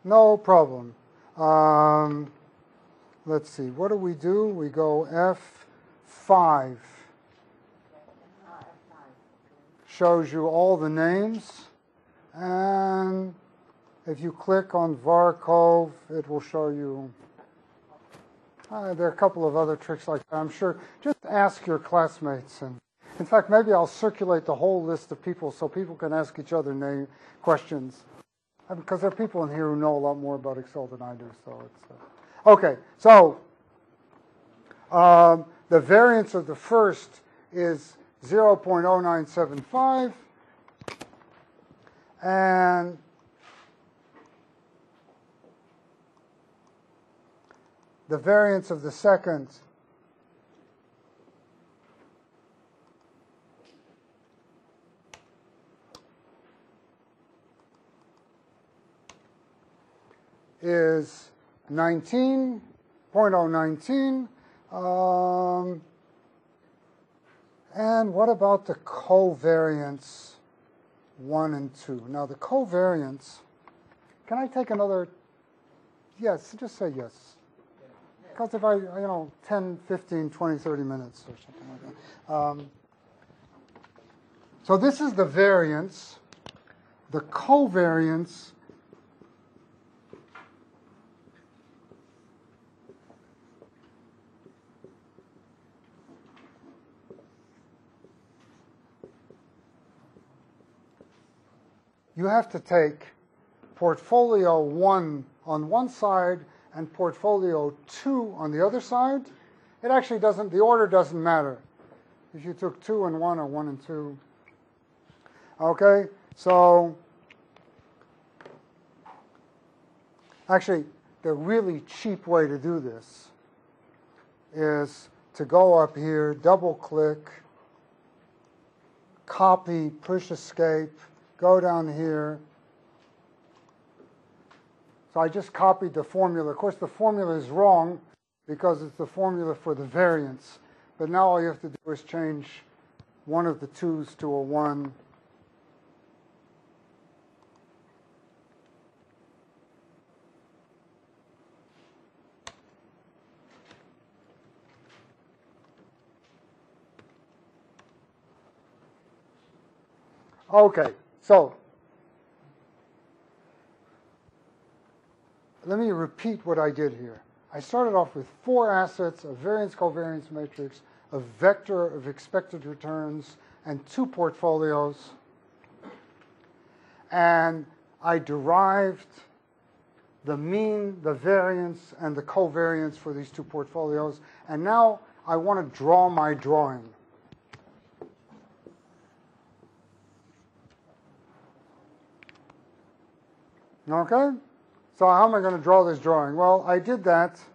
No problem. Let's see. What do? We go F5. Shows you all the names. And if you click on varcov, it will show you. There are a couple of other tricks like that, I'm sure. Just ask your classmates. And In fact, maybe I'll circulate the whole list of people so people can ask each other questions. Because there are people in here who know a lot more about Excel than I do. So it's okay. So the variance of the first is 0.0975, and the variance of the second is 19.019. And what about the covariance 1 and 2? Now the covariance, can I take another? Yes, just say yes. Because if I, 10, 15, 20, 30 minutes or something like that. So this is the variance. The covariance you have to take portfolio 1 on one side and portfolio 2 on the other side. It actually doesn't, the order doesn't matter. If you took 2 and 1 or 1 and 2. Okay, so actually the really cheap way to do this is to go up here, double click, copy, push escape, go down here. So I just copied the formula. Of course, the formula is wrong because it's the formula for the variance. But now all you have to do is change one of the 2's to a 1. Okay, so let me repeat what I did here. I started off with 4 assets, a variance-covariance matrix, a vector of expected returns, and 2 portfolios. And I derived the mean, the variance, and the covariance for these 2 portfolios. And now I want to draw my drawing. Okay? So how am I going to draw this drawing? Well, I did that. Sorry,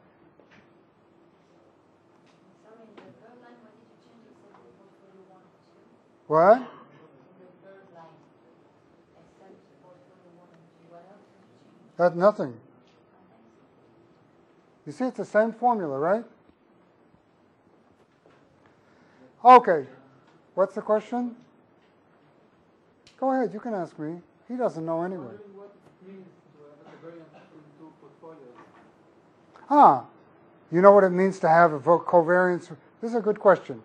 in the third line, what did you change except the portfolio 1 and 2? What? In the third line, except the portfolio 1 and 2, what else did you change? That's nothing. You see, it's the same formula, right? Okay. What's the question? Go ahead, you can ask me. He doesn't know anyway. You know what it means to have a covariance? This is a good question.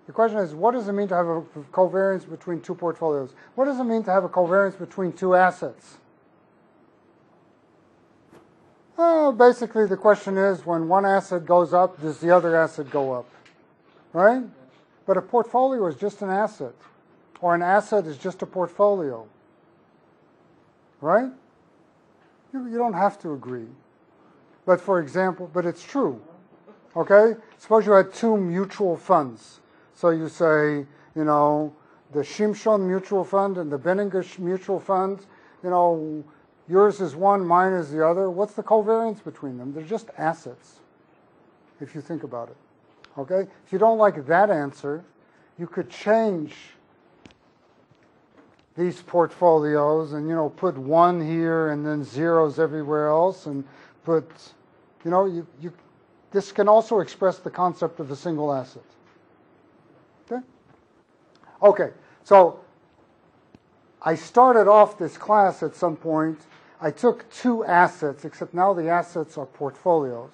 The question is, what does it mean to have a covariance between 2 portfolios? What does it mean to have a covariance between 2 assets? Basically, the question is, when one asset goes up, does the other asset go up? Right? But a portfolio is just an asset, or an asset is just a portfolio. Right? You don't have to agree. But for example, but it's true. Okay? Suppose you had 2 mutual funds. So you say, the Shimon mutual fund and the Benninga mutual fund, yours is one, mine is the other. What's the covariance between them? They're just assets, if you think about it. Okay? If you don't like that answer, you could change these portfolios and, put 1 here and then zeros everywhere else and put, this can also express the concept of a single asset. Okay? Okay, so I started off this class at some point. I took 2 assets, except now the assets are portfolios.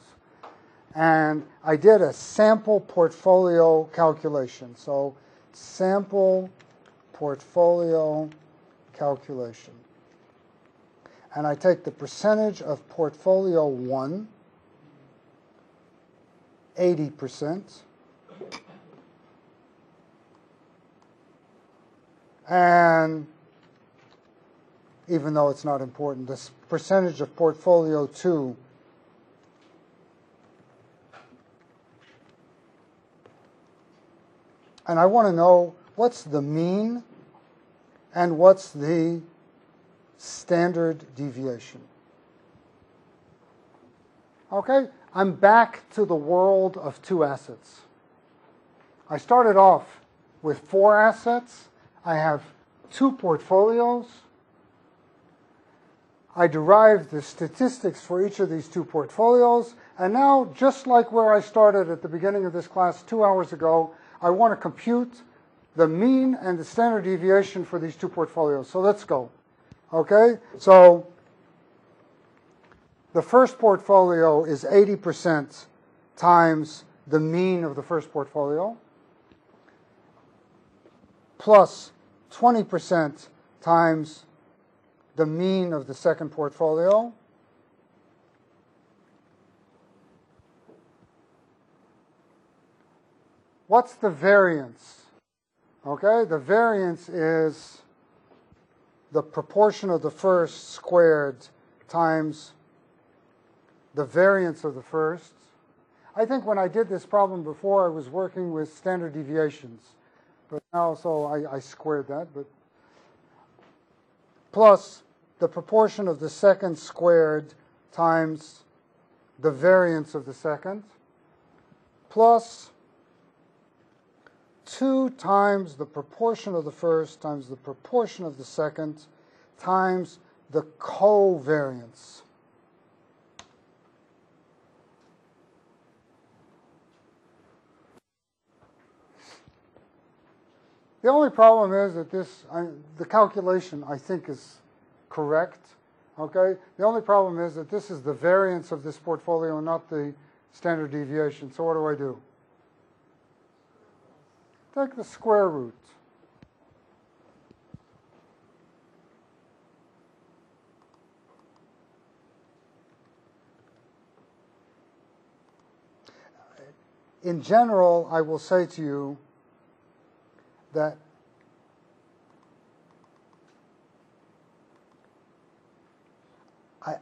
And I did a sample portfolio calculation. So sample portfolio calculation. And I take the percentage of portfolio 1, 80%, And even though it's not important, the percentage of portfolio 2 and I want to know what's the mean and what's the standard deviation. Okay, I'm back to the world of 2 assets. I started off with 4 assets. I have 2 portfolios. I derived the statistics for each of these 2 portfolios. And now, just like where I started at the beginning of this class 2 hours ago, I want to compute the mean and the standard deviation for these 2 portfolios. So let's go. Okay, so the first portfolio is 80% times the mean of the first portfolio, plus 20% times the mean of the second portfolio, what's the variance? Okay, the variance is the proportion of the first squared times the variance of the first. I think when I did this problem before, I was working with standard deviations. But now, so I squared that. But plus the proportion of the second squared times the variance of the second, plus 2 times the proportion of the first times the proportion of the second times the covariance. The only problem is that the calculation, I think, is correct. Okay? The only problem is that this is the variance of this portfolio, not the standard deviation. So what do I do? Take the square root. In general, I will say to you that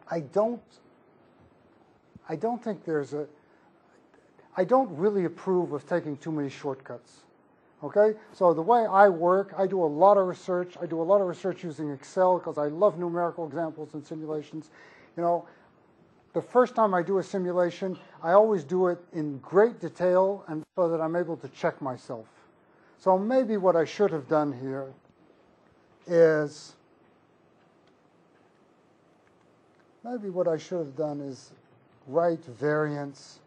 I don't think I don't really approve of taking too many shortcuts. Okay? So the way I work, I do a lot of research. I do a lot of research using Excel because I love numerical examples and simulations. You know, the first time I do a simulation, I always do it in great detail and so that I'm able to check myself. So maybe what I should have done here is write variance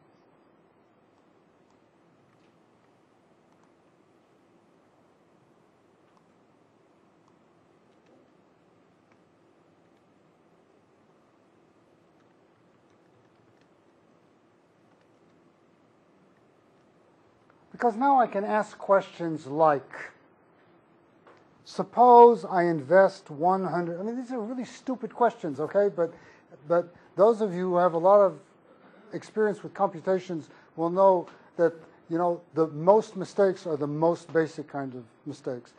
because now I can ask questions like, suppose I invest 100, I mean, these are really stupid questions, okay? But those of you who have a lot of experience with computations will know that, you know, the most mistakes are the most basic kind of mistakes.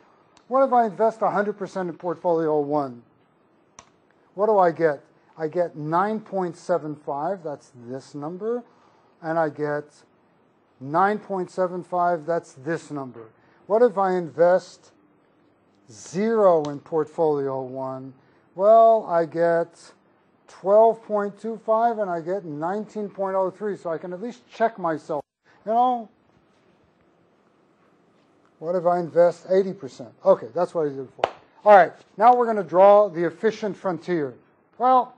What if I invest 100% in portfolio 1? What do I get? I get 9.75, that's this number, and I get 9.75, that's this number. What if I invest 0 in portfolio 1? Well, I get 12.25 and I get 19.03, so I can at least check myself. You know, what if I invest 80%? Okay, that's what I did before. All right, now we're going to draw the efficient frontier. Well,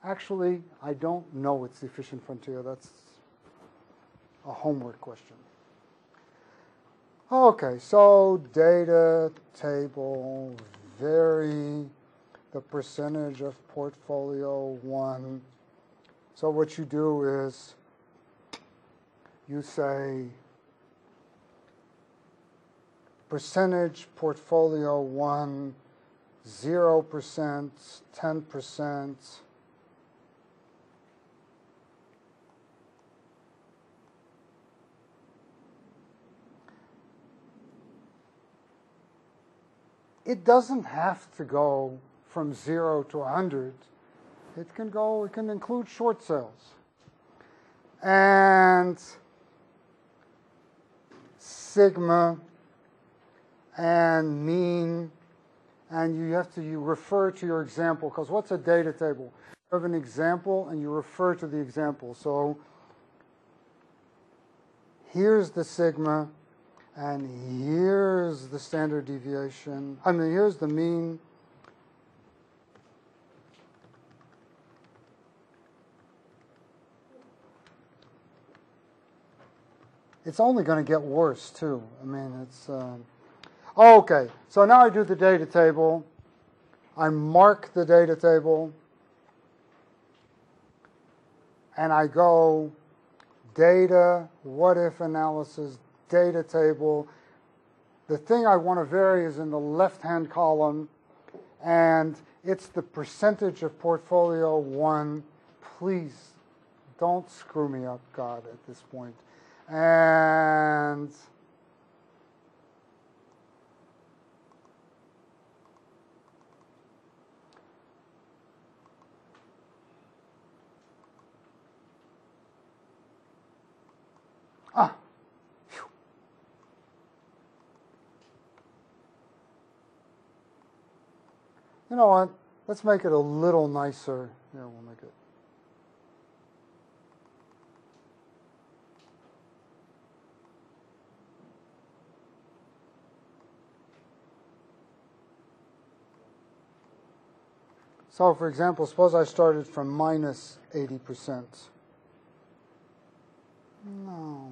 actually, I don't know it's the efficient frontier. That's a homework question. Okay, so data table, vary the percentage of portfolio 1. So what you do is you say percentage portfolio 1, 0%, 10%, it doesn't have to go from 0 to 100. It can include short sales. And sigma and mean, and you refer to your example, because what's a data table? You have an example and you refer to the example. So here's the sigma, and here's the standard deviation. Here's the mean. It's only going to get worse, too. It's... okay, so now I do the data table. I mark the data table. And I go data, what-if analysis, data table. The thing I want to vary is in the left-hand column, and it's the percentage of portfolio 1. Please don't screw me up, God, at this point. And you know what? Let's make it a little nicer. Here, we'll make it. So, for example, suppose I started from minus 80%. No.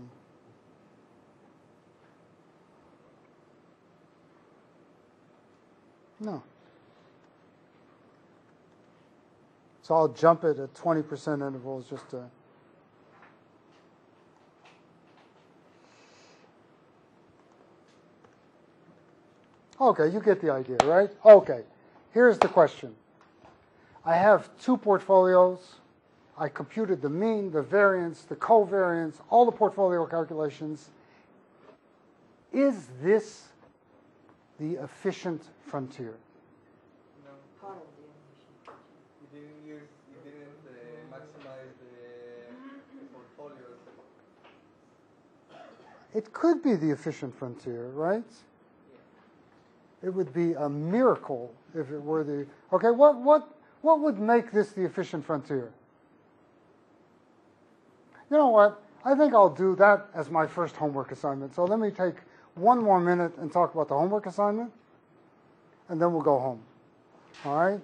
No. So I'll jump it at 20% intervals just to... Okay, you get the idea, right? Okay, here's the question. I have 2 portfolios. I computed the mean, the variance, the covariance, all the portfolio calculations. Is this the efficient frontier? No. Part of the efficient. You didn't maximize the portfolios. It could be the efficient frontier, right? Yeah. It would be a miracle if it were the... Okay, what would make this the efficient frontier? You know what? I think I'll do that as my first homework assignment. So let me take 1 more minute and talk about the homework assignment, and then we'll go home. All right?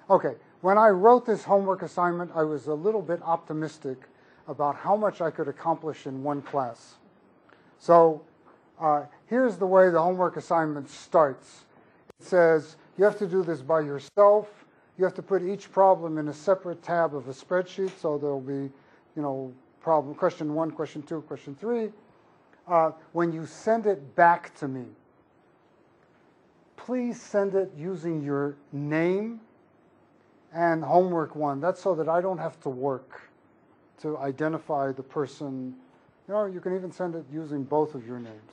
Okay, when I wrote this homework assignment, I was a little bit optimistic about how much I could accomplish in 1 class. So here's the way the homework assignment starts. It says you have to do this by yourself. You have to put each problem in a separate tab of a spreadsheet, so there'll be, problem question 1, question 2, question 3. When you send it back to me, please send it using your name and homework 1. That's so that I don't have to work to identify the person. You can even send it using both of your names.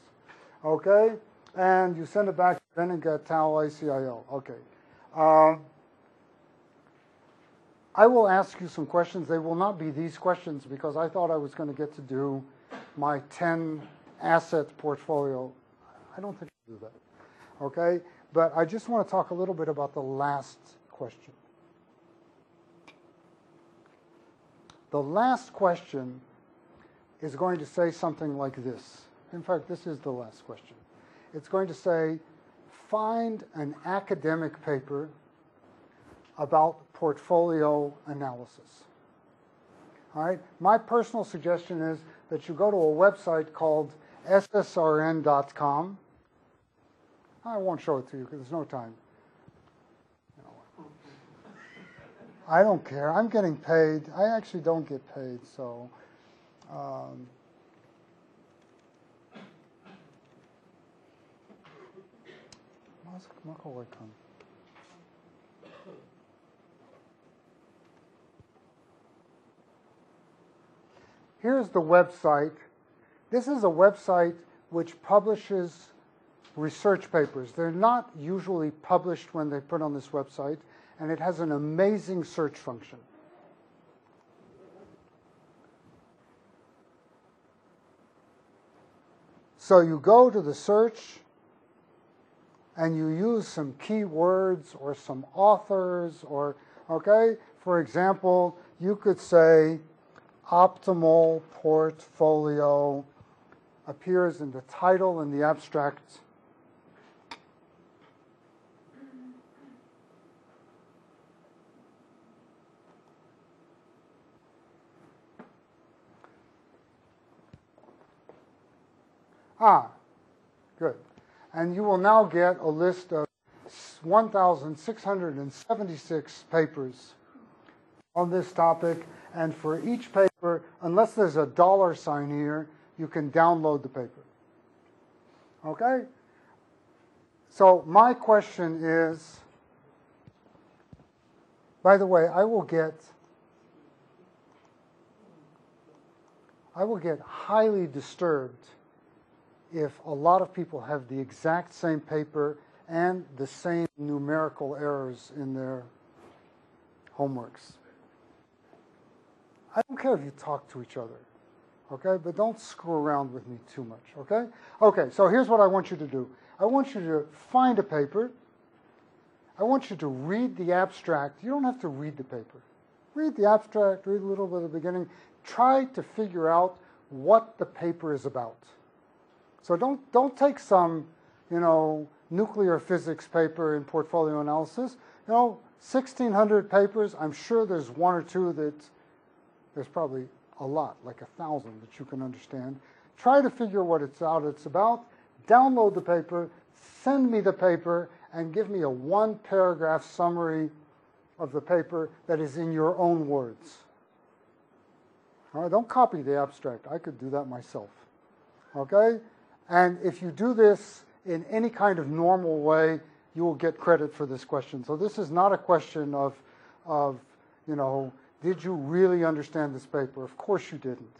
Okay? And you send it back to Benninga, Tau, ICIO. Okay. I will ask you some questions. They will not be these questions because I thought I was going to get to do my 10 asset portfolio. I don't think I'll do that. Okay? But I just want to talk a little bit about the last question. The last question is going to say something like this. In fact, this is the last question. It's going to say, find an academic paper about portfolio analysis. All right? My personal suggestion is that you go to a website called ssrn.com. I won't show it to you because there's no time. I don't care. I'm getting paid. I actually don't get paid, so... here's the website. This is a website which publishes research papers. They're not usually published when they put on this website, and it has an amazing search function. So you go to the search, and you use some keywords or some authors, or, okay, for example, you could say optimal portfolio appears in the title and the abstract. Good. And you will now get a list of 1,676 papers on this topic. And for each paper, unless there's a $sign here, you can download the paper. Okay? So my question is, by the way, I will get highly disturbed if a lot of people have the exact same paper and the same numerical errors in their homeworks. I don't care if you talk to each other, okay? But don't screw around with me too much, okay? Okay, so here's what I want you to do. I want you to find a paper. I want you to read the abstract. You don't have to read the paper. Read the abstract, read a little bit at the beginning. Try to figure out what the paper is about. So don't take some, nuclear physics paper in portfolio analysis. 1,600 papers, I'm sure there's one or two that, there's probably a lot, like 1,000 that you can understand. Try to figure what it's about, download the paper, send me the paper, and give me a one-paragraph summary of the paper that is in your own words. All right, don't copy the abstract. I could do that myself. Okay? And if you do this in any kind of normal way, you will get credit for this question. So this is not a question of did you really understand this paper? Of course you didn't.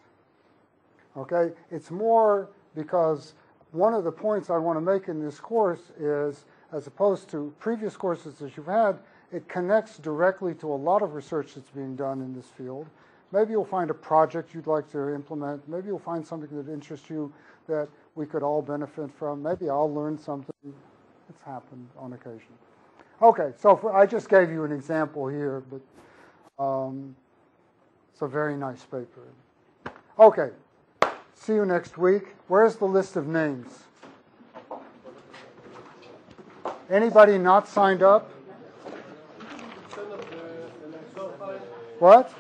Okay? It's more because one of the points I want to make in this course is, as opposed to previous courses that you've had, it connects directly to a lot of research that's being done in this field. Maybe you'll find a project you'd like to implement. Maybe you'll find something that interests you that we could all benefit from. Maybe I'll learn something. It's happened on occasion. Okay, so I just gave you an example here, but it's a very nice paper. Okay, see you next week. Where's the list of names? Anybody not signed up? What?